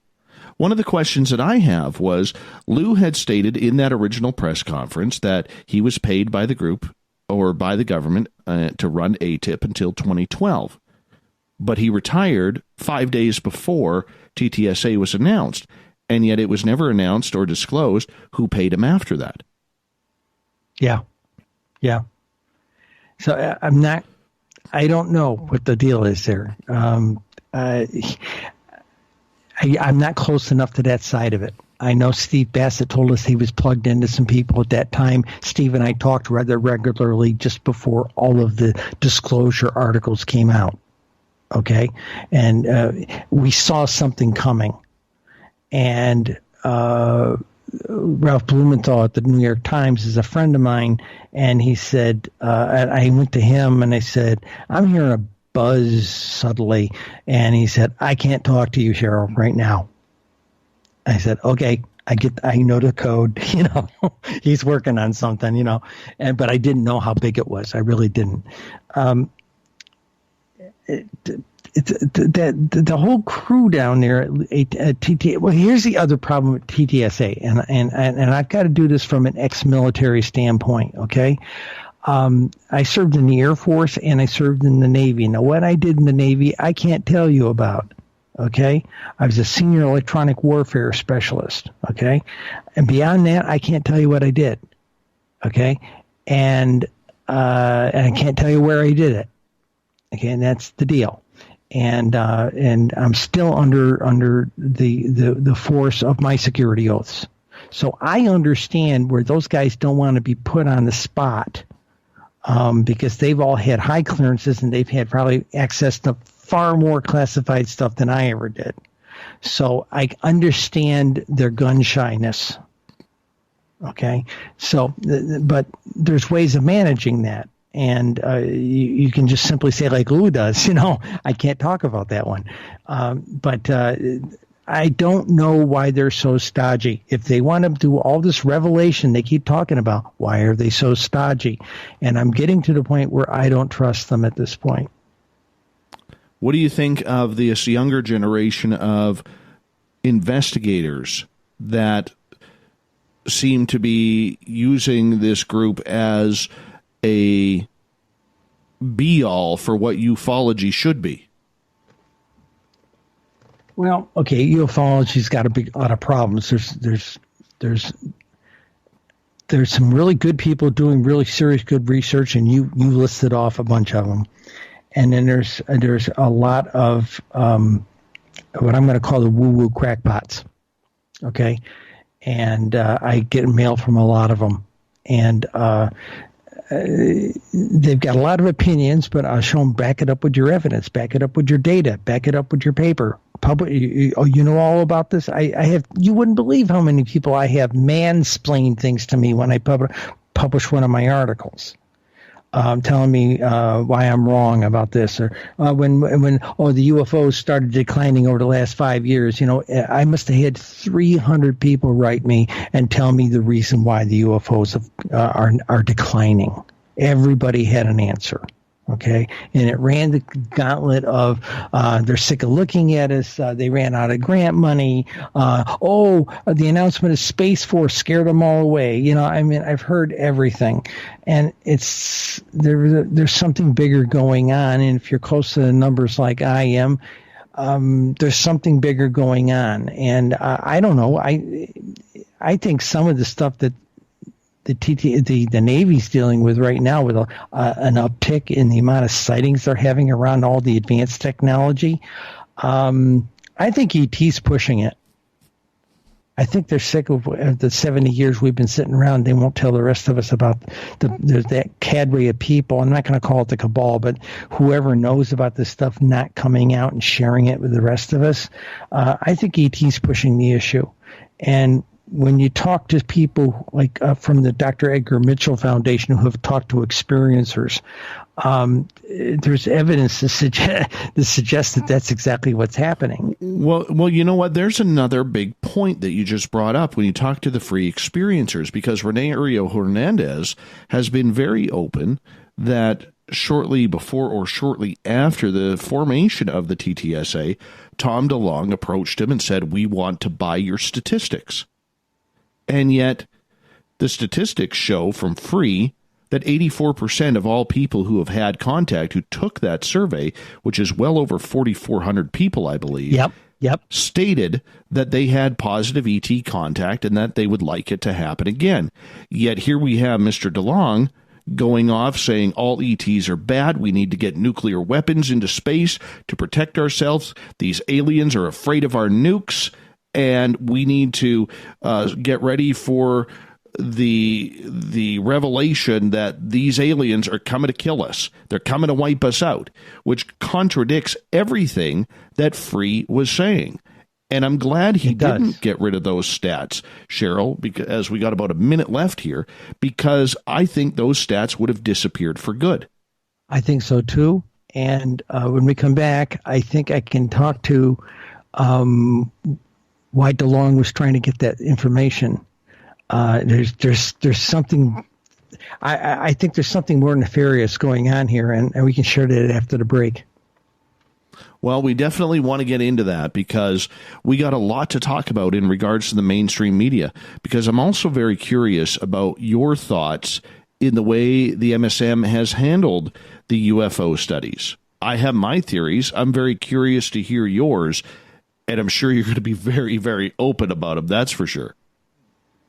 One of the questions that I have was, Lou had stated in that original press conference that he was paid by the group or by the government to run ATIP until 2012. But he retired 5 days before TTSA was announced, and yet it was never announced or disclosed who paid him after that. Yeah. Yeah. So I don't know what the deal is there. I'm not close enough to that side of it. I know Steve Bassett told us he was plugged into some people at that time. Steve and I talked rather regularly just before all of the disclosure articles came out. Okay. And we saw something coming. And Ralph Blumenthal at the New York Times is a friend of mine, and he said, I went to him and I said, I'm hearing a buzz subtly, and he said, I can't talk to you, Cheryl, right now. I said, okay, I know the code, he's working on something, but I didn't know how big it was. I really didn't. The whole crew down there at TTSA. Well, here's the other problem with TTSA, and I've got to do this from an ex-military standpoint. Okay, I served in the Air Force and I served in the Navy. Now, what I did in the Navy, I can't tell you about. Okay, I was a senior electronic warfare specialist. Okay, and beyond that, I can't tell you what I did. Okay, and I can't tell you where I did it. Okay, and that's the deal. And I'm still under the force of my security oaths. So I understand where those guys don't want to be put on the spot because they've all had high clearances and they've had probably access to far more classified stuff than I ever did. So I understand their gun shyness. Okay, so but there's ways of managing that. And you can just simply say, like Lou does, I can't talk about that one. But I don't know why they're so stodgy. If they want to do all this revelation they keep talking about, why are they so stodgy? And I'm getting to the point where I don't trust them at this point. What do you think of this younger generation of investigators that seem to be using this group as a be-all for what ufology should be? Well, okay, ufology's got a lot of problems. There's some really good people doing really serious good research, and you listed off a bunch of them. and then there's a lot of what I'm going to call the woo-woo crackpots. Okay, and I get mail from a lot of them, and they've got a lot of opinions, but I'll show them, back it up with your evidence, back it up with your data, back it up with your paper. You know all about this? I have, you wouldn't believe how many people I have mansplain things to me when I publish one of my articles, telling me why I'm wrong about this, or when the UFOs started declining over the last 5 years. I must have had 300 people write me and tell me the reason why the UFOs are declining. Everybody had an answer. Okay, and it ran the gauntlet of they're sick of looking at us. They ran out of grant money. The announcement of Space Force scared them all away. I've heard everything, and it's there's something bigger going on. And if you're close to the numbers like I am, there's something bigger going on. And I don't know. I think some of the stuff that the Navy's dealing with right now, with an uptick in the amount of sightings they're having around all the advanced technology, I think ET's pushing it. I think they're sick of the 70 years we've been sitting around. They won't tell the rest of us about that cadre of people. I'm not going to call it the cabal, but whoever knows about this stuff not coming out and sharing it with the rest of us. I think ET's pushing the issue. And when you talk to people like from the Dr. Edgar Mitchell Foundation who have talked to experiencers, there's evidence to suggest that that's exactly what's happening. Well, you know what? There's another big point that you just brought up when you talk to the free experiencers, because Rene Uriel Hernandez has been very open that shortly before or shortly after the formation of the TTSA, Tom DeLonge approached him and said, "We want to buy your statistics." And yet the statistics show from Free that 84% of all people who have had contact, who took that survey, which is well over 4,400 people, I believe, stated that they had positive ET contact and that they would like it to happen again. Yet here we have Mr. DeLonge going off saying all ETs are bad. We need to get nuclear weapons into space to protect ourselves. These aliens are afraid of our nukes. And we need to get ready for the revelation that these aliens are coming to kill us. They're coming to wipe us out, which contradicts everything that Free was saying. And I'm glad he didn't get rid of those stats, Cheryl, because we got about a minute left here, because I think those stats would have disappeared for good. I think so, too. And when we come back, I think I can talk to why DeLonge was trying to get that information. There's something. I think there's something more nefarious going on here, and we can share that after the break. Well, we definitely want to get into that, because we got a lot to talk about in regards to the mainstream media, because I'm also very curious about your thoughts in the way the MSM has handled the UFO studies. I have my theories. I'm very curious to hear yours. And I'm sure you're going to be very, very open about them. That's for sure.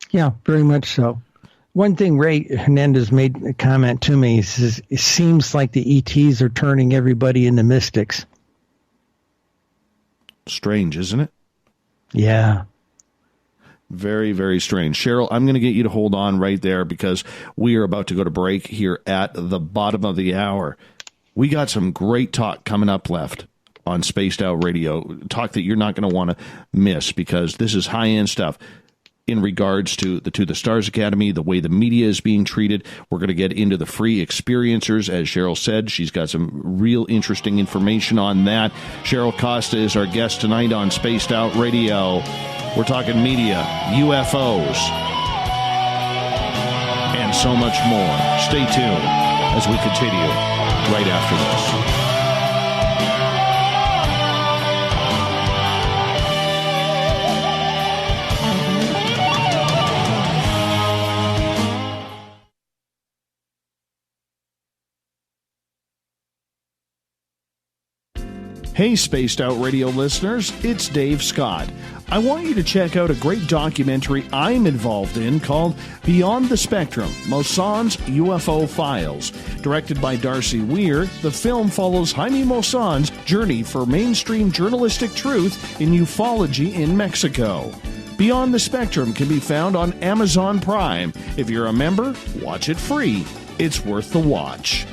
Yeah, very much so. One thing Ray Hernandez made a comment to me. He says, it seems like the ETs are turning everybody into mystics. Strange, isn't it? Yeah. Very, very strange. Cheryl, I'm going to get you to hold on right there, because we are about to go to break here at the bottom of the hour. We got some great talk coming up left on Spaced Out Radio, talk that you're not going to want to miss, because this is high-end stuff in regards to the Stars Academy, the way the media is being treated. We're going to get into the free experiencers. As Cheryl said, she's got some real interesting information on that. Cheryl Costa is our guest tonight on Spaced Out Radio. We're talking media, UFOs, and so much more. Stay tuned as we continue right after this. Hey, Spaced Out Radio listeners, it's Dave Scott. I want you to check out a great documentary I'm involved in called Beyond the Spectrum, Mosson's UFO Files. Directed by Darcy Weir, the film follows Jaime Mosson's journey for mainstream journalistic truth in ufology in Mexico. Beyond the Spectrum can be found on Amazon Prime. If you're a member, watch it free. It's worth the watch.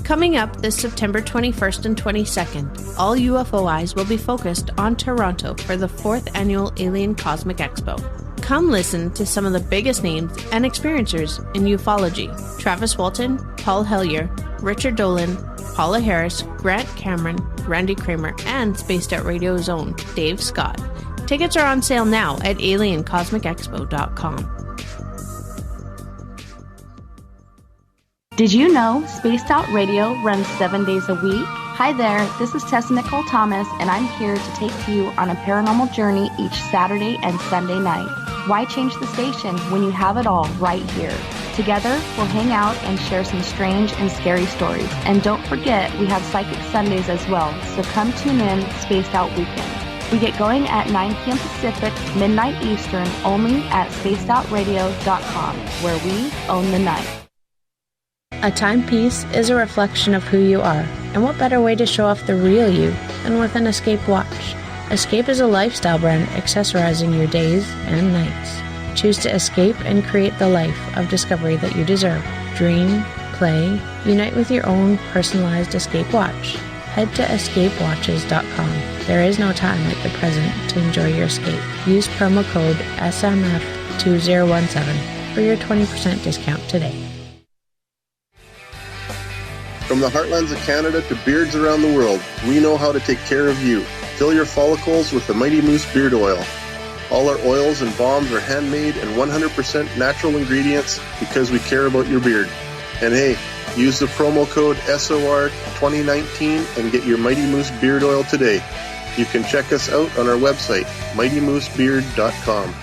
Coming up this September 21st and 22nd, all UFO eyes will be focused on Toronto for the 4th Annual Alien Cosmic Expo. Come listen to some of the biggest names and experiencers in ufology. Travis Walton, Paul Hellyer, Richard Dolan, Paula Harris, Grant Cameron, Randy Kramer, and Spaced Out Radio's own Dave Scott. Tickets are on sale now at aliencosmicexpo.com. Did you know Spaced Out Radio runs 7 days a week? Hi there, this is Tessa Nicole Thomas, and I'm here to take you on a paranormal journey each Saturday and Sunday night. Why change the station when you have it all right here? Together, we'll hang out and share some strange and scary stories. And don't forget, we have Psychic Sundays as well, so come tune in Spaced Out Weekend. We get going at 9 p.m. Pacific, midnight Eastern, only at spacedoutradio.com, where we own the night. A timepiece is a reflection of who you are, and what better way to show off the real you than with an Escape watch? Escape is a lifestyle brand accessorizing your days and nights. Choose to escape and create the life of discovery that you deserve. Dream, play, unite with your own personalized Escape watch. Head to escapewatches.com. There is no time like the present to enjoy your escape. Use promo code SMF2017 for your 20% discount today. From the heartlands of Canada to beards around the world, we know how to take care of you. Fill your follicles with the Mighty Moose Beard Oil. All our oils and balms are handmade and 100% natural ingredients because we care about your beard. And hey, use the promo code SOR2019 and get your Mighty Moose Beard Oil today. You can check us out on our website, mightymoosebeard.com.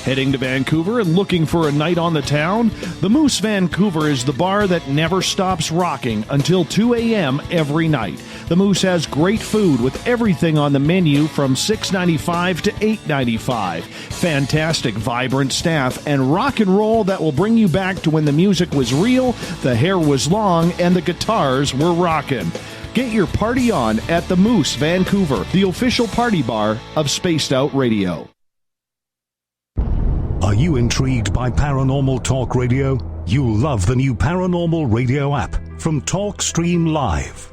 Heading to Vancouver and looking for a night on the town? The Moose Vancouver is the bar that never stops rocking until 2 a.m. every night. The Moose has great food with everything on the menu from $6.95 to $8.95. Fantastic, vibrant staff and rock and roll that will bring you back to when the music was real, the hair was long, and the guitars were rocking. Get your party on at the Moose Vancouver, the official party bar of Spaced Out Radio. Are you intrigued by Paranormal Talk Radio? You'll love the new Paranormal Radio app from TalkStream Live.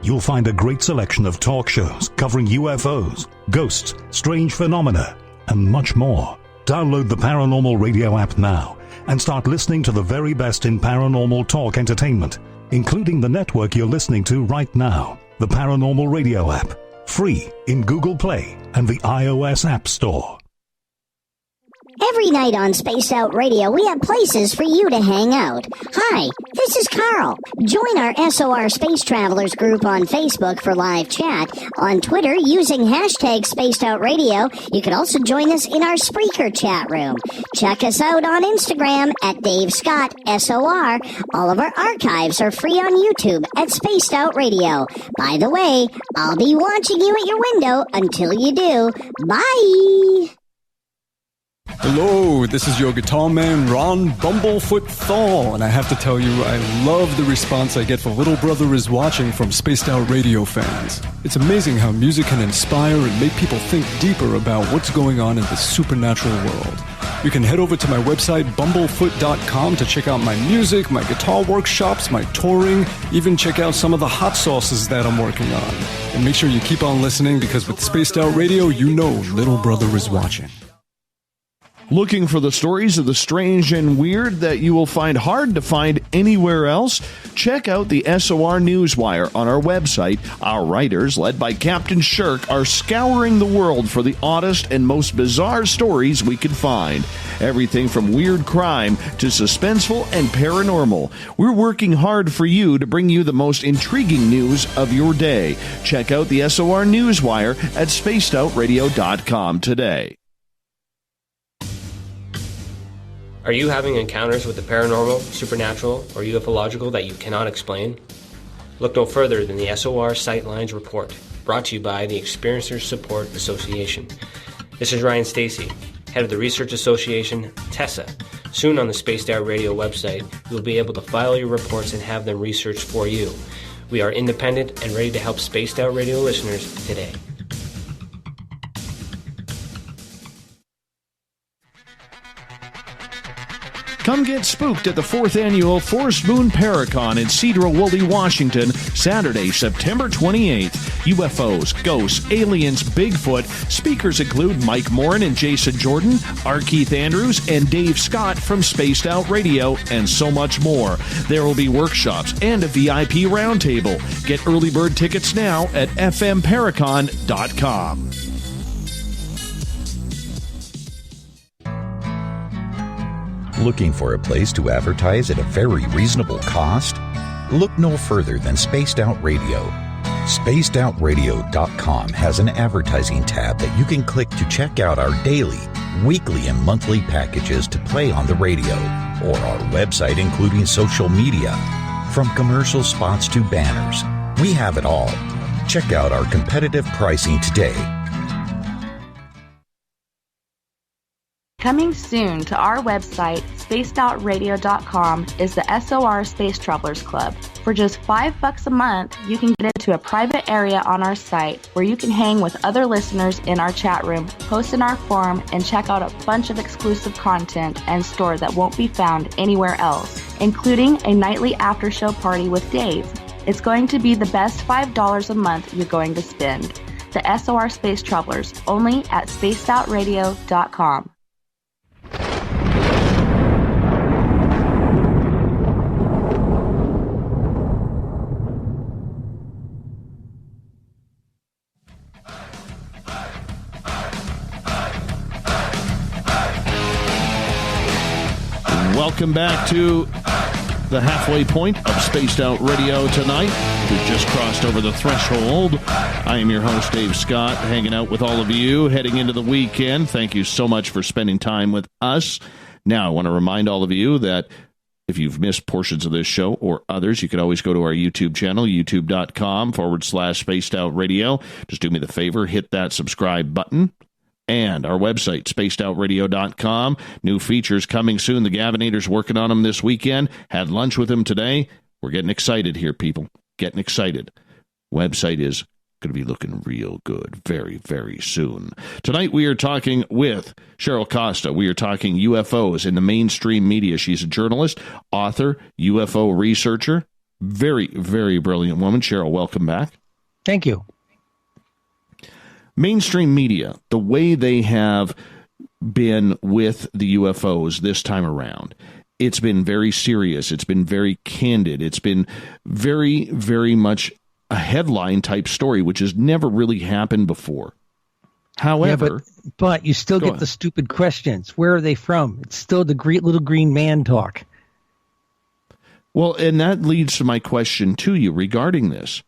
You'll find a great selection of talk shows covering UFOs, ghosts, strange phenomena, and much more. Download the Paranormal Radio app now and start listening to the very best in paranormal talk entertainment, including the network you're listening to right now, the Paranormal Radio app, free in Google Play and the iOS App Store. Every night on Spaced Out Radio, we have places for you to hang out. Hi, this is Carl. Join our SOR Space Travelers group on Facebook for live chat. On Twitter, using hashtag Spaced Out Radio. You can also join us in our Spreaker chat room. Check us out on Instagram at Dave Scott SOR. All of our archives are free on YouTube at Spaced Out Radio. By the way, I'll be watching you at your window until you do. Bye! Hello, this is your guitar man, Ron Bumblefoot Thal, and I have to tell you, I love the response I get for Little Brother is Watching from Spaced Out Radio fans. It's amazing how music can inspire and make people think deeper about what's going on in the supernatural world. You can head over to my website, bumblefoot.com, to check out my music, my guitar workshops, my touring, even check out some of the hot sauces that I'm working on. And make sure you keep on listening, because with Spaced Out Radio, you know Little Brother is watching. Looking for the stories of the strange and weird that you will find hard to find anywhere else? Check out the SOR Newswire on our website. Our writers, led by Captain Shirk, are scouring the world for the oddest and most bizarre stories we can find. Everything from weird crime to suspenseful and paranormal. We're working hard for you to bring you the most intriguing news of your day. Check out the SOR Newswire at spacedoutradio.com today. Are you having encounters with the paranormal, supernatural, or ufological that you cannot explain? Look no further than the SOR Sightlines Report, brought to you by the Experiencers Support Association. This is Ryan Stacy, head of the Research Association, TESA. Soon on the Spaced Out Radio website, you'll be able to file your reports and have them researched for you. We are independent and ready to help Spaced Out Radio listeners today. Come get spooked at the 4th Annual Forest Moon Paracon in Cedar Woolley, Washington, Saturday, September 28th. UFOs, ghosts, aliens, Bigfoot. Speakers include Mike Morin and Jason Jordan, R. Keith Andrews, and Dave Scott from Spaced Out Radio, and so much more. There will be workshops and a VIP roundtable. Get early bird tickets now at fmparacon.com. Looking for a place to advertise at a very reasonable cost? Look no further than Spaced Out Radio. SpacedOutRadio.com has an advertising tab that you can click to check out our daily, weekly, and monthly packages to play on the radio, or our website including social media. From commercial spots to banners, we have it all. Check out our competitive pricing today. Coming soon to our website, spacedoutradio.com, is the SOR Space Travelers Club. For just $5 a month, you can get into a private area on our site where you can hang with other listeners in our chat room, post in our forum, and check out a bunch of exclusive content and store that won't be found anywhere else, including a nightly after-show party with Dave. It's going to be the best $5 a month you're going to spend. The SOR Space Travelers, only at spacedoutradio.com. Welcome back to the halfway point of Spaced Out Radio tonight. We've just crossed over the threshold. I am your host, Dave Scott, hanging out with all of you, heading into the weekend. Thank you so much for spending time with us. Now, I want to remind all of you that if you've missed portions of this show or others, you can always go to our YouTube channel, youtube.com/Spaced Out Radio. Just do me the favor, hit that subscribe button. And our website, spacedoutradio.com. New features coming soon. The Gavinator's working on them this weekend. Had lunch with him today. We're getting excited here, people. Getting excited. Website is going to be looking real good very, very soon. Tonight we are talking with Cheryl Costa. We are talking UFOs in the mainstream media. She's a journalist, author, UFO researcher. Very, very brilliant woman. Cheryl, welcome back. Thank you. Mainstream media, the way they have been with the UFOs this time around, it's been very serious. It's been very candid. It's been very, very much a headline type story, which has never really happened before. However, but you still get the stupid questions. Where are they from? It's still the great little green man talk. Well, and that leads to my question to you regarding this.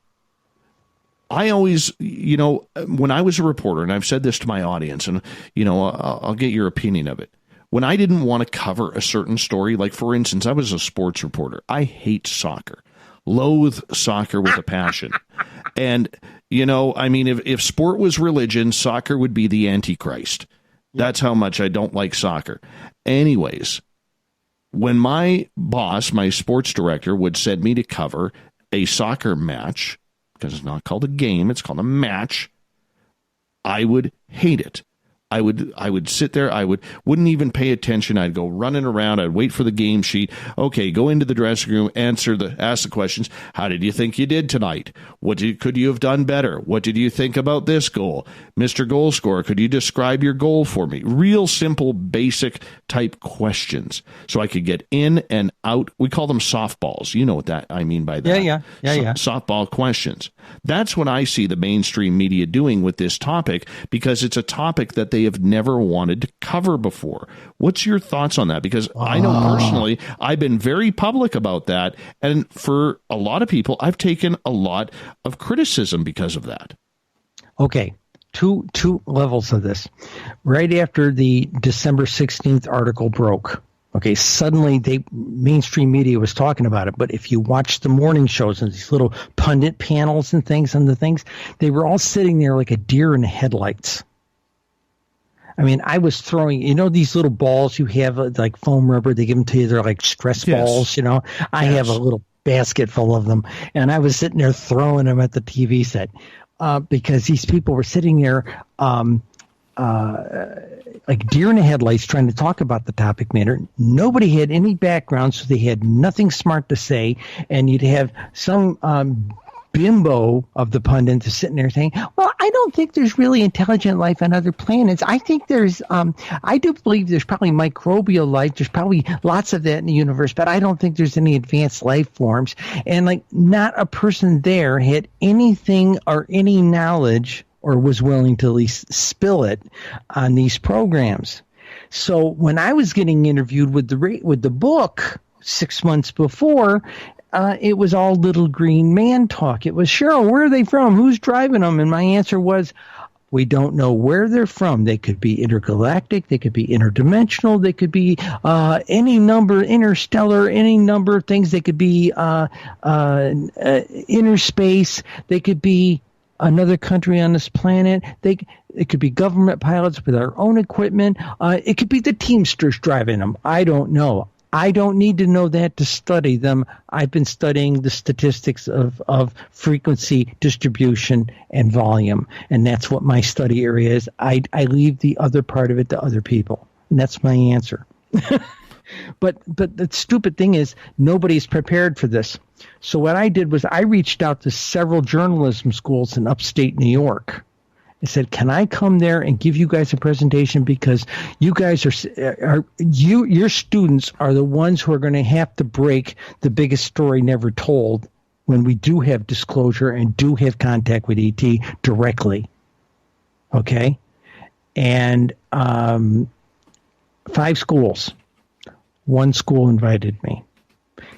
I always, when I was a reporter, and I've said this to my audience, and, I'll get your opinion of it. When I didn't want to cover a certain story, like, for instance, I was a sports reporter. I hate soccer. Loathe soccer with a passion. And, if sport was religion, soccer would be the Antichrist. That's how much I don't like soccer. Anyways, when my boss, my sports director, would send me to cover a soccer match, because it's not called a game, it's called a match, I would hate it. I would sit there, wouldn't even pay attention. I'd go running around, I'd wait for the game sheet. Okay, go into the dressing room, ask the questions. How did you think you did tonight? Could you have done better? What did you think about this goal? Mr. Goal Scorer, could you describe your goal for me? Real simple, basic type questions. So I could get in and out. We call them softballs. You know what I mean by that. Yeah. Softball questions. That's what I see the mainstream media doing with this topic, because it's a topic that they have never wanted to cover before. What's your thoughts on that? Because I know personally, I've been very public about that. And for a lot of people, I've taken a lot of criticism because of that. Okay. Two levels of this. Right after the December 16th article broke, Okay, suddenly mainstream media was talking about it. But if you watch the morning shows and these little pundit panels and things, they were all sitting there like a deer in the headlights. I mean, I was throwing, these little balls you have, like foam rubber, they give them to you, they're like stress balls, I have a little basket full of them. And I was sitting there throwing them at the TV set because these people were sitting there like deer in the headlights trying to talk about the topic matter. Nobody had any background, so they had nothing smart to say. And you'd have some bimbo of the pundit sitting there saying, well, I don't think there's really intelligent life on other planets. I think I do believe there's probably microbial life. There's probably lots of that in the universe, but I don't think there's any advanced life forms. And like not a person there had anything or any knowledge or was willing to at least spill it on these programs. So when I was getting interviewed with the book 6 months before, it was all little green man talk. It was, Cheryl, where are they from? Who's driving them? And my answer was, we don't know where they're from. They could be intergalactic. They could be interdimensional. They could be any number, interstellar, any number of things. They could be inner space. They could be another country on this planet. It could be government pilots with our own equipment. It could be the Teamsters driving them. I don't know. I don't need to know that to study them. I've been studying the statistics of frequency, distribution, and volume, and that's what my study area is. I leave the other part of it to other people, and that's my answer. But the stupid thing is nobody's prepared for this. So what I did was I reached out to several journalism schools in upstate New York. I said, can I come there and give you guys a presentation, because you guys your students are the ones who are going to have to break the biggest story never told when we do have disclosure and do have contact with ET directly. Okay? And 5 schools. One school invited me.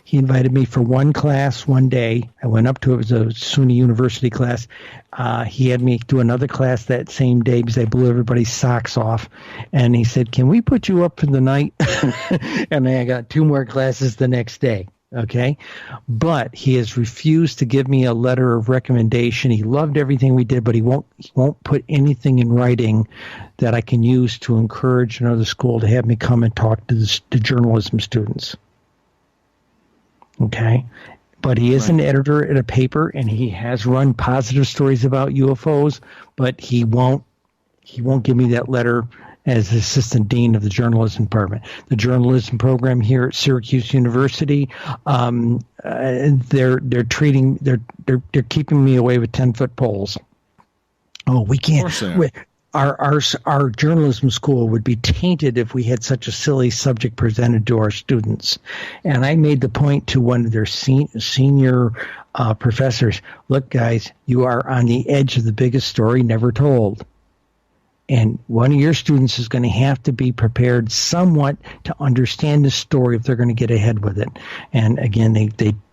He invited me for one class one day. I went up to it. It was a SUNY University class. He had me do another class that same day because I blew everybody's socks off. And he said, can we put you up for the night? And then I got 2 more classes the next day. Okay. But he has refused to give me a letter of recommendation. He loved everything we did, but he won't put anything in writing that I can use to encourage another school to have me come and talk to the journalism students. Okay, but he is an editor at a paper, and he has run positive stories about UFOs, but he won't give me that letter as assistant dean of the journalism department. The journalism program here at Syracuse University, they're keeping me away with 10-foot poles. Oh, we can't. Our journalism school would be tainted if we had such a silly subject presented to our students. And I made the point to one of their senior professors, look, guys, you are on the edge of the biggest story never told. And one of your students is going to have to be prepared somewhat to understand the story if they're going to get ahead with it. And again,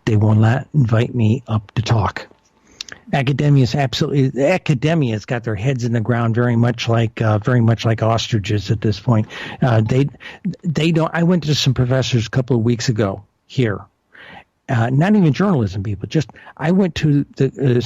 they will not invite me up to talk. Academia's got their heads in the ground very much like ostriches at this point. They don't. I went to some professors a couple of weeks ago here, not even journalism people. Just I went to the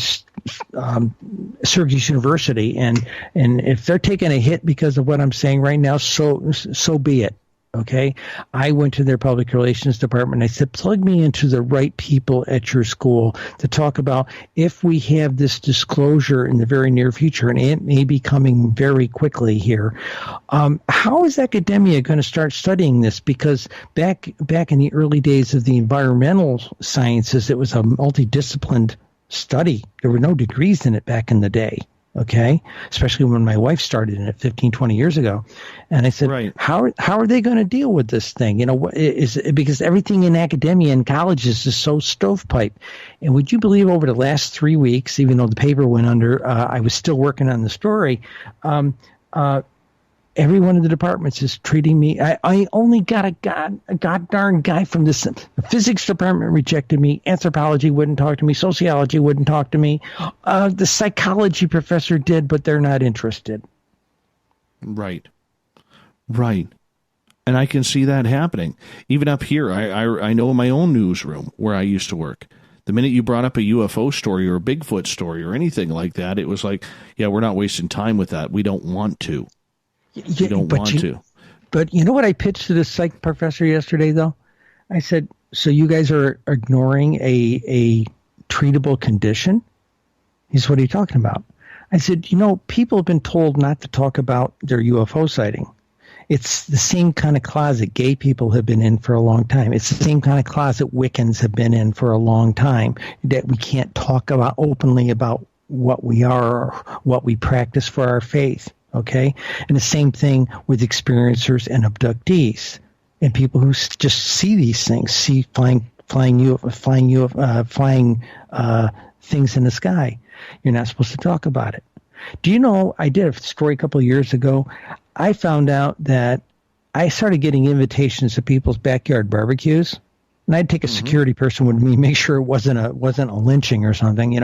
Syracuse University, and if they're taking a hit because of what I'm saying right now, so be it. Okay, I went to their public relations department. I said, plug me into the right people at your school to talk about if we have this disclosure in the very near future, and it may be coming very quickly here. How is academia going to start studying this? Because back in the early days of the environmental sciences, it was a multidisciplined study. There were no degrees in it back in the day. Okay, especially when my wife started in it 15, 20 years ago. And I said, how are they going to deal with this thing? Because everything in academia and colleges is so stovepipe. And would you believe over the last 3 weeks, even though the paper went under, I was still working on the story, every one of the departments is treating me. I only got a god darn guy from the physics department rejected me. Anthropology wouldn't talk to me. Sociology wouldn't talk to me. The psychology professor did, but they're not interested. Right. And I can see that happening. Even up here, I know in my own newsroom where I used to work, the minute you brought up a UFO story or a Bigfoot story or anything like that, it was like, yeah, we're not wasting time with that. We don't want to. We don't want to. But you know what I pitched to the psych professor yesterday, though? I said, so you guys are ignoring a treatable condition? He said, what are you talking about? I said, people have been told not to talk about their UFO sighting. It's the same kind of closet gay people have been in for a long time. It's the same kind of closet Wiccans have been in for a long time, that we can't talk about openly about what we are or what we practice for our faith, okay? And the same thing with experiencers and abductees and people who just see these things, see flying things in the sky. You're not supposed to talk about it. Do you know, I did a story a couple of years ago. I found out that I started getting invitations to people's backyard barbecues, and I'd take a security person with me, make sure it wasn't a lynching or something,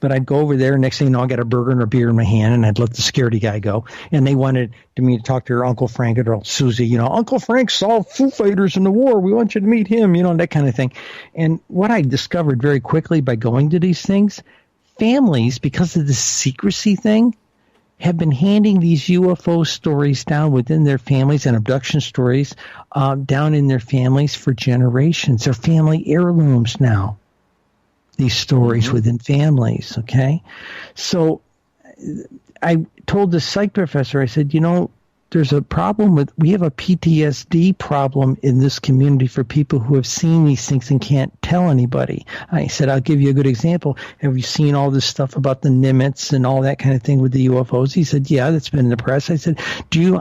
But I'd go over there, next thing you know, I got a burger and a beer in my hand, and I'd let the security guy go. And they wanted me to talk to their Uncle Frank or Susie, Uncle Frank saw Foo Fighters in the war. We want you to meet him, that kind of thing. And what I discovered very quickly by going to these things, families, because of the secrecy thing, have been handing these UFO stories down within their families and abduction stories down in their families for generations. They're family heirlooms now, these stories within families, okay? So I told the psych professor, I said, there's a problem we have a PTSD problem in this community for people who have seen these things and can't tell anybody. I said, I'll give you a good example. Have you seen all this stuff about the Nimitz and all that kind of thing with the UFOs? He said, yeah, that's been in the press. I said,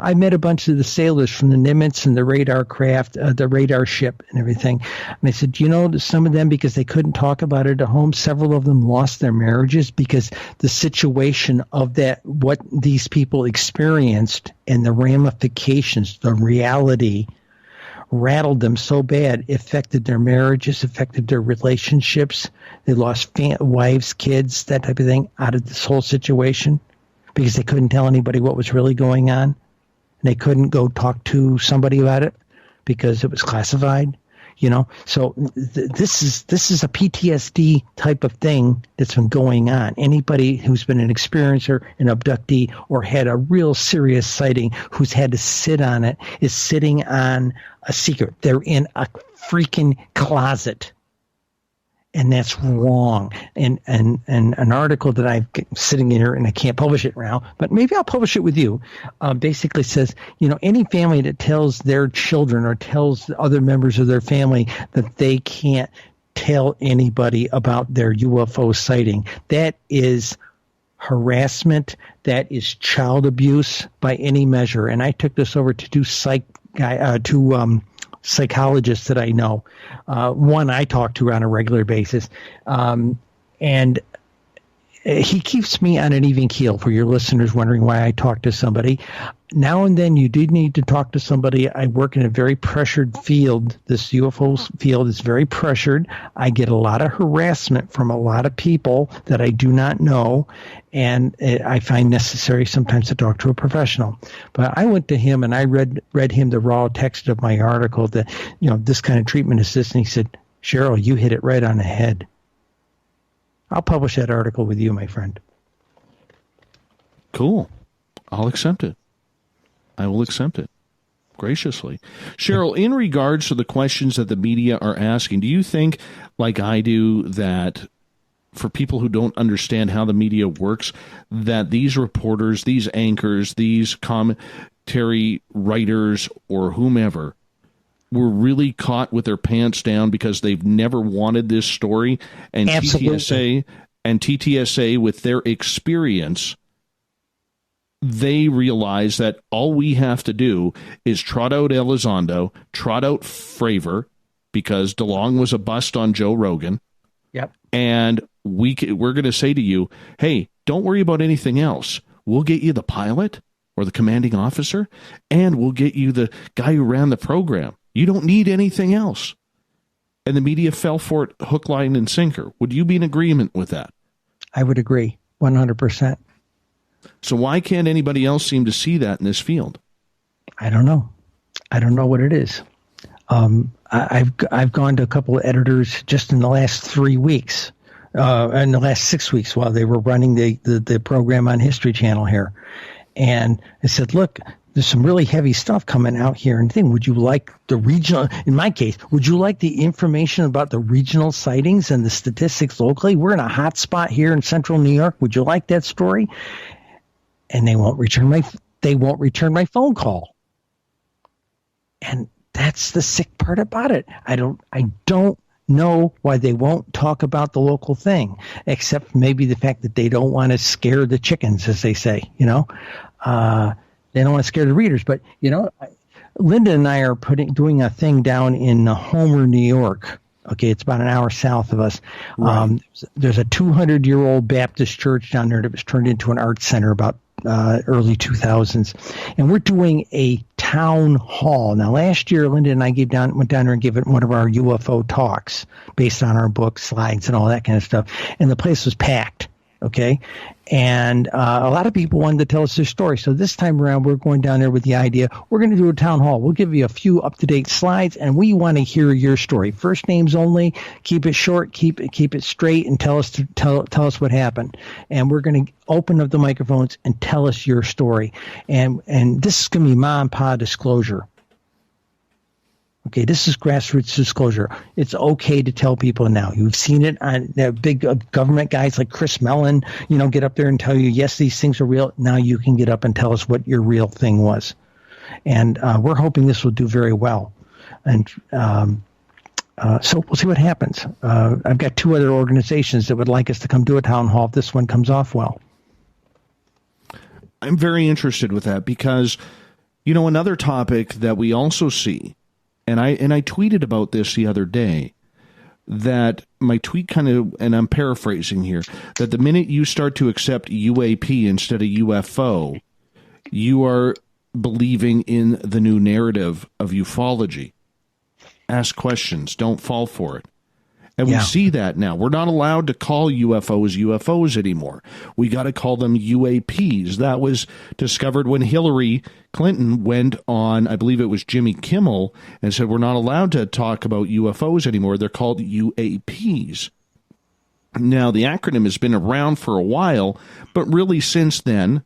I met a bunch of the sailors from the Nimitz and the radar craft, the radar ship and everything. And I said, some of them, because they couldn't talk about it at home, several of them lost their marriages because the situation of that, what these people experienced and the ramifications, the reality, rattled them so bad, affected their marriages, affected their relationships. They lost wives, kids, that type of thing out of this whole situation because they couldn't tell anybody what was really going on. And they couldn't go talk to somebody about it because it was classified. So this is a PTSD type of thing that's been going on. Anybody who's been an experiencer, an abductee, or had a real serious sighting who's had to sit on it is sitting on a secret. They're in a freaking closet. And that's wrong. And an article that I'm sitting here, and I can't publish it now, but maybe I'll publish it with you, basically says, any family that tells their children or tells other members of their family that they can't tell anybody about their UFO sighting, that is harassment, that is child abuse by any measure. And I took this over to two psychologists that I know. One I talk to on a regular basis. And he keeps me on an even keel for your listeners wondering why I talk to somebody. Now and then you do need to talk to somebody. I work in a very pressured field. This UFO field is very pressured. I get a lot of harassment from a lot of people that I do not know, and I find necessary sometimes to talk to a professional. But I went to him and I read him the raw text of my article that, this kind of treatment is this, and he said, Cheryl, you hit it right on the head. I'll publish that article with you, my friend. Cool. I'll accept it. I will accept it graciously. Cheryl, in regards to the questions that the media are asking, do you think, like I do, that for people who don't understand how the media works, that these reporters, these anchors, these commentary writers, or whomever were really caught with their pants down because they've never wanted this story, and Absolutely. TTSA with their experience, they realize that all we have to do is trot out Elizondo, trot out Fravor, because DeLong was a bust on Joe Rogan. Yep. And we're going to say to you, hey, don't worry about anything else. We'll get you the pilot or the commanding officer, and we'll get you the guy who ran the program. You don't need anything else. And the media fell for it hook, line, and sinker. Would you be in agreement with that? I would agree 100%. So why can't anybody else seem to see that in this field? I don't know. I don't know what it is. I've gone to a couple of editors just in the last 3 weeks, in the last 6 weeks while they were running the program on History Channel here. And I said, look, there's some really heavy stuff coming out here. And would you like the regional, in my case, would you like the information about the regional sightings and the statistics locally? We're in a hot spot here in central New York. Would you like that story? And they won't return my phone call. And that's the sick part about it. I don't know why they won't talk about the local thing, except maybe the fact that they don't want to scare the chickens, as they say, they don't want to scare the readers. But, Linda and I are doing a thing down in Homer, New York. Okay, it's about an hour south of us. Right. There's a 200-year-old Baptist church down there that was turned into an art center about early 2000s. And we're doing a town hall. Now, last year, Linda and I went down there and gave it one of our UFO talks based on our book, slides, and all that kind of stuff. And the place was packed. Okay. And a lot of people wanted to tell us their story. So this time around, we're going down there with the idea, we're going to do a town hall. We'll give you a few up-to-date slides, and we want to hear your story. First names only. Keep it short. Keep it straight, and tell us what happened. And we're going to open up the microphones and tell us your story. And this is going to be mom and pa disclosure. Okay, this is grassroots disclosure. It's okay to tell people now. You've seen it on the big government guys like Chris Mellon, get up there and tell you, yes, these things are real. Now you can get up and tell us what your real thing was. And we're hoping this will do very well. And so we'll see what happens. I've got 2 other organizations that would like us to come do a town hall if this one comes off well. I'm very interested with that because, another topic that we also see, and I tweeted about this the other day, that my tweet and I'm paraphrasing here, that the minute you start to accept UAP instead of UFO, you are believing in the new narrative of ufology. Ask questions. Don't fall for it. And we see that now. We're not allowed to call UFOs UFOs anymore. We got to call them UAPs. That was discovered when Hillary Clinton went on, I believe it was Jimmy Kimmel, and said we're not allowed to talk about UFOs anymore. They're called UAPs. Now, the acronym has been around for a while, but really since then,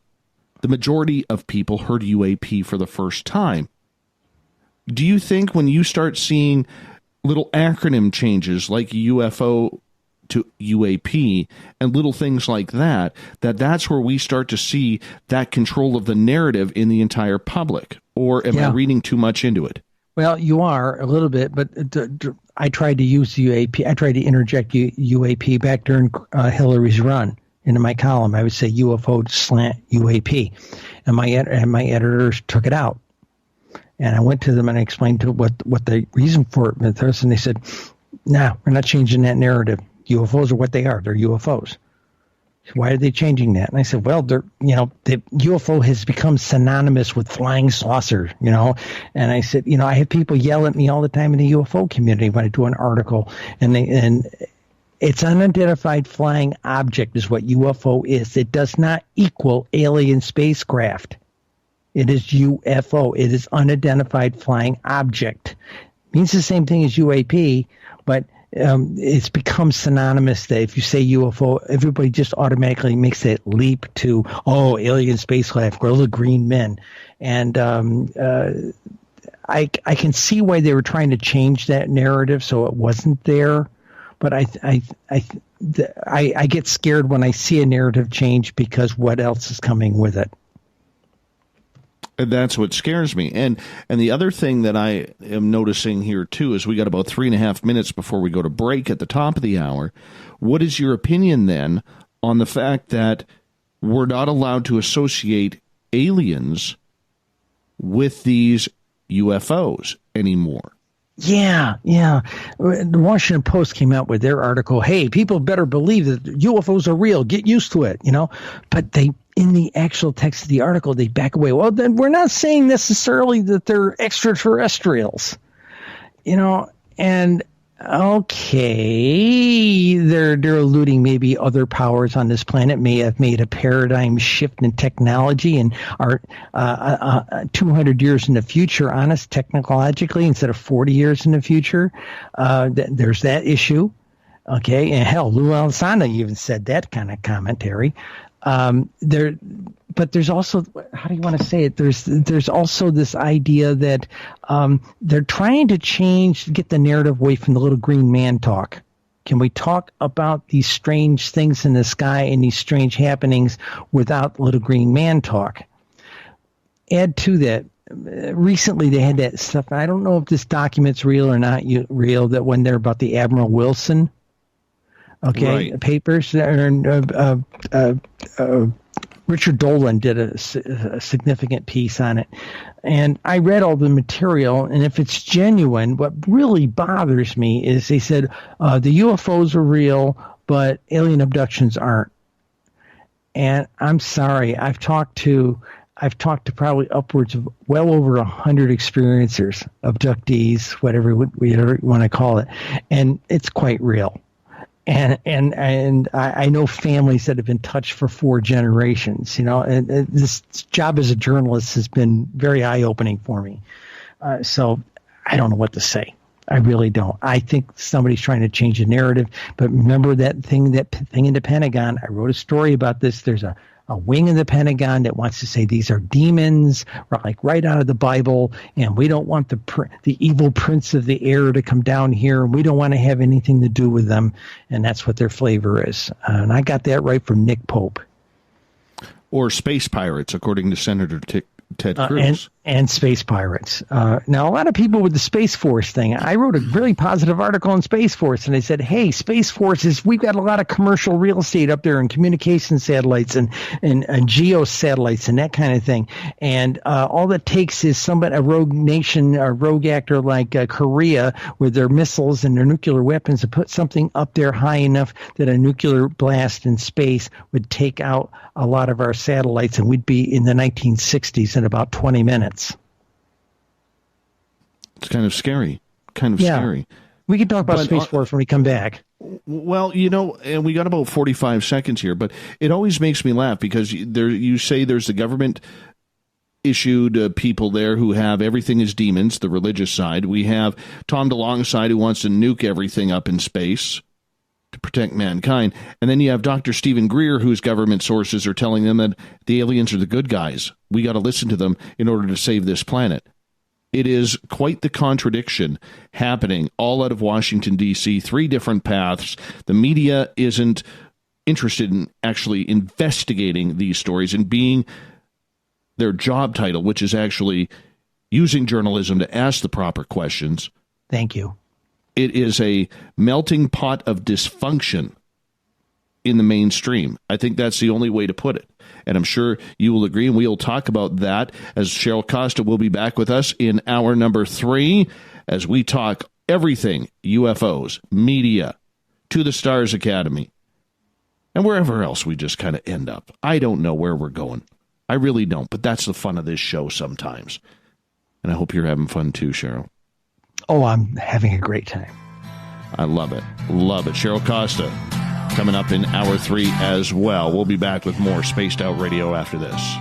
the majority of people heard UAP for the first time. Do you think when you start seeing little acronym changes like UFO to UAP and little things like that's where we start to see that control of the narrative in the entire public? Or am I reading too much into it? Well, you are a little bit, but I tried to use UAP. I tried to interject UAP back during Hillary's run into my column. I would say UFO slant UAP, and my editors took it out. And I went to them and I explained to what the reason for it was, and they said, "No, we're not changing that narrative. UFOs are what they are. They're UFOs." Why are they changing that? And I said, well, the UFO has become synonymous with flying saucers, And I said, I have people yell at me all the time in the UFO community when I do an article, and it's unidentified flying object is what UFO is. It does not equal alien spacecraft. It is UFO. It is unidentified flying object. It means the same thing as UAP, but it's become synonymous that if you say UFO, everybody just automatically makes that leap to, alien spacecraft, or the green men. And I can see why they were trying to change that narrative so it wasn't there. But I get scared when I see a narrative change because what else is coming with it? And that's what scares me. And the other thing that I am noticing here, too, is we got about 3.5 minutes before we go to break at the top of the hour. What is your opinion, then, on the fact that we're not allowed to associate aliens with these UFOs anymore? Yeah. The Washington Post came out with their article, hey, people better believe that UFOs are real. Get used to it, But in the actual text of the article, they back away. Well, then we're not saying necessarily that they're extraterrestrials, and Okay, they're alluding maybe other powers on this planet may have made a paradigm shift in technology and are 200 years in the future on us technologically instead of 40 years in the future. There's that issue. Okay, and hell, Lou Alessandra even said that kind of commentary. But there's also, how do you want to say it? There's also this idea that they're trying to get the narrative away from the little green man talk. Can we talk about these strange things in the sky and these strange happenings without little green man talk? Add to that, recently they had that stuff. I don't know if this document's real or not real, that when they're about the Admiral Wilson, right. Papers, Richard Dolan did a significant piece on it. And I read all the material, and if it's genuine, what really bothers me is they said the UFOs are real, but alien abductions aren't. And I'm sorry, I've talked to probably upwards of well over 100 experiencers, abductees, whatever you want to call it, and it's quite real. And I know families that have been touched for 4 generations, and this job as a journalist has been very eye-opening for me. So I don't know what to say. I really don't. I think somebody's trying to change the narrative. But remember that thing in the Pentagon? I wrote a story about this. There's a wing of the Pentagon that wants to say these are demons, like right out of the Bible, and we don't want the evil prince of the air to come down here, and we don't want to have anything to do with them, and that's what their flavor is. And I got that right from Nick Pope. Or space pirates, according to Senator Ted Cruz. And space pirates. Now, a lot of people with the Space Force thing, I wrote a really positive article on Space Force, and I said, hey, Space Force we've got a lot of commercial real estate up there and communication satellites and geo satellites and that kind of thing. And all it takes is a rogue nation, a rogue actor like Korea with their missiles and their nuclear weapons to put something up there high enough that a nuclear blast in space would take out a lot of our satellites, and we'd be in the 1960s in about 20 minutes. It's kind of scary. Scary. We can talk about Space Force when we come back. Well, and we got about 45 seconds here, but it always makes me laugh because you say there's the government issued people there who have everything as demons, the religious side. We have Tom DeLonge's side who wants to nuke everything up in space to protect mankind. And then you have Dr. Stephen Greer, whose government sources are telling them that the aliens are the good guys. We got to listen to them in order to save this planet. It is quite the contradiction happening all out of Washington, D.C., 3 different paths. The media isn't interested in actually investigating these stories and being their job title, which is actually using journalism to ask the proper questions. Thank you. It is a melting pot of dysfunction in the mainstream. I think that's the only way to put it. And I'm sure you will agree, and we'll talk about that as Cheryl Costa will be back with us in hour number 3 as we talk everything UFOs, media, To the Stars Academy, and wherever else we just kind of end up. I don't know where we're going. I really don't, but that's the fun of this show sometimes. And I hope you're having fun too, Cheryl. Oh, I'm having a great time. I love it. Love it. Cheryl Costa coming up in hour 3 as well. We'll be back with more Spaced Out Radio after this.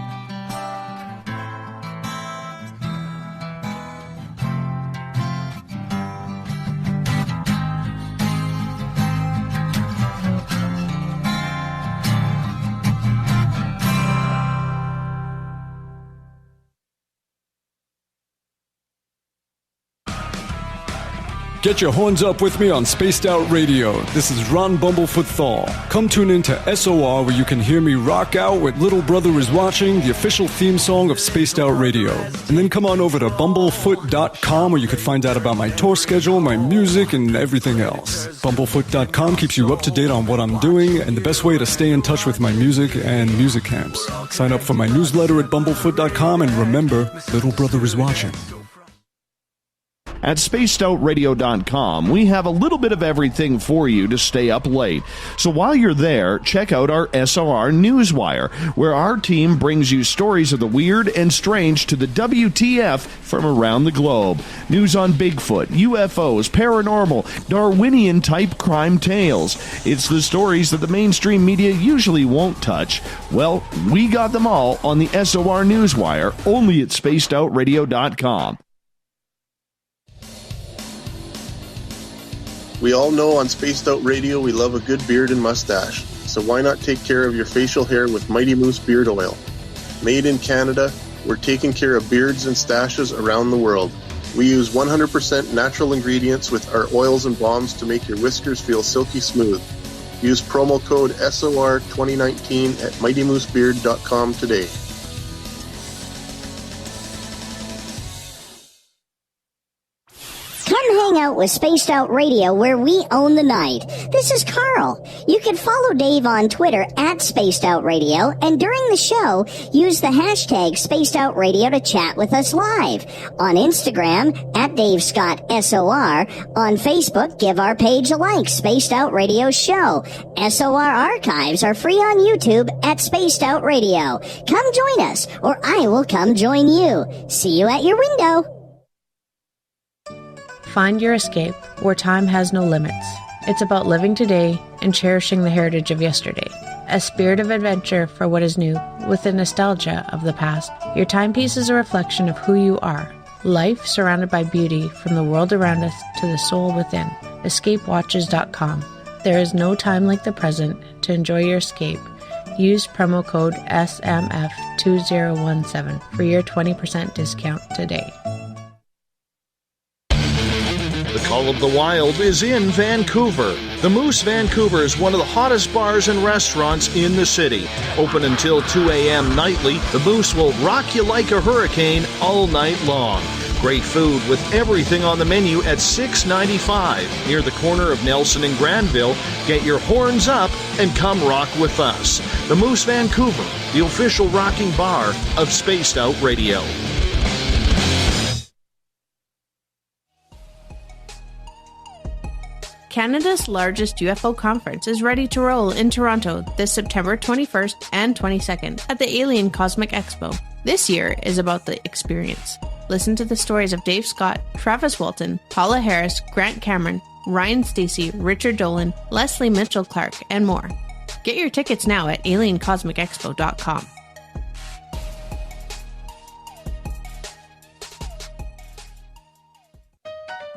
Get your horns up with me on Spaced Out Radio. This is Ron Bumblefoot THAL. Come tune in to SOR where you can hear me rock out with Little Brother Is Watching, the official theme song of Spaced Out Radio. And then come on over to bumblefoot.com where you can find out about my tour schedule, my music, and everything else. Bumblefoot.com keeps you up to date on what I'm doing and the best way to stay in touch with my music and music camps. Sign up for my newsletter at bumblefoot.com and remember, Little Brother Is Watching. At spacedoutradio.com, we have a little bit of everything for you to stay up late. So while you're there, check out our SOR Newswire, where our team brings you stories of the weird and strange to the WTF from around the globe. News on Bigfoot, UFOs, paranormal, Darwinian-type crime tales. It's the stories that the mainstream media usually won't touch. Well, we got them all on the SOR Newswire, only at spacedoutradio.com. We all know on Spaced Out Radio we love a good beard and mustache, so why not take care of your facial hair with Mighty Moose Beard Oil? Made in Canada, we're taking care of beards and stashes around the world. We use 100% natural ingredients with our oils and balms to make your whiskers feel silky smooth. Use promo code SOR2019 at MightyMooseBeard.com today. Come hang out with Spaced Out Radio, where we own the night. This is Carl. You can follow Dave on Twitter at Spaced Out Radio, and during the show, use the hashtag Spaced Out Radio to chat with us live. On Instagram, at Dave Scott SOR. On Facebook, give our page a like, Spaced Out Radio Show. SOR archives are free on YouTube at Spaced Out Radio. Come join us, or I will come join you. See you at your window. Find your escape where time has no limits. It's about living today and cherishing the heritage of yesterday. A spirit of adventure for what is new, with the nostalgia of the past. Your timepiece is a reflection of who you are. Life surrounded by beauty from the world around us to the soul within. EscapeWatches.com. There is no time like the present to enjoy your escape. Use promo code SMF2017 for your 20% discount today. The Call of the Wild is in Vancouver. The Moose Vancouver is one of the hottest bars and restaurants in the city. Open until 2 a.m. nightly, the Moose will rock you like a hurricane all night long. Great food with everything on the menu at $6.95 near the corner of Nelson and Granville. Get your horns up and come rock with us. The Moose Vancouver, the official rocking bar of Spaced Out Radio. Canada's largest UFO conference is ready to roll in Toronto this September 21st and 22nd at the Alien Cosmic Expo. This year is about the experience. Listen to the stories of Dave Scott, Travis Walton, Paula Harris, Grant Cameron, Ryan Stacey, Richard Dolan, Leslie Mitchell-Clark, and more. Get your tickets now at aliencosmicexpo.com.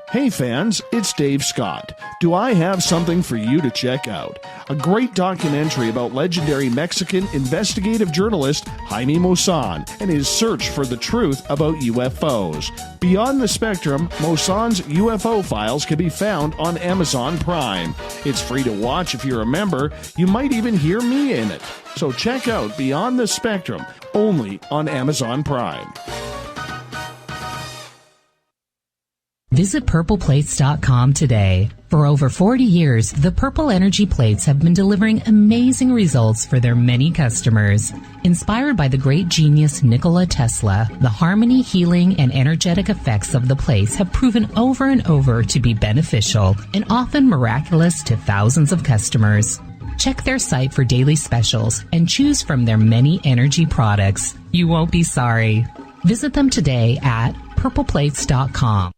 Hey fans, it's Dave Scott. Do I have something for you to check out? A great documentary about legendary Mexican investigative journalist Jaime Maussan and his search for the truth about UFOs. Beyond the Spectrum, Maussan's UFO files can be found on Amazon Prime. It's free to watch if you're a member. You might even hear me in it. So check out Beyond the Spectrum, only on Amazon Prime. Visit purpleplates.com today. For over 40 years, the Purple Energy Plates have been delivering amazing results for their many customers. Inspired by the great genius Nikola Tesla, the harmony, healing, and energetic effects of the plates have proven over and over to be beneficial and often miraculous to thousands of customers. Check their site for daily specials and choose from their many energy products. You won't be sorry. Visit them today at purpleplates.com.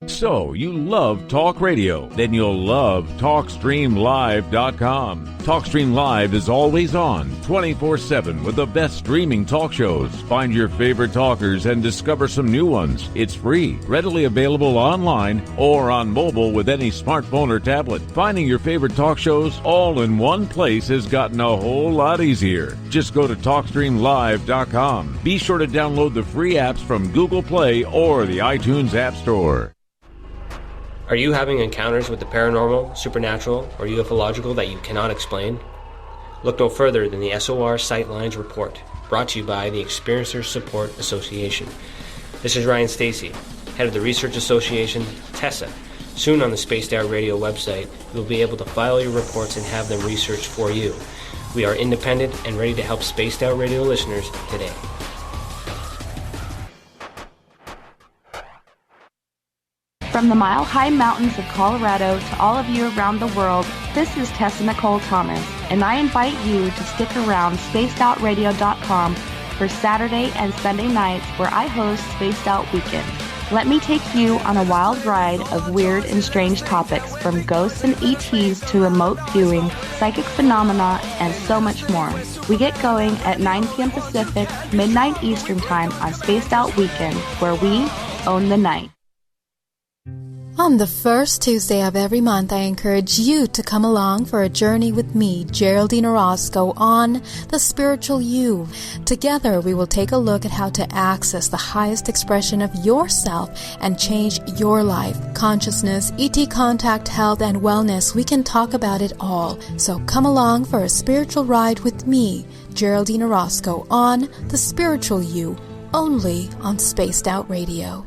So, you love talk radio? Then you'll love TalkStreamLive.com. TalkStream Live is always on, 24/7, with the best streaming talk shows. Find your favorite talkers and discover some new ones. It's free, readily available online or on mobile with any smartphone or tablet. Finding your favorite talk shows all in one place has gotten a whole lot easier. Just go to TalkStreamLive.com. Be sure to download the free apps from Google Play or the iTunes App Store. Are you having encounters with the paranormal, supernatural, or ufological that you cannot explain? Look no further than the SOR Sightlines Report, brought to you by the Experiencers Support Association. This is Ryan Stacey, head of the Research Association, TESA. Soon on the Spaced Out Radio website, you'll be able to file your reports and have them researched for you. We are independent and ready to help Spaced Out Radio listeners today. From the mile-high mountains of Colorado to all of you around the world, this is Tessa Nicole Thomas, and I invite you to stick around spacedoutradio.com for Saturday and Sunday nights where I host Spaced Out Weekend. Let me take you on a wild ride of weird and strange topics, from ghosts and ETs to remote viewing, psychic phenomena, and so much more. We get going at 9 p.m. Pacific, midnight Eastern Time on Spaced Out Weekend, where we own the night. On the first Tuesday of every month, I encourage you to come along for a journey with me, Geraldine Orozco, on The Spiritual You. Together, we will take a look at how to access the highest expression of yourself and change your life. Consciousness, ET contact, health, and wellness, we can talk about it all. So come along for a spiritual ride with me, Geraldine Orozco, on The Spiritual You, only on Spaced Out Radio.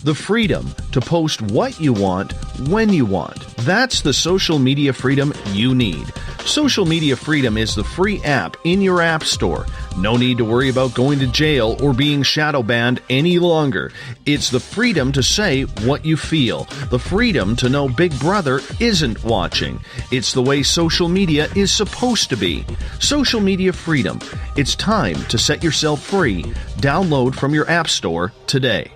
The freedom to post what you want, when you want. That's the social media freedom you need. Social Media Freedom is the free app in your app store. No need to worry about going to jail or being shadow banned any longer. It's the freedom to say what you feel. The freedom to know Big Brother isn't watching. It's the way social media is supposed to be. Social Media Freedom. It's time to set yourself free. Download from your app store today.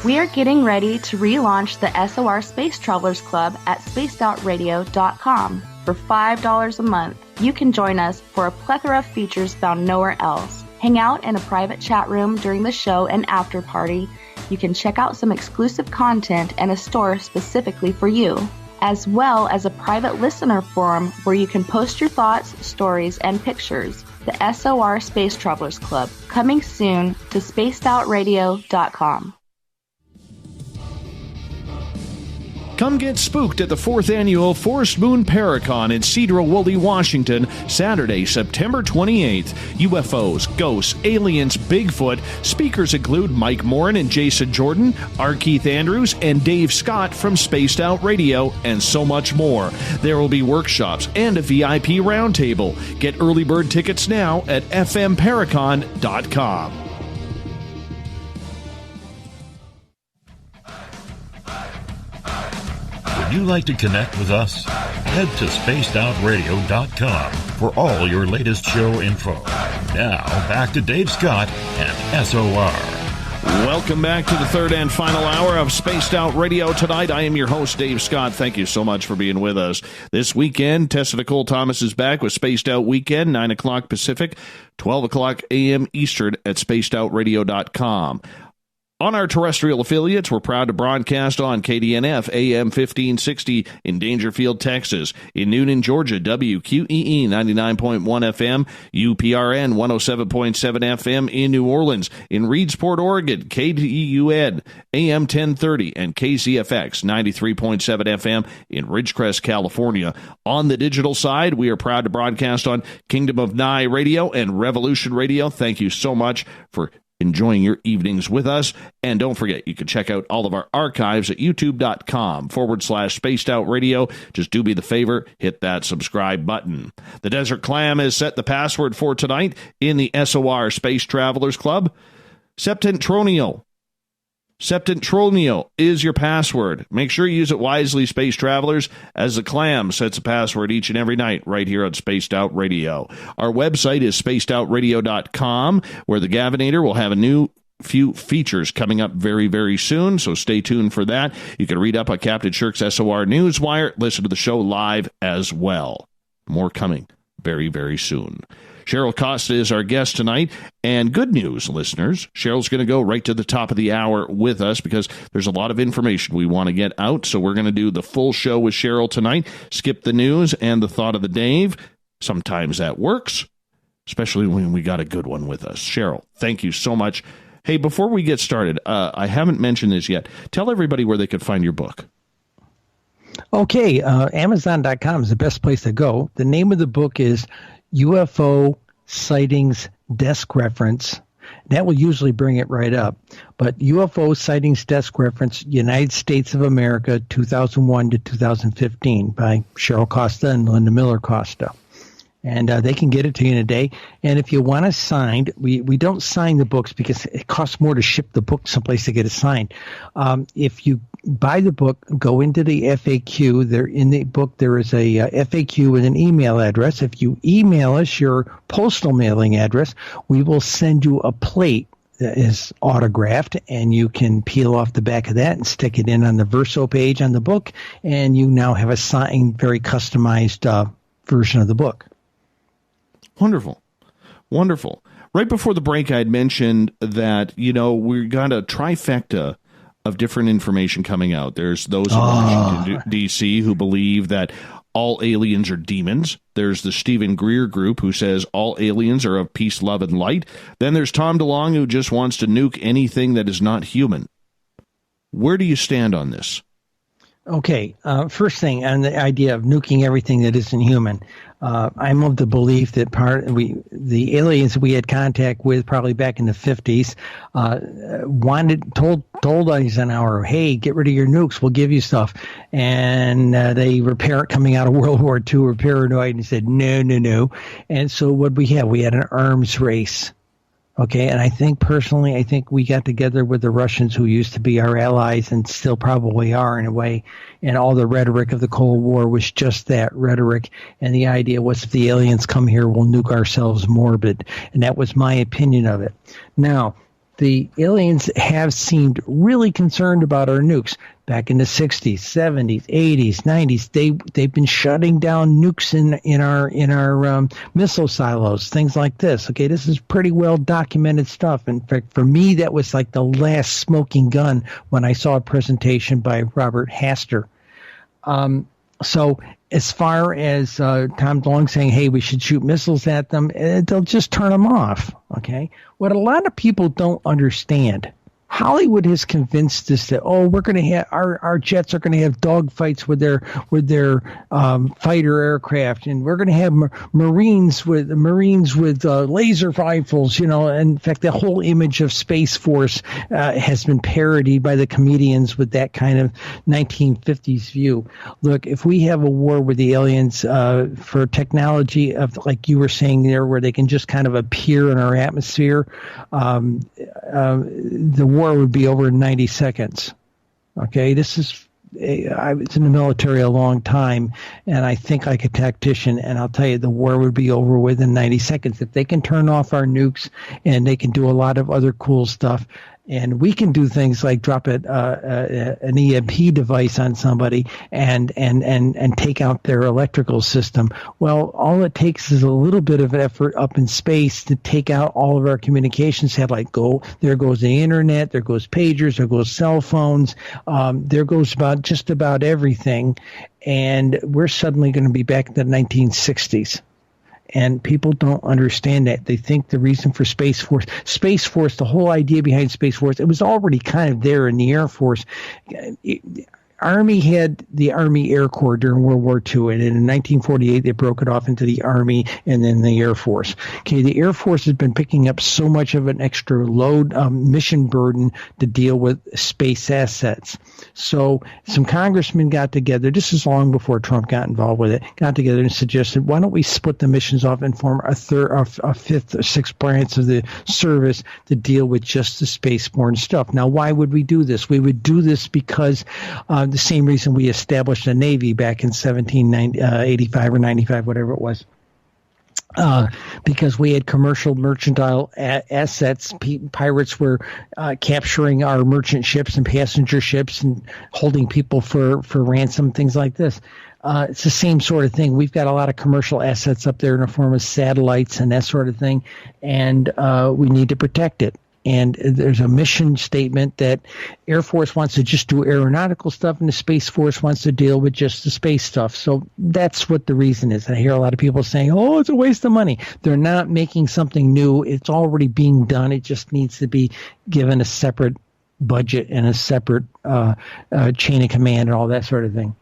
We are getting ready to relaunch the SOR Space Travelers Club at spacedoutradio.com. For $5 a month, you can join us for a plethora of features found nowhere else. Hang out in a private chat room during the show and after party. You can check out some exclusive content and a store specifically for you, as well as a private listener forum where you can post your thoughts, stories, and pictures. The SOR Space Travelers Club, coming soon to spacedoutradio.com. Come get spooked at the 4th Annual Forest Moon Paracon in Cedar-Woolley, Washington, Saturday, September 28th. UFOs, ghosts, aliens, Bigfoot. Speakers include Mike Morin and Jason Jordan, R. Keith Andrews, and Dave Scott from Spaced Out Radio, and so much more. There will be workshops and a VIP roundtable. Get early bird tickets now at fmparacon.com. Would you like to connect with us? Head to spacedoutradio.com for all your latest show info. Now, back to Dave Scott and SOR. Welcome back to the third and final hour of Spaced Out Radio tonight. I am your host, Dave Scott. Thank you so much for being with us. This weekend, Tessa Nicole Thomas is back with Spaced Out Weekend, 9 o'clock Pacific, 12 o'clock a.m. Eastern at spacedoutradio.com. On our terrestrial affiliates, we're proud to broadcast on KDNF AM 1560 in Dangerfield, Texas. In Noonan, Georgia, WQEE 99.1 FM, UPRN 107.7 FM in New Orleans. In Reedsport, Oregon, KDUN AM 1030 and KZFX 93.7 FM in Ridgecrest, California. On the digital side, we are proud to broadcast on Kingdom of Nye Radio and Revolution Radio. Thank you so much for enjoying your evenings with us. And don't forget, you can check out all of our archives at youtube.com/Spaced Out Radio. Just do me the favor, hit that subscribe button. The Desert Clam has set the password for tonight in the SOR Space Travelers Club. Septentronio. Septentronio is your password. Make sure you use it wisely, Space Travelers, as the Clam sets a password each and every night right here on Spaced Out Radio. Our website is spacedoutradio.com, where the Gavinator will have a new few features coming up very, very soon, so stay tuned for that. You can read up on Captain Shirk's SOR Newswire, listen to the show live as well. More coming very, very soon. Cheryl Costa is our guest tonight, and good news, listeners. Cheryl's going to go right to the top of the hour with us because there's a lot of information we want to get out, so we're going to do the full show with Cheryl tonight, skip the news and the thought of the Dave. Sometimes that works, especially when we got a good one with us. Cheryl, thank you so much. Hey, before we get started, I haven't mentioned this yet. Tell everybody where they could find your book. Okay, Amazon.com is the best place to go. The name of the book is UFO Sightings Desk Reference. That will usually bring it right up. But UFO Sightings Desk Reference, United States of America, 2001 to 2015 by Cheryl Costa and Linda Miller Costa. And they can get it to you in a day. And if you want it signed, we don't sign the books because it costs more to ship the book someplace to get it signed. If you buy the book, go into the FAQ. There in the book, there is a FAQ with an email address. If you email us your postal mailing address, we will send you a plate that is autographed, and you can peel off the back of that and stick it in on the verso page on the book, and you now have a signed, very customized version of the book. Wonderful. Wonderful. Right before the break, I had mentioned that, we got a trifecta of different information coming out. There's those in Washington, D.C. who believe that all aliens are demons. There's the Stephen Greer group who says all aliens are of peace, love, and light. Then there's Tom DeLonge who just wants to nuke anything that is not human. Where do you stand on this? Okay, first thing on the idea of nuking everything that isn't human. I'm of the belief that the aliens we had contact with probably back in the 50s told Eisenhower, hey, get rid of your nukes, we'll give you stuff. And they were coming out of World War II, were paranoid and said, no. And so what we had? We had an arms race. Okay, and I think we got together with the Russians, who used to be our allies and still probably are in a way, and all the rhetoric of the Cold War was just that rhetoric, and the idea was if the aliens come here, we'll nuke ourselves morbid, and that was my opinion of it. Now, the aliens have seemed really concerned about our nukes. Back in the 60s, 70s, 80s, 90s, they've been shutting down nukes in our missile silos, things like this. Okay, this is pretty well documented stuff. In fact, for me, that was like the last smoking gun when I saw a presentation by Robert Haster. So as far as Tom DeLonge saying, hey, we should shoot missiles at them, they'll just turn them off. Okay, what a lot of people don't understand. Hollywood has convinced us that we're going to have our jets are going to have dogfights with their fighter aircraft, and we're going to have Marines with laser rifles. In fact, the whole image of Space Force has been parodied by the comedians with that kind of 1950s view. Look, if we have a war with the aliens for technology of, like you were saying there, where they can just kind of appear in our atmosphere, the war would be over in 90 seconds. Okay, I was in the military a long time, and I think like a tactician, and I'll tell you, the war would be over within 90 seconds. If they can turn off our nukes, and they can do a lot of other cool stuff, and we can do things like drop an EMP device on somebody and take out their electrical system. Well, all it takes is a little bit of effort up in space to take out all of our communication satellite. There goes the internet, there goes pagers, there goes cell phones, there goes just about everything, and we're suddenly going to be back in the 1960s. And people don't understand that. They think the reason for Space Force, the whole idea behind Space Force, it was already kind of there in the Air Force. Army had the Army Air Corps during World War II, and in 1948 they broke it off into the Army and then the Air Force. Okay, the Air Force has been picking up so much of an extra load, mission burden to deal with space assets. So some congressmen got together, this is long before Trump got involved with it, got together and suggested, why don't we split the missions off and form a fifth or sixth branch of the service to deal with just the spaceborne stuff. Now, why would we do this? We would do this because the same reason we established the Navy back in 1785 or 95, whatever it was. Because we had commercial mercantile assets. Pirates were capturing our merchant ships and passenger ships and holding people for ransom, things like this. It's the same sort of thing. We've got a lot of commercial assets up there in the form of satellites and that sort of thing, and we need to protect it. And there's a mission statement that Air Force wants to just do aeronautical stuff, and the Space Force wants to deal with just the space stuff. So that's what the reason is. I hear a lot of people saying, oh, it's a waste of money. They're not making something new. It's already being done. It just needs to be given a separate budget and a separate chain of command and all that sort of thing.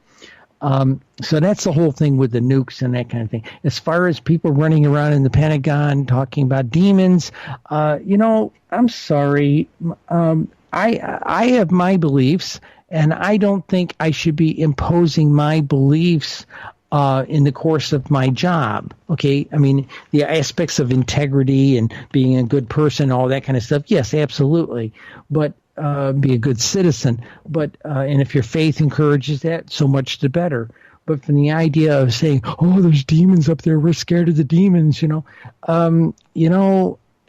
So that's the whole thing with the nukes and that kind of thing. As far as people running around in the Pentagon talking about demons, I'm sorry. I have my beliefs, and I don't think I should be imposing my beliefs in the course of my job. Okay, I mean, the aspects of integrity and being a good person, all that kind of stuff. Yes, absolutely. But be a good citizen. But and if your faith encourages that, so much the better. But from the idea of saying, "Oh, there's demons up there. We're scared of the demons,"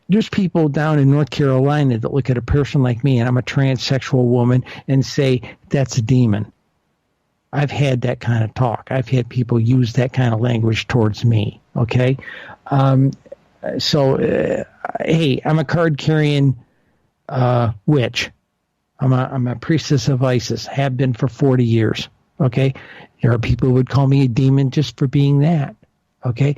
there's people down in North Carolina that look at a person like me, and I'm a transsexual woman, and say that's a demon. I've had that kind of talk. I've had people use that kind of language towards me. Okay, hey, I'm a card-carrying witch. I'm a priestess of Isis. Have been for 40 years. Okay, there are people who would call me a demon just for being that. Okay,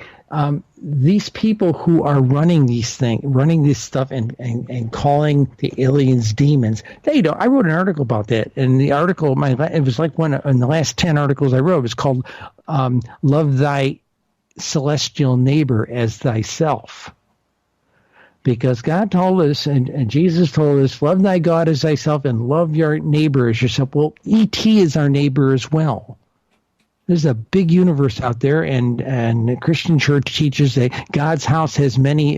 these people who are running this stuff and calling the aliens demons, they don't. I wrote an article about that, and the article, it was like one in the last 10 articles I wrote. It was called "Love Thy Celestial Neighbor as Thyself," because God told us, and Jesus told us, "Love thy God as thyself, and love your neighbor as yourself." Well, E.T. is our neighbor as well. There's a big universe out there, and the Christian church teaches that God's house has many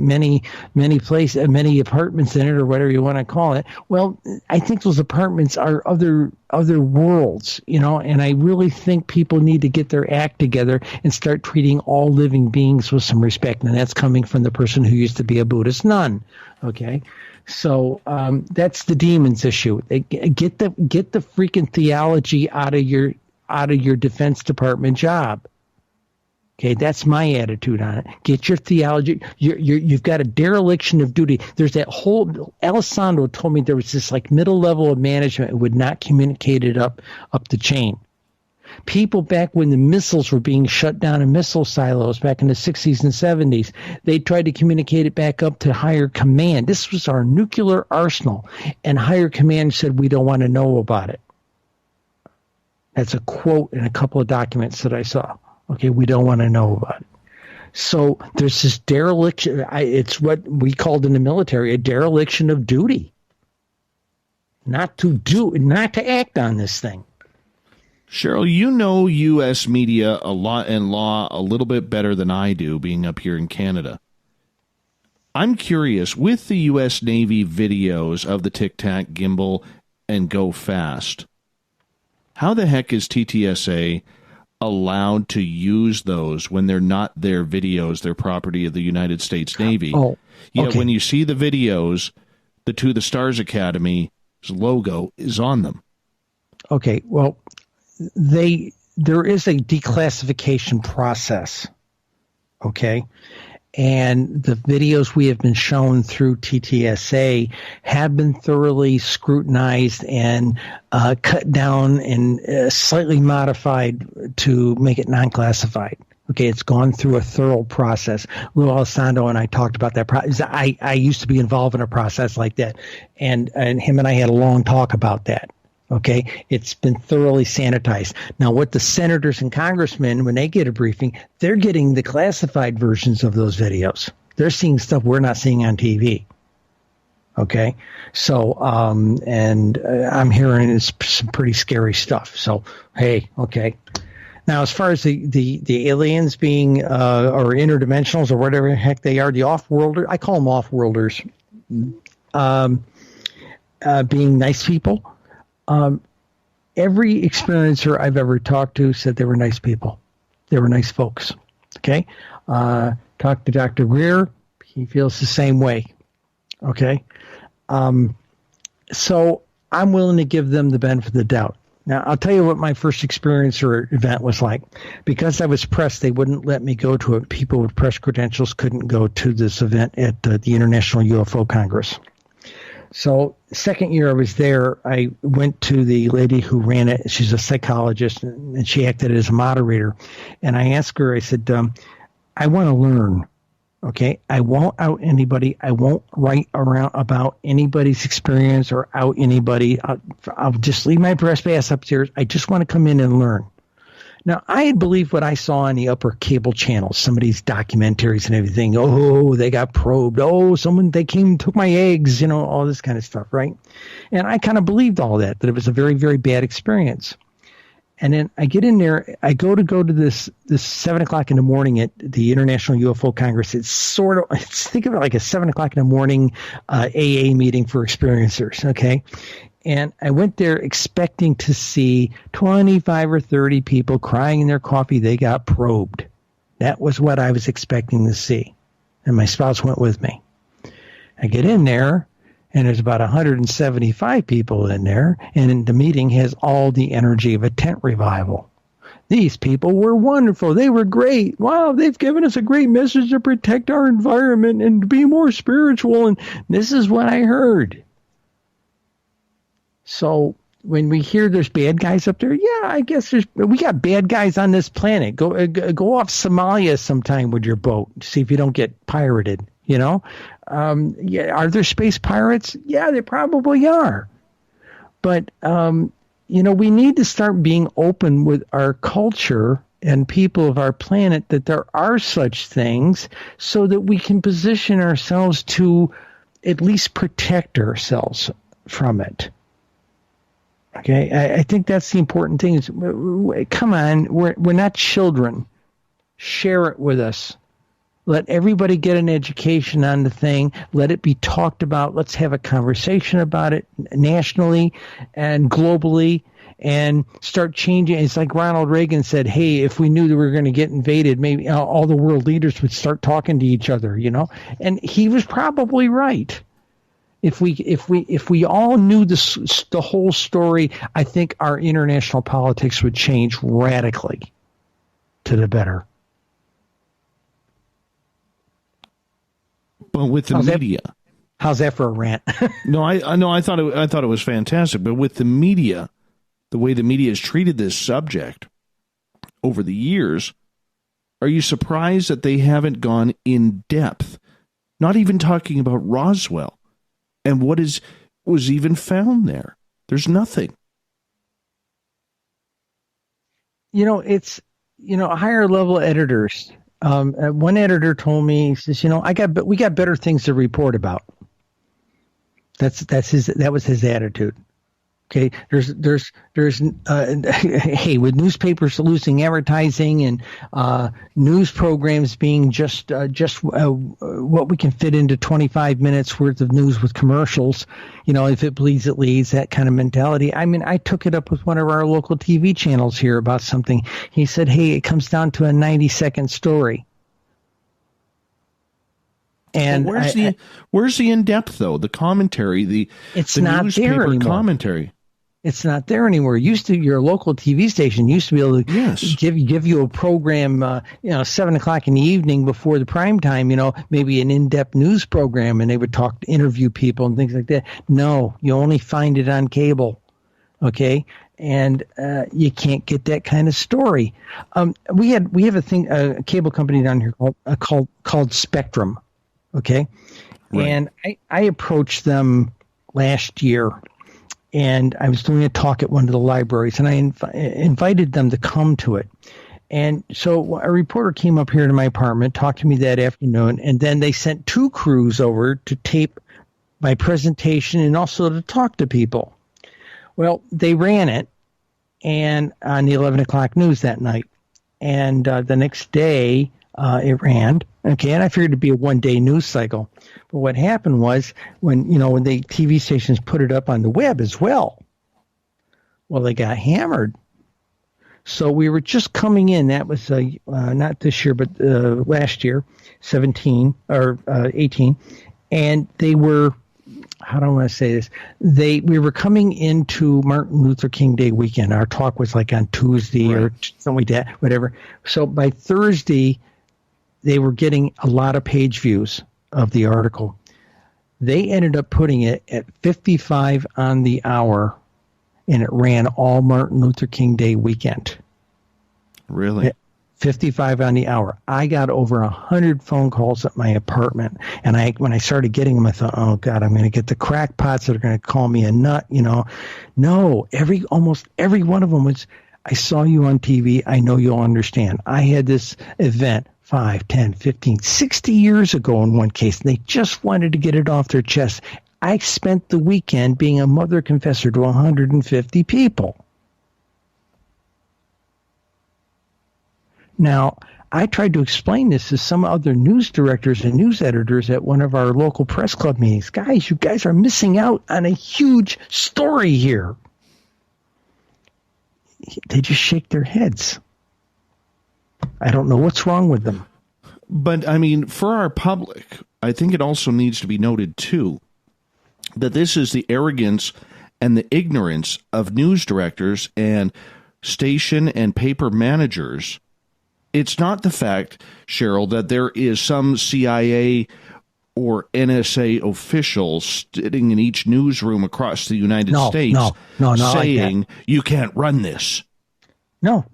places, many apartments in it, or whatever you want to call it. Well, I think those apartments are other worlds, and I really think people need to get their act together and start treating all living beings with some respect, and that's coming from the person who used to be a Buddhist nun. Okay, so that's the demons issue. Get the freaking theology out of your Defense Department job. Okay, that's my attitude on it. Get your theology. You've got a dereliction of duty. There's that whole. Alessandro told me there was this like middle level of management who would not communicate it up the chain. People back when the missiles were being shut down in missile silos back in the 60s and 70s, they tried to communicate it back up to higher command. This was our nuclear arsenal, and higher command said, "We don't want to know about it." That's a quote in a couple of documents that I saw. Okay, we don't want to know about it. So there's this dereliction. It's what we called in the military a dereliction of duty. Not to act on this thing. Cheryl, you know U.S. media a lot and law a little bit better than I do, being up here in Canada. I'm curious, with the U.S. Navy videos of the Tic Tac, Gimbal, and Go Fast, how the heck is TTSA allowed to use those when they're not their videos, they're property of the United States Navy? Oh, okay. When you see the videos, the To the Stars Academy's logo is on them. Okay, well, there is a declassification process, okay? And the videos we have been shown through TTSA have been thoroughly scrutinized and cut down and slightly modified to make it non-classified. Okay, it's gone through a thorough process. Lou Alessandro and I talked about that process. I used to be involved in a process like that, and him and I had a long talk about that. Okay, it's been thoroughly sanitized. Now, what the senators and congressmen, when they get a briefing, they're getting the classified versions of those videos. They're seeing stuff we're not seeing on TV. Okay, so I'm hearing some pretty scary stuff. So, hey, okay. Now, as far as the aliens being or interdimensionals or whatever the heck they are, the off-worlders, I call them off-worlders, being nice people. Every experiencer I've ever talked to said they were nice people. They were nice folks. Okay. Talked to Dr. Greer. He feels the same way. Okay. So I'm willing to give them the benefit of the doubt. Now, I'll tell you what my first experiencer event was like. Because I was press, they wouldn't let me go to it. People with press credentials couldn't go to this event at the International UFO Congress. So second year I was there, I went to the lady who ran it. She's a psychologist, and she acted as a moderator. And I asked her, I said, I want to learn. Okay, I won't out anybody. I won't write around about anybody's experience or out anybody. I'll just leave my press pass upstairs. I just want to come in and learn. Now, I had believed what I saw on the upper cable channels, some of these documentaries and everything. Oh, they got probed. Oh, they came and took my eggs, all this kind of stuff, right? And I kind of believed all that it was a very, very bad experience. And then I get in there. I go to this 7 o'clock in the morning at the International UFO Congress. It's think of it like a 7 o'clock in the morning AA meeting for experiencers. Okay. And I went there expecting to see 25 or 30 people crying in their coffee. They got probed. That was what I was expecting to see. And my spouse went with me. I get in there, and there's about 175 people in there, and the meeting has all the energy of a tent revival. These people were wonderful. They were great. Wow, they've given us a great message to protect our environment and to be more spiritual, and this is what I heard. So when we hear there's bad guys up there, yeah, I guess we got bad guys on this planet. Go off Somalia sometime with your boat. See if you don't get pirated. You know, yeah, are there space pirates? Yeah, they probably are. But we need to start being open with our culture and people of our planet that there are such things, so that we can position ourselves to at least protect ourselves from it. Okay, I think that's the important thing. Is, come on, we're not children. Share it with us. Let everybody get an education on the thing. Let it be talked about. Let's have a conversation about it nationally and globally, and start changing. It's like Ronald Reagan said, hey, if we knew that we were going to get invaded, maybe all the world leaders would start talking to each other, you know? And he was probably right. If we all knew the whole story, I think our international politics would change radically to the better. But with the media, how's that for a rant? No, I thought it was fantastic. But with the media, the way the media has treated this subject over the years, are you surprised that they haven't gone in depth? Not even talking about Roswell and what was even found there. There's nothing. It's higher level editors. One editor told me, he says, we got better things to report about. That was his attitude. Okay, there's hey, with newspapers losing advertising and news programs being just what we can fit into 25 minutes worth of news with commercials, if it bleeds, it leads, that kind of mentality. I mean, I took it up with one of our local TV channels here about something. He said, hey, it comes down to a 90-second story. And where's the in-depth, though? The commentary, the not newspaper there anymore. Commentary. It's not there anymore. Your local TV station used to be able to give you a program, 7 o'clock in the evening before the prime time, maybe an in-depth news program, and they would interview people and things like that. No, you only find it on cable. Okay. And you can't get that kind of story. We have a cable company down here called Spectrum. Okay. Right. And I approached them last year. And I was doing a talk at one of the libraries, and I invited them to come to it. And so a reporter came up here to my apartment, talked to me that afternoon, and then they sent 2 crews over to tape my presentation and also to talk to people. Well, they ran it and on the 11 o'clock news that night. And the next day it ran. Okay, and I figured it'd be a one-day news cycle. But what happened was when the TV stations put it up on the web as well, they got hammered. So we were just coming in. That was not this year, but last year, 17 or 18. And they were, how do I want to say this? We were coming into Martin Luther King Day weekend. Our talk was like on Tuesday or something like that, whatever. So by Thursday, they were getting a lot of page views of the article. They ended up putting it at 55 on the hour, and it ran all Martin Luther King Day weekend. Really? At 55 on the hour. I got over 100 phone calls at my apartment, and when I started getting them, I thought, oh God, I'm going to get the crackpots that are going to call me a nut. No, almost every one of them was, I saw you on TV. I know you'll understand. I had this event 5, 10, 15, 60 years ago in one case, and they just wanted to get it off their chest. I spent the weekend being a mother confessor to 150 people. Now, I tried to explain this to some other news directors and news editors at one of our local press club meetings. Guys, you guys are missing out on a huge story here. They just shake their heads. I don't know what's wrong with them. But, I mean, for our public, I think it also needs to be noted, too, that this is the arrogance and the ignorance of news directors and station and paper managers. It's not the fact, Cheryl, that there is some CIA or NSA official sitting in each newsroom across the United States saying, like you can't run this. No.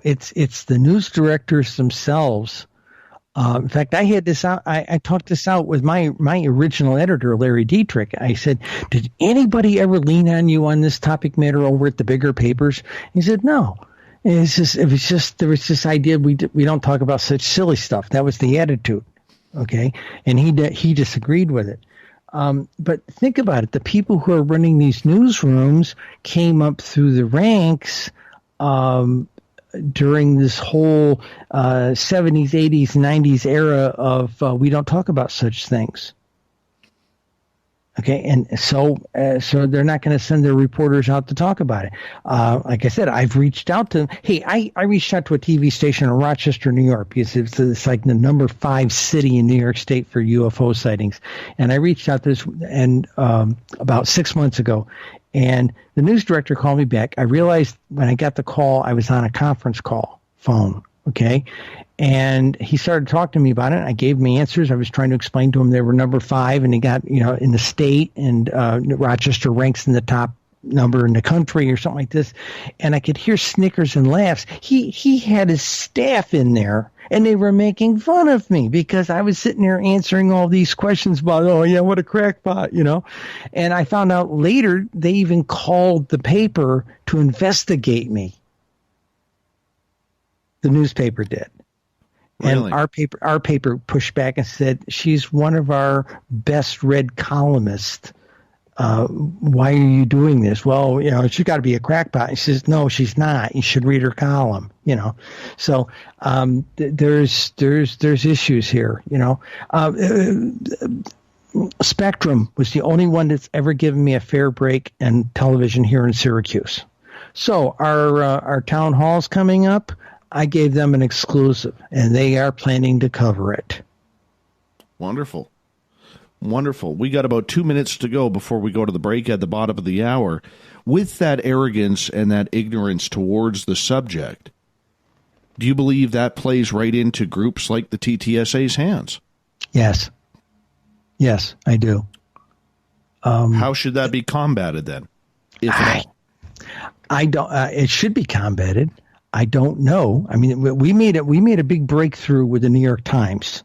It's the news directors themselves. In fact, I had this out. I talked this out with my original editor, Larry Dietrich. I said, "Did anybody ever lean on you on this topic matter over at the bigger papers?" He said, "No. There was this idea we don't talk about such silly stuff." That was the attitude, okay? And he disagreed with it. But think about it: the people who are running these newsrooms came up through the ranks during this whole 70s, 80s, 90s era of we don't talk about such things. Okay, and so they're not going to send their reporters out to talk about it. Like I said, I've reached out to them. Hey, I reached out to a TV station in Rochester, New York, because it's like the number 5 city in New York State for UFO sightings. And I reached out to this and about 6 months ago, and the news director called me back. I realized when I got the call, I was on a conference call phone. Okay. And he started talking to me about it. I gave him answers. I was trying to explain to him they were number 5 and he got, in the state, and Rochester ranks in the top number in the country or something like this. And I could hear snickers and laughs. He had his staff in there and they were making fun of me because I was sitting there answering all these questions about, oh yeah, what a crackpot, And I found out later they even called the paper to investigate me. The newspaper did. Really? And our paper pushed back and said, she's one of our best read columnists. Why are you doing this? Well, she's got to be a crackpot. He says, no, she's not. You should read her column, So there's issues here, Spectrum was the only one that's ever given me a fair break in television here in Syracuse. So our town hall's coming up. I gave them an exclusive, and they are planning to cover it. Wonderful. We got about 2 minutes to go before we go to the break at the bottom of the hour. With that arrogance and that ignorance towards the subject, do you believe that plays right into groups like the TTSA's hands? Yes, I do. How should that be combated then, if at all? I don't. It should be combated. I don't know. I mean, we made a big breakthrough with the New York Times,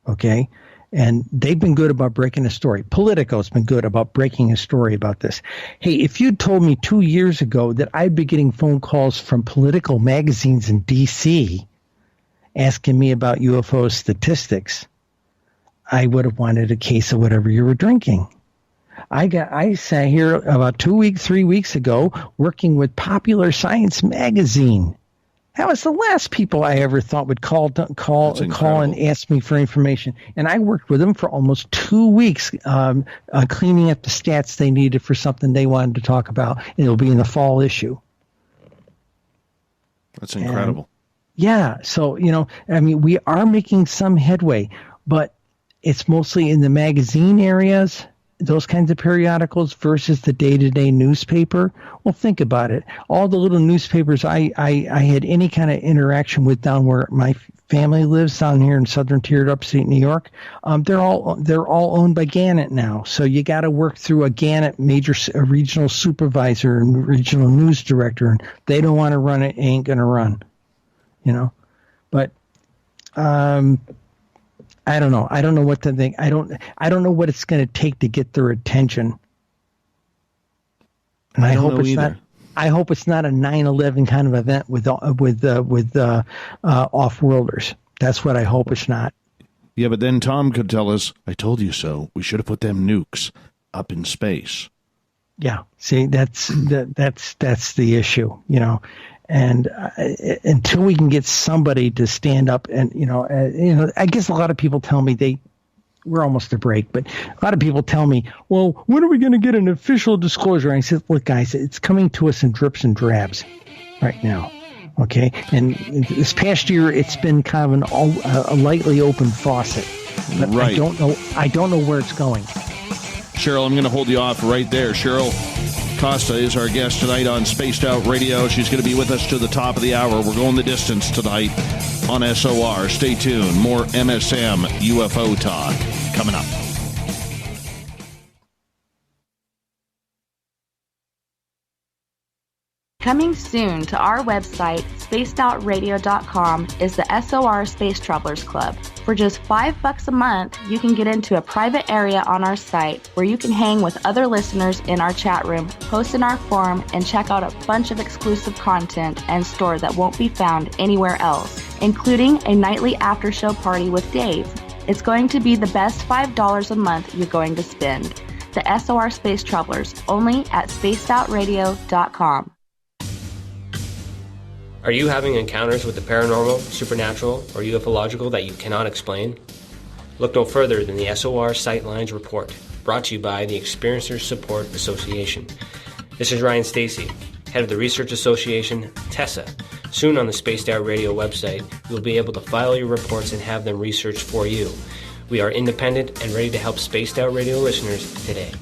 okay? And they've been good about breaking a story. Politico's been good about breaking a story about this. Hey, if you'd told me 2 years ago that I'd be getting phone calls from political magazines in D.C. asking me about UFO statistics, I would have wanted a case of whatever you were drinking. I sat here about 3 weeks ago working with Popular Science magazine. That was the last people I ever thought would call and ask me for information. And I worked with them for almost 2 weeks, cleaning up the stats they needed for something they wanted to talk about. And it'll be in the fall issue. That's incredible. So, we are making some headway, but it's mostly in the magazine areas, those kinds of periodicals versus the day-to-day newspaper. Well, think about it. All the little newspapers I had any kind of interaction with down where my family lives, down here in southern tier upstate New York, they're all owned by Gannett now. So you got to work through a Gannett a regional supervisor and regional news director, and they don't want to run it. Ain't going to run, But I don't know. I don't know what to think. I don't know what it's going to take to get their attention. And I hope it's not. I hope it's not a 9/11 kind of event with off-worlders. That's what I hope it's not. Yeah, but then Tom could tell us, "I told you so. We should have put them nukes up in space." Yeah. See, that's the issue, And until we can get somebody to stand up and, I guess a lot of people tell me we're almost to break, but a lot of people tell me, well, when are we going to get an official disclosure? And I said, look, guys, it's coming to us in drips and drabs right now. Okay. And this past year, it's been kind of a lightly open faucet. But right. I don't know where it's going. Cheryl, I'm going to hold you off right there. Cheryl Costa is our guest tonight on Spaced Out Radio. She's going to be with us to the top of the hour. We're going the distance tonight on SOR. Stay tuned. More MSM UFO talk coming up. Coming soon to our website, spacedoutradio.com, is the SOR Space Travelers Club. For just $5 a month, you can get into a private area on our site where you can hang with other listeners in our chat room, post in our forum, and check out a bunch of exclusive content and store that won't be found anywhere else, including a nightly after-show party with Dave. It's going to be the best $5 a month you're going to spend. The SOR Space Travelers, only at spacedoutradio.com. Are you having encounters with the paranormal, supernatural, or ufological that you cannot explain? Look no further than the SOR Sightlines Report, brought to you by the Experiencers Support Association. This is Ryan Stacy, head of the Research Association, TESA. Soon on the Spaced Out Radio website, you'll be able to file your reports and have them researched for you. We are independent and ready to help Spaced Out Radio listeners today.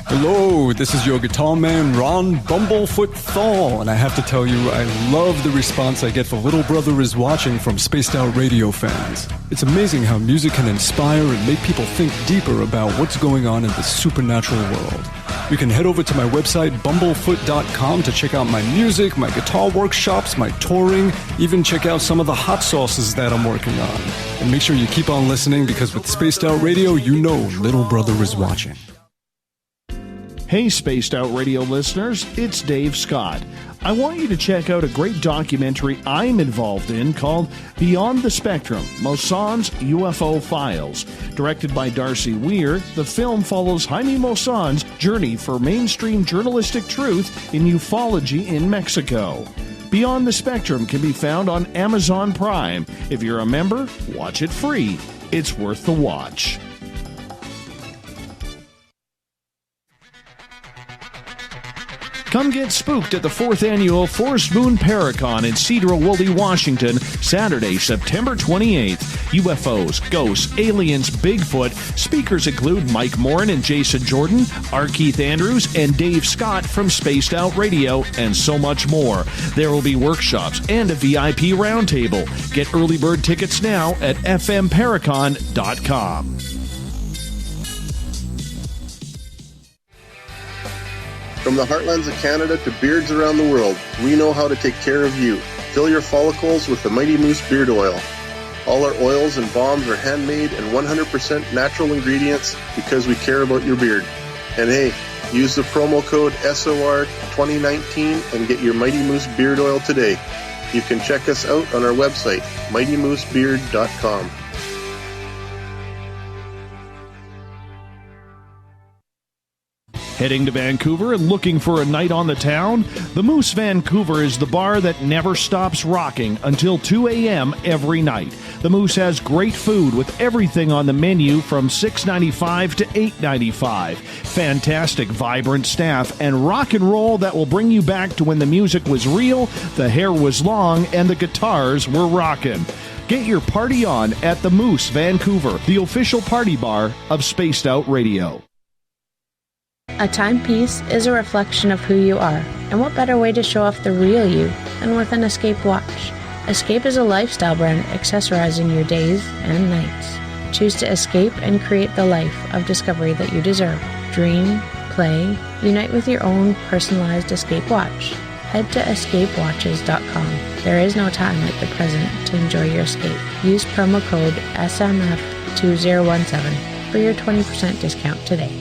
Hello, this is your guitar man, Ron Bumblefoot THAL, and I have to tell you, I love the response I get for Little Brother is Watching from Spaced Out Radio fans. It's amazing how music can inspire and make people think deeper about what's going on in the supernatural world. You can head over to my website, bumblefoot.com, to check out my music, my guitar workshops, my touring, even check out some of the hot sauces that I'm working on. And make sure you keep on listening, because with Spaced Out Radio, you know Little Brother is watching. Hey, Spaced Out Radio listeners, it's Dave Scott. I want you to check out a great documentary I'm involved in called Beyond the Spectrum, Mosson's UFO Files. Directed by Darcy Weir, the film follows Jaime Mosson's journey for mainstream journalistic truth in ufology in Mexico. Beyond the Spectrum can be found on Amazon Prime. If you're a member, watch it free. It's worth the watch. Come get spooked at the 4th Annual Forest Moon Paracon in Cedar-Woolley, Washington, Saturday, September 28th. UFOs, ghosts, aliens, Bigfoot. Speakers include Mike Morin and Jason Jordan, R. Keith Andrews, and Dave Scott from Spaced Out Radio, and so much more. There will be workshops and a VIP roundtable. Get early bird tickets now at fmparacon.com. From the heartlands of Canada to beards around the world, we know how to take care of you. Fill your follicles with the Mighty Moose Beard Oil. All our oils and balms are handmade and 100% natural ingredients because we care about your beard. And hey, use the promo code SOR2019 and get your Mighty Moose Beard Oil today. You can check us out on our website, mightymoosebeard.com. Heading to Vancouver and looking for a night on the town? The Moose Vancouver is the bar that never stops rocking until 2 a.m. every night. The Moose has great food with everything on the menu from $6.95 to $8.95. Fantastic, vibrant staff and rock and roll that will bring you back to when the music was real, the hair was long, and the guitars were rocking. Get your party on at the Moose Vancouver, the official party bar of Spaced Out Radio. A timepiece is a reflection of who you are, and what better way to show off the real you than with an Escape watch? Escape is a lifestyle brand accessorizing your days and nights. Choose to escape and create the life of discovery that you deserve. Dream, play, unite with your own personalized Escape watch. Head to escapewatches.com. There is no time like the present to enjoy your escape. Use promo code SMF2017 for your 20% discount today.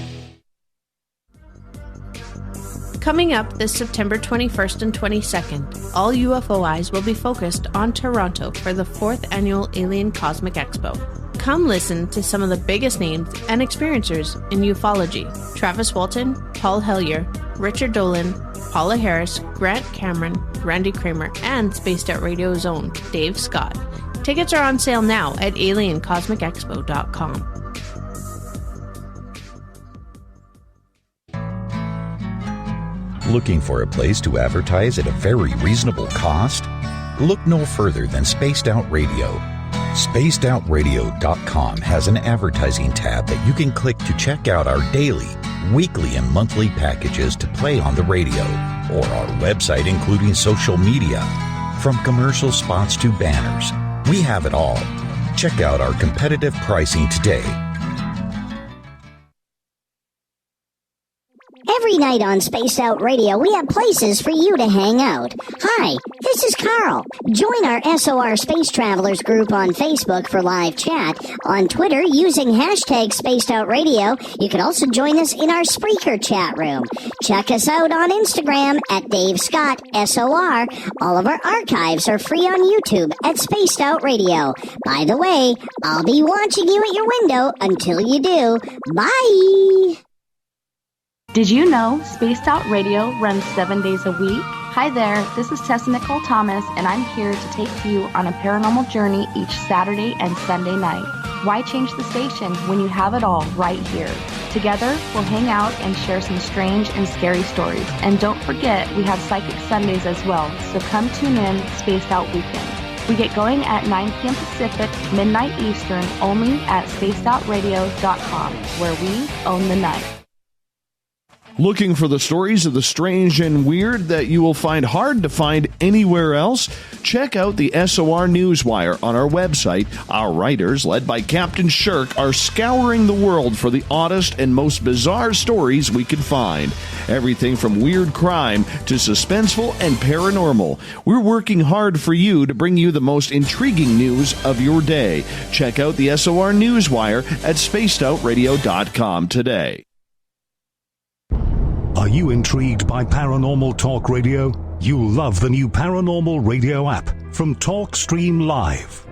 Coming up this September 21st and 22nd, all UFO eyes will be focused on Toronto for the 4th Annual Alien Cosmic Expo. Come listen to some of the biggest names and experiencers in ufology. Travis Walton, Paul Hellyer, Richard Dolan, Paula Harris, Grant Cameron, Randy Kramer, and Spaced Out Radio's own Dave Scott. Tickets are on sale now at aliencosmicexpo.com. Looking for a place to advertise at a very reasonable cost? Look no further than Spaced Out Radio. SpacedOutRadio.com has an advertising tab that you can click to check out our daily, weekly, and monthly packages to play on the radio, or our website including social media. From commercial spots to banners, we have it all. Check out our competitive pricing today. Every night on Spaced Out Radio, we have places for you to hang out. Hi, this is Carl. Join our SOR Space Travelers group on Facebook for live chat. On Twitter, using hashtag Spaced Out Radio, you can also join us in our Spreaker chat room. Check us out on Instagram at Dave Scott SOR. All of our archives are free on YouTube at Spaced Out Radio. By the way, I'll be watching you at your window until you do. Bye! Did you know Spaced Out Radio runs 7 days a week? Hi there, this is Tessa Nicole Thomas, and I'm here to take you on a paranormal journey each Saturday and Sunday night. Why change the station when you have it all right here? Together, we'll hang out and share some strange and scary stories. And don't forget, we have Psychic Sundays as well, so come tune in Spaced Out Weekends. We get going at 9 p.m. Pacific, midnight Eastern, only at spacedoutradio.com, where we own the night. Looking for the stories of the strange and weird that you will find hard to find anywhere else? Check out the SOR Newswire on our website. Our writers, led by Captain Shirk, are scouring the world for the oddest and most bizarre stories we can find. Everything from weird crime to suspenseful and paranormal. We're working hard for you to bring you the most intriguing news of your day. Check out the SOR Newswire at spacedoutradio.com today. Are you intrigued by Paranormal Talk Radio? You'll love the new Paranormal Radio app from TalkStream Live.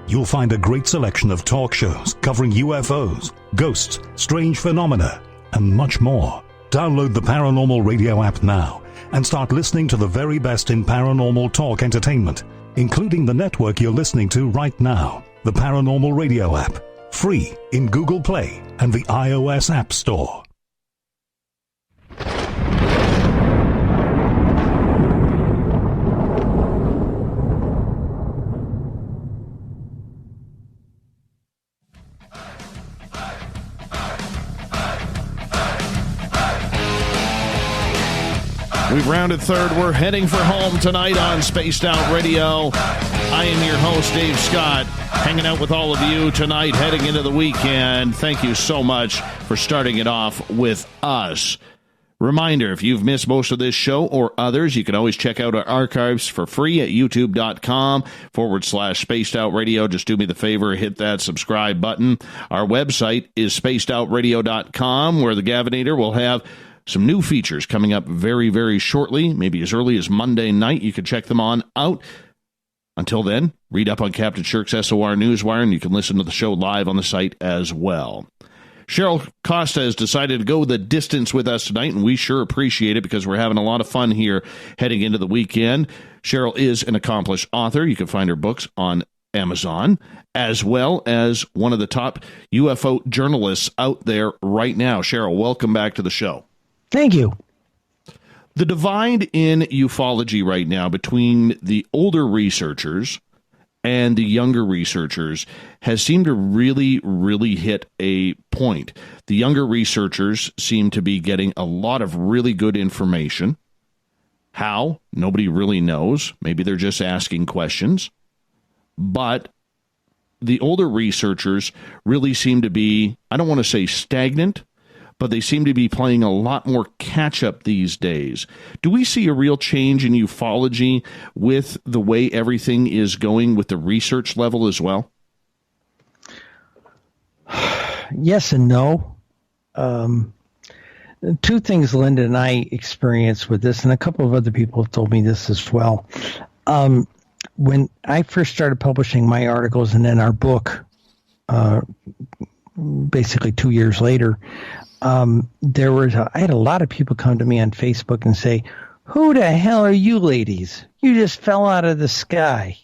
You'll find a great selection of talk shows covering UFOs, ghosts, strange phenomena, and much more. Download the Paranormal Radio app now and start listening to the very best in paranormal talk entertainment, including the network you're listening to right now, the Paranormal Radio app, free in Google Play and the iOS App Store. We've rounded third. We're heading for home tonight on Spaced Out Radio. I am your host, Dave Scott, hanging out with all of you tonight, heading into the weekend. Thank you so much for starting it off with us. Reminder, if you've missed most of this show or others, you can always check out our archives for free at youtube.com/Spaced Out Radio. Just do me the favor, hit that subscribe button. Our website is spacedoutradio.com, where the Gavinator will have some new features coming up very, very shortly, maybe as early as Monday night. You can check them on out. Until then, read up on Captain Shirk's SOR Newswire, and you can listen to the show live on the site as well. Cheryl Costa has decided to go the distance with us tonight, and we sure appreciate it because we're having a lot of fun here heading into the weekend. Cheryl is an accomplished author. You can find her books on Amazon, as well as one of the top UFO journalists out there right now. Cheryl, welcome back to the show. Thank you. The divide in ufology right now between the older researchers and the younger researchers has seemed to really, really hit a point. The younger researchers seem to be getting a lot of really good information. How? Nobody really knows. Maybe they're just asking questions. But the older researchers really seem to be, I don't want to say stagnant, but they seem to be playing a lot more catch-up these days. Do we see a real change in ufology with the way everything is going with the research level as well? Yes and no. Two things Linda and I experienced with this, and a couple of other people have told me this as well. When I first started publishing my articles and then our book, basically 2 years later, I had a lot of people come to me on Facebook and say, "Who the hell are you ladies? You just fell out of the sky,"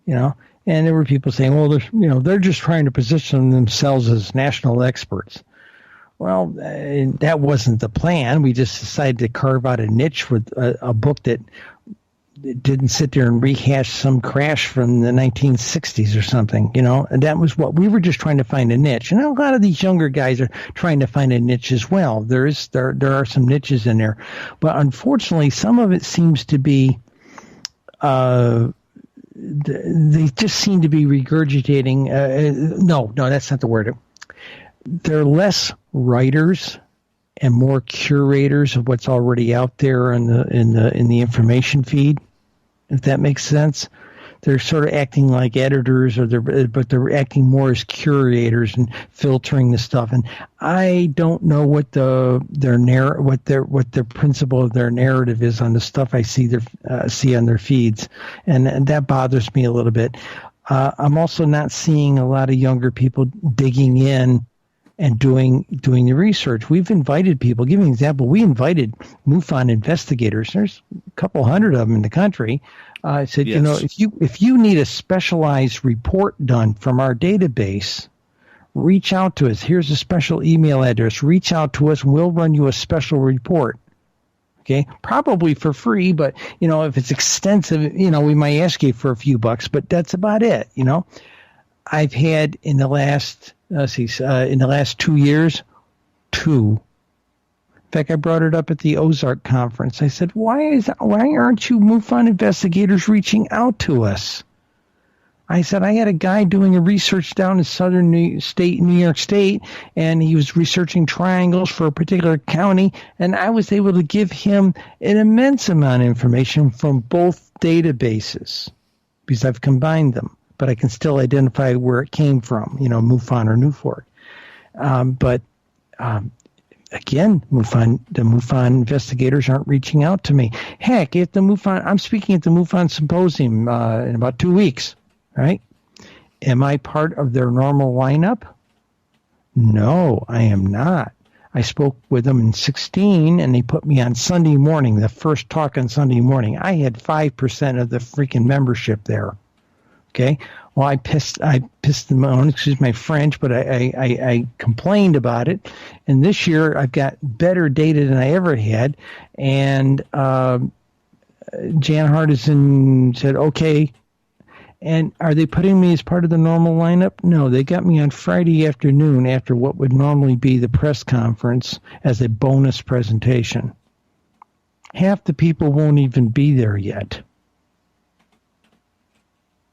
And there were people saying, "Well, they're just trying to position themselves as national experts." Well, that wasn't the plan. We just decided to carve out a niche with a book that didn't sit there and rehash some crash from the 1960s or something, and that was what we were just trying to find a niche. And a lot of these younger guys are trying to find a niche as well. There are some niches in there, but unfortunately, some of it seems to be, they just seem to be regurgitating. No, that's not the word. They're less writers and more curators of what's already out there in the information feed, if that makes sense. They're sort of acting like editors, but they're acting more as curators and filtering the stuff. And I don't know what their principle of their narrative is on the stuff I see on their feeds, and that bothers me a little bit. I'm also not seeing a lot of younger people digging in and doing the research. We've invited people. Give you an example. We invited MUFON investigators. There's a couple hundred of them in the country. I said, Yes. if you need a specialized report done from our database, reach out to us. Here's a special email address. Reach out to us, and we'll run you a special report. Okay, probably for free, but if it's extensive, we might ask you for a few bucks, but that's about it. I've had in the last 2 years, 2. In fact, I brought it up at the Ozark conference. I said, why aren't you MUFON investigators reaching out to us? I said, I had a guy doing a research down in southern New York State, and he was researching triangles for a particular county, and I was able to give him an immense amount of information from both databases because I've combined them. But I can still identify where it came from, MUFON or Newfork. Again, the MUFON investigators aren't reaching out to me. Heck, I'm speaking at the MUFON Symposium in about 2 weeks, right? Am I part of their normal lineup? No, I am not. I spoke with them in 2016, and they put me on Sunday morning, the first talk on Sunday morning. I had 5% of the freaking membership there. Okay. Well, I pissed them on, excuse my French, but I complained about it. And this year I've got better data than I ever had. And Jan Hardison said, okay. And are they putting me as part of the normal lineup? No, they got me on Friday afternoon after what would normally be the press conference as a bonus presentation. Half the people won't even be there yet.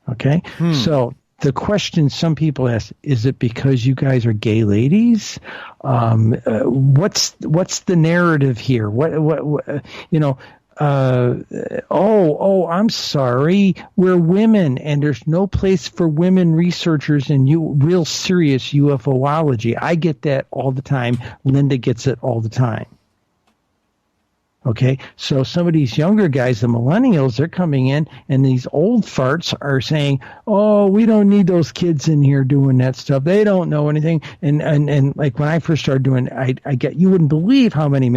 Okay, So the question some people ask, is it because you guys are gay ladies? What's the narrative here? I'm sorry, we're women, and there's no place for women researchers in real serious UFOlogy. I get that all the time. Linda gets it all the time. Okay, so some of these younger guys, the millennials, they're coming in, and these old farts are saying, "Oh, we don't need those kids in here doing that stuff. They don't know anything." And like when I first started doing, I get, you wouldn't believe how many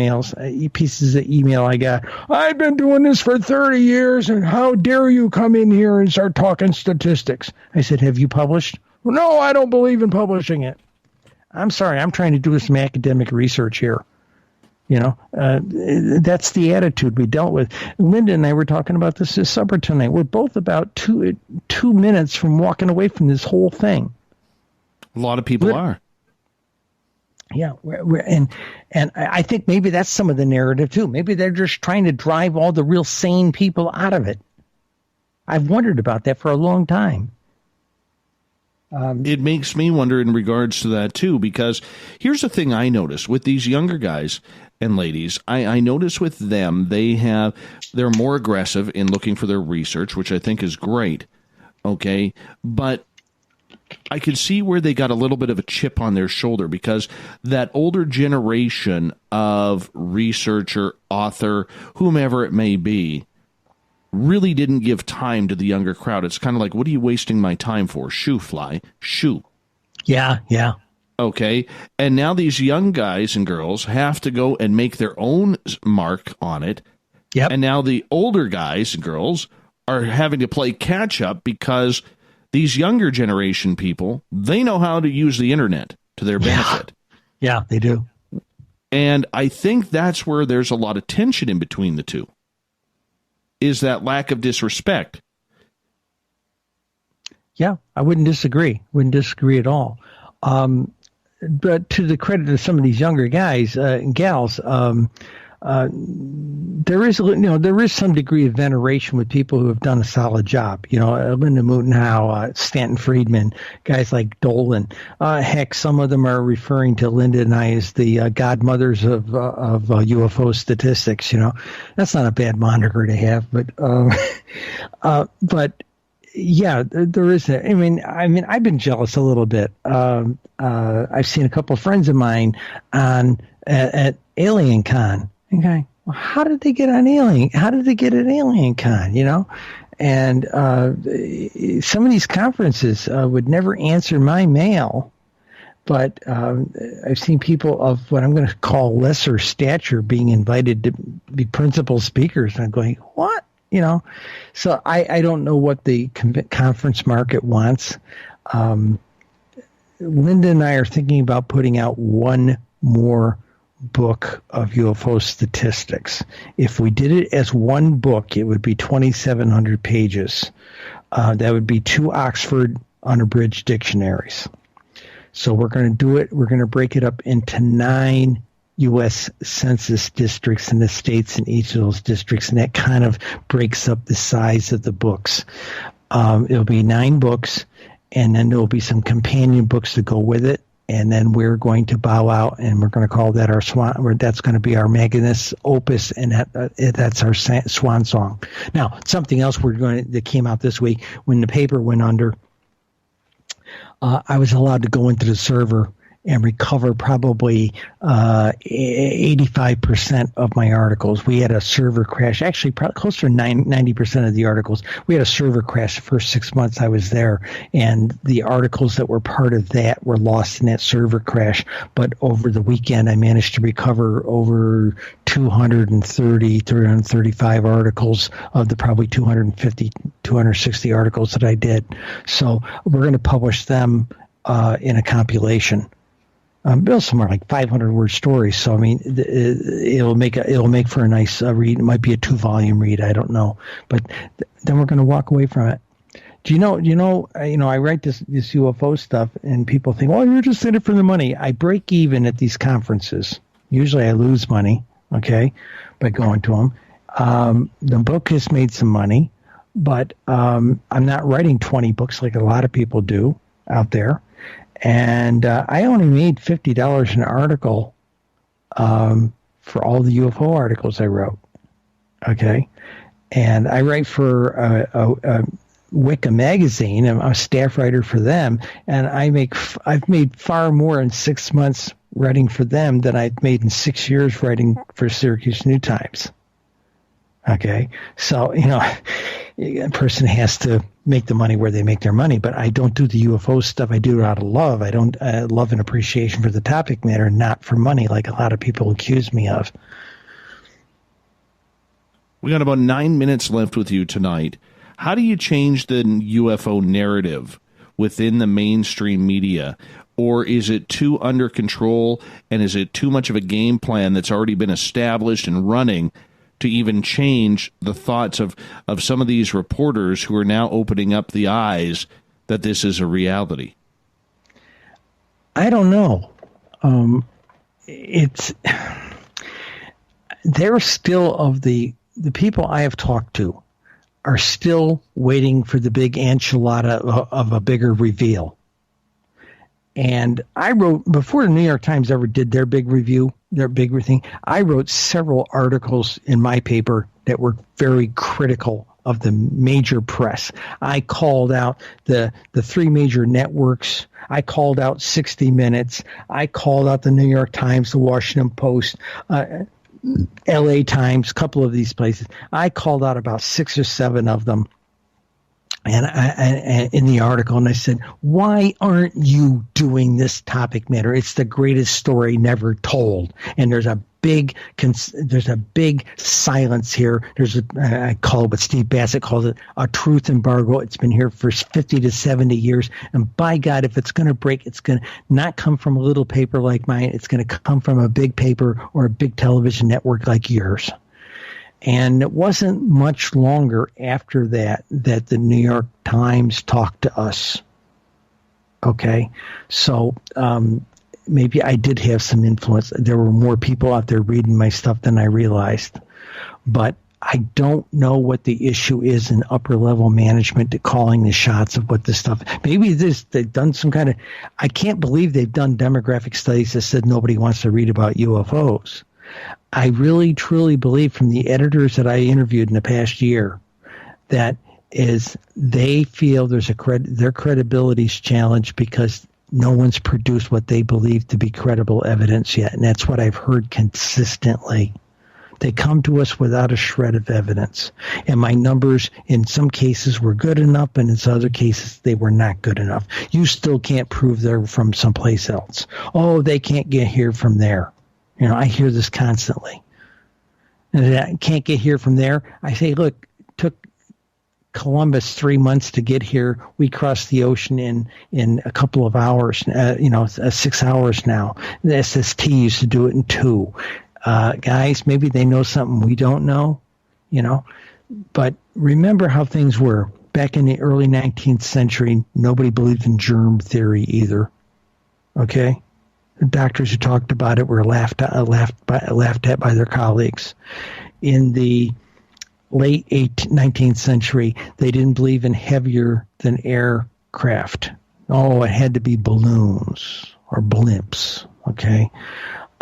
pieces of email I got. I've been doing this for 30 years, and how dare you come in here and start talking statistics? I said, "Have you published?" "Well, no, I don't believe in publishing it." I'm sorry, I'm trying to do some academic research here. That's the attitude we dealt with. Linda and I were talking about this at supper tonight. We're both about 2 minutes from walking away from this whole thing. A lot of people are. Yeah, and I think maybe that's some of the narrative too. Maybe they're just trying to drive all the real sane people out of it. I've wondered about that for a long time. It makes me wonder in regards to that too, because here's the thing I notice with these younger guys and ladies. I notice with them, they're more aggressive in looking for their research, which I think is great. Okay. But I can see where they got a little bit of a chip on their shoulder, because that older generation of researcher, author, whomever it may be, really didn't give time to the younger crowd. It's kind of like, what are you wasting my time for? Shoo, fly, shoo. Yeah. Okay. And now these young guys and girls have to go and make their own mark on it. Yep. And now the older guys and girls are having to play catch up because these younger generation people, they know how to use the internet to their benefit. Yeah, they do. And I think that's where there's a lot of tension in between the two, is that lack of disrespect. Yeah, I wouldn't disagree. Wouldn't disagree at all. But to the credit of some of these younger guys and gals, there is some degree of veneration with people who have done a solid job. Linda Mutenhow, Stanton Friedman, guys like Dolan. Heck, some of them are referring to Linda and I as the godmothers of UFO statistics. That's not a bad moniker to have, but yeah, there is. I mean, I've been jealous a little bit. I've seen a couple of friends of mine at Alien Con. Okay, well, how did they get on Alien? How did they get at Alien Con? And some of these conferences would never answer my mail, but I've seen people of what I'm going to call lesser stature being invited to be principal speakers, and I'm going, what? So I don't know what the conference market wants. Linda and I are thinking about putting out one more book of UFO statistics. If we did it as one book, it would be 2,700 pages. That would be 2 Oxford unabridged dictionaries. So we're going to do it. We're going to break it up into 9 U.S. Census districts and the states in each of those districts, and that kind of breaks up the size of the books. It'll be 9 books, and then there will be some companion books to go with it, and then we're going to bow out, and we're going to call that our swan. That's going to be our magnus opus, and that's our swan song. Now, something else that came out this week when the paper went under. I was allowed to go into the server and recover probably 85% of my articles. We had a server crash, actually probably close to 90% of the articles. We had a server crash the first 6 months I was there, and the articles that were part of that were lost in that server crash. But over the weekend, I managed to recover over 335 articles of the probably 260 articles that I did. So we're going to publish them in a compilation. Some are like 500-word stories, so I mean, it'll make for a nice read. It might be a 2-volume read, I don't know, but then we're going to walk away from it. Do you know? I write this UFO stuff, and people think, "Oh, you're just in it for the money." I break even at these conferences. Usually, I lose money, okay, by going to them. The book has made some money, but I'm not writing 20 books like a lot of people do out there. And I only made $50 an article for all the UFO articles I wrote. Okay, and I write for Wicca magazine. I'm a staff writer for them, and I've made far more in 6 months writing for them than I've made in 6 years writing for Syracuse New Times. Okay, so a person has to make the money where they make their money, but I don't do the UFO stuff. I do it out of love. I don't love and appreciation for the topic matter, not for money, like a lot of people accuse me of. We got about 9 minutes left with you tonight. How do you change the UFO narrative within the mainstream media? Or is it too under control, and is it too much of a game plan that's already been established and running to even change the thoughts of some of these reporters who are now opening up the eyes that this is a reality? I don't know. They're still of the people I have talked to are still waiting for the big enchilada of a bigger reveal. And I wrote, before the New York Times ever did their big review, their big thing, I wrote several articles in my paper that were very critical of the major press. I called out the 3 major networks. I called out 60 Minutes. I called out the New York Times, the Washington Post, LA Times, a couple of these places. I called out about 6 or 7 of them And I in the article, and I said, why aren't you doing this topic matter? It's the greatest story never told. And there's a big silence here. I call it what Steve Bassett calls it a truth embargo. It's been here for 50 to 70 years. And by God, if it's going to break, it's going to not come from a little paper like mine. It's going to come from a big paper or a big television network like yours. And it wasn't much longer after that the New York Times talked to us. Okay, so maybe I did have some influence. There were more people out there reading my stuff than I realized. But I don't know what the issue is in upper level management to calling the shots of what this stuff. Maybe they've done some kind of. I can't believe they've done demographic studies that said nobody wants to read about UFOs. I really, truly believe from the editors that I interviewed in the past year that is they feel there's their credibility is challenged because no one's produced what they believe to be credible evidence yet. And that's what I've heard consistently. They come to us without a shred of evidence. And my numbers in some cases were good enough, and in other cases they were not good enough. You still can't prove they're from someplace else. Oh, they can't get here from there. You know, I hear this constantly. And I can't get here from there. I say, look, it took Columbus 3 months to get here. We crossed the ocean in a couple of hours, 6 hours now. The SST used to do it in 2. Guys, maybe they know something we don't know, But remember how things were. Back in the early 19th century, nobody believed in germ theory either. Okay? The doctors who talked about it were laughed at by their colleagues. In the late 19th century, they didn't believe in heavier than aircraft. Oh, it had to be balloons or blimps. Okay.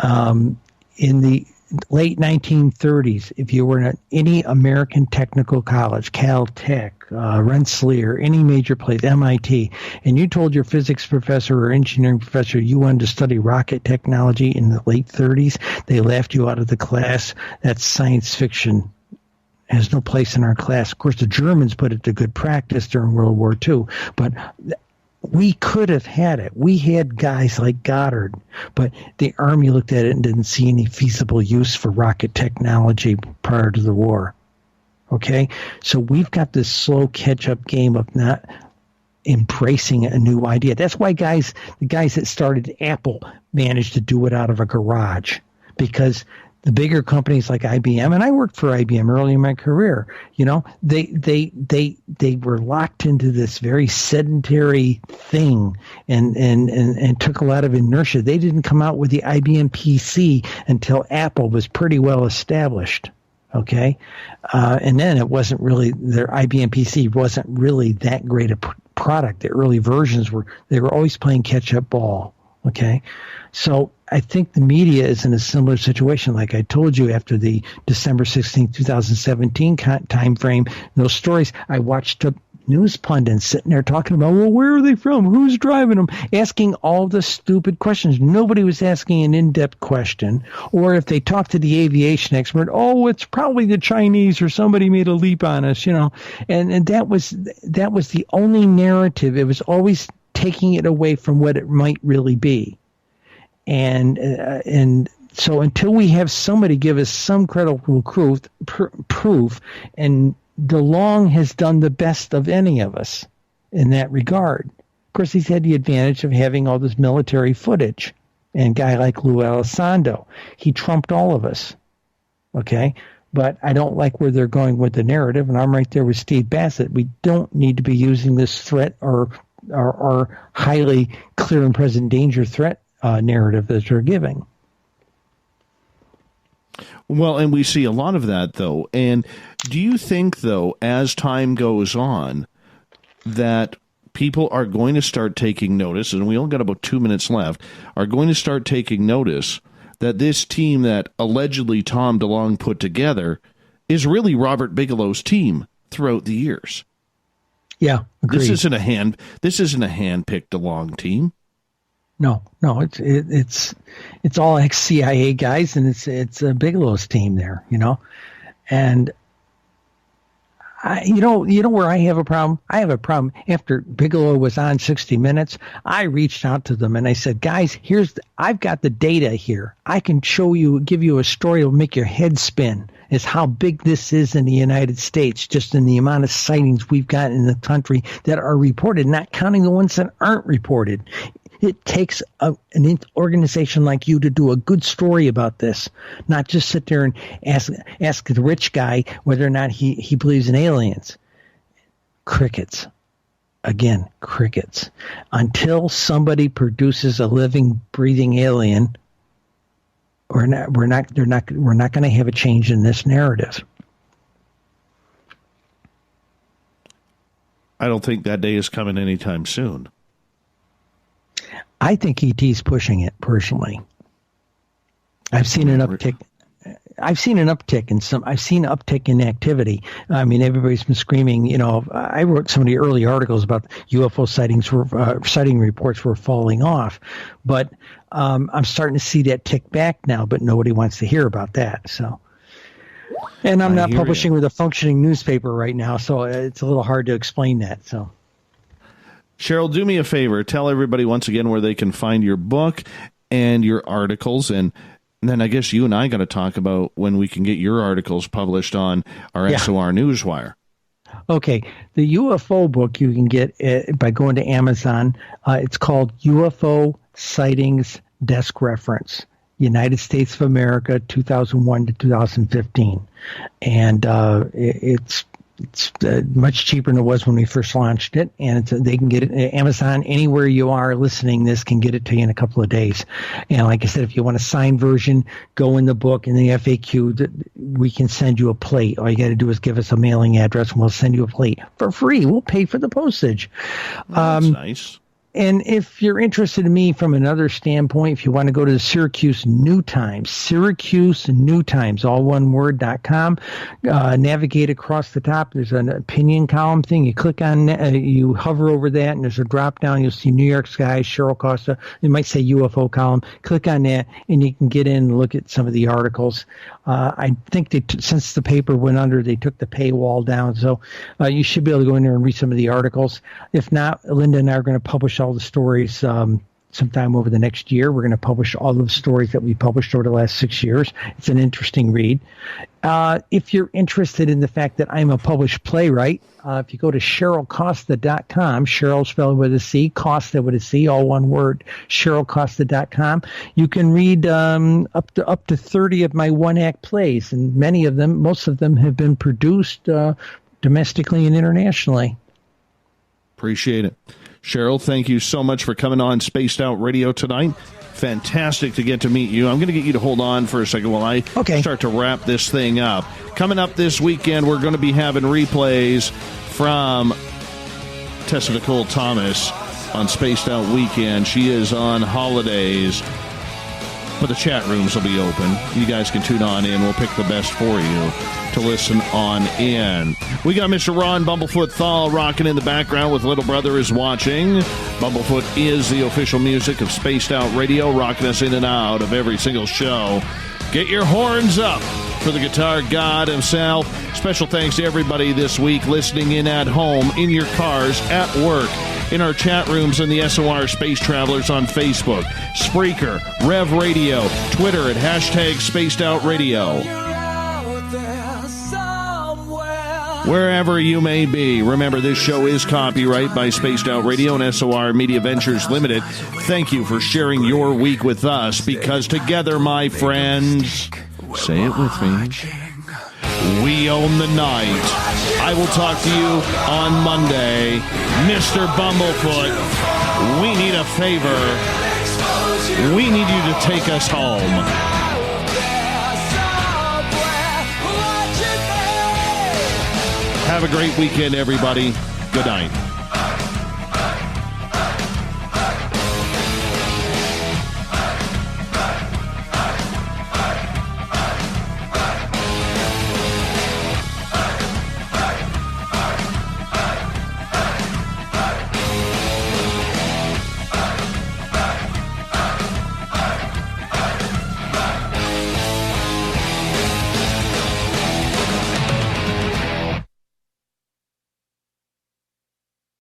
In the late 1930s, if you were in any American technical college, Caltech, Rensselaer, any major place, MIT, and you told your physics professor or engineering professor you wanted to study rocket technology in the late 30s, they laughed you out of the class. That's science fiction. It has no place in our class. Of course, the Germans put it to good practice during World War II, but we could have had it. We had guys like Goddard, but the Army looked at it and didn't see any feasible use for rocket technology prior to the war. Okay? So we've got this slow catch-up game of not embracing a new idea. That's why the guys that started Apple managed to do it out of a garage, because the bigger companies like IBM, and I worked for IBM early in my career, they were locked into this very sedentary thing and took a lot of inertia. They didn't come out with the IBM PC until Apple was pretty well established. Okay. And then it wasn't really, their IBM PC wasn't really that great a product. The early versions they were always playing catch up ball. Okay. So I think the media is in a similar situation. Like I told you, after the December 16, 2017 time frame, those stories, I watched news pundits sitting there talking about, well, where are they from? Who's driving them? Asking all the stupid questions. Nobody was asking an in-depth question. Or if they talked to the aviation expert, oh, it's probably the Chinese or somebody made a leap on us, And that was the only narrative. It was always taking it away from what it might really be. And so until we have somebody give us some credible proof, and DeLong has done the best of any of us in that regard. Of course, he's had the advantage of having all this military footage. And a guy like Lou Elizondo, he trumped all of us. Okay? But I don't like where they're going with the narrative, and I'm right there with Steve Bassett. We don't need to be using this threat or highly clear and present danger threat narrative that they're giving. Well, and we see a lot of that, though. And do you think, though, as time goes on, that people are going to start taking notice, and we only got about 2 minutes left, are going to start taking notice that this team that allegedly Tom DeLonge put together is really Robert Bigelow's team throughout the years? Yeah, agreed. This isn't a hand-picked DeLonge team. No, it's all ex-CIA guys, and it's Bigelow's team there, And You know where I have a problem? I have a problem. After Bigelow was on 60 Minutes, I reached out to them and I said, guys, I've got the data here. I can give you a story that will make your head spin as how big this is in the United States, just in the amount of sightings we've got in the country that are reported, not counting the ones that aren't reported. It takes an organization like you to do a good story about this, not just sit there and ask the rich guy whether or not he believes in aliens. Crickets. Again, crickets. Until somebody produces a living, breathing alien, we're not going to have a change in this narrative. I don't think that day is coming anytime soon. I think ET's pushing it personally. I've seen an uptick. I've seen uptick in activity. I mean, everybody's been screaming. You know, I wrote some of the early articles about UFO sighting reports were falling off, but I'm starting to see that tick back now. But nobody wants to hear about that. So, and I'm not publishing with a functioning newspaper right now, so it's a little hard to explain that. So. Cheryl, do me a favor. Tell everybody once again where they can find your book and your articles. And then I guess you and I got to talk about when we can get your articles published on our SOR Newswire. Okay. The UFO book you can get by going to Amazon. It's called UFO Sightings Desk Reference, United States of America, 2001 to 2015. And it's much cheaper than it was when we first launched it, and they can get it at Amazon. Anywhere you are listening, this can get it to you in a couple of days. And like I said, if you want a signed version, go in the book in the FAQ. We can send you a plate. All you got to do is give us a mailing address, and we'll send you a plate for free. We'll pay for the postage. That's nice. And if you're interested in me from another standpoint, if you want to go to the Syracuse New Times, all one word.com, navigate across the top. There's an opinion column thing. You click on, you hover over that, and there's a drop down. You'll see New York Skies, Cheryl Costa. It might say UFO column. Click on that, and you can get in and look at some of the articles. I think since the paper went under, they took the paywall down. So you should be able to go in there and read some of the articles. If not, Linda and I are going to publish all the stories sometime over the next year. We're going to publish all of the stories that we published over the last 6 years. It's an interesting read. If you're interested in the fact that I'm a published playwright, if you go to CherylCosta.com, Cheryl spelled with a C, Costa with a C, all one word, CherylCosta.com, you can read up to 30 of my one-act plays, and most of them have been produced domestically and internationally. Appreciate it. Cheryl, thank you so much for coming on Spaced Out Radio tonight. Fantastic to get to meet you. I'm going to get you to hold on for a second while I start to wrap this thing up. Coming up this weekend, we're going to be having replays from Tessa Nicole Thomas on Spaced Out Weekend. She is on holidays, but the chat rooms will be open. You guys can tune on in. We'll pick the best for you to listen on in. We got Mr. Ron Bumblefoot THAL rocking in the background with Little Brother is Watching. Bumblefoot is the official music of Spaced Out Radio, rocking us in and out of every single show. Get your horns up for the guitar god himself. Special thanks to everybody this week listening in at home, in your cars, at work, in our chat rooms, and the SOR Space Travelers on Facebook, Spreaker, Rev Radio, Twitter at hashtag Spaced Out Radio. Wherever you may be, remember this show is copyright by Spaced Out Radio and SOR Media Ventures Limited. Thank you for sharing your week with us, because together, my friends, say it with me, we own the night. I will talk to you on Monday. Mr. Bumblefoot, we need a favor. We need you to take us home. Have a great weekend, everybody. Good night.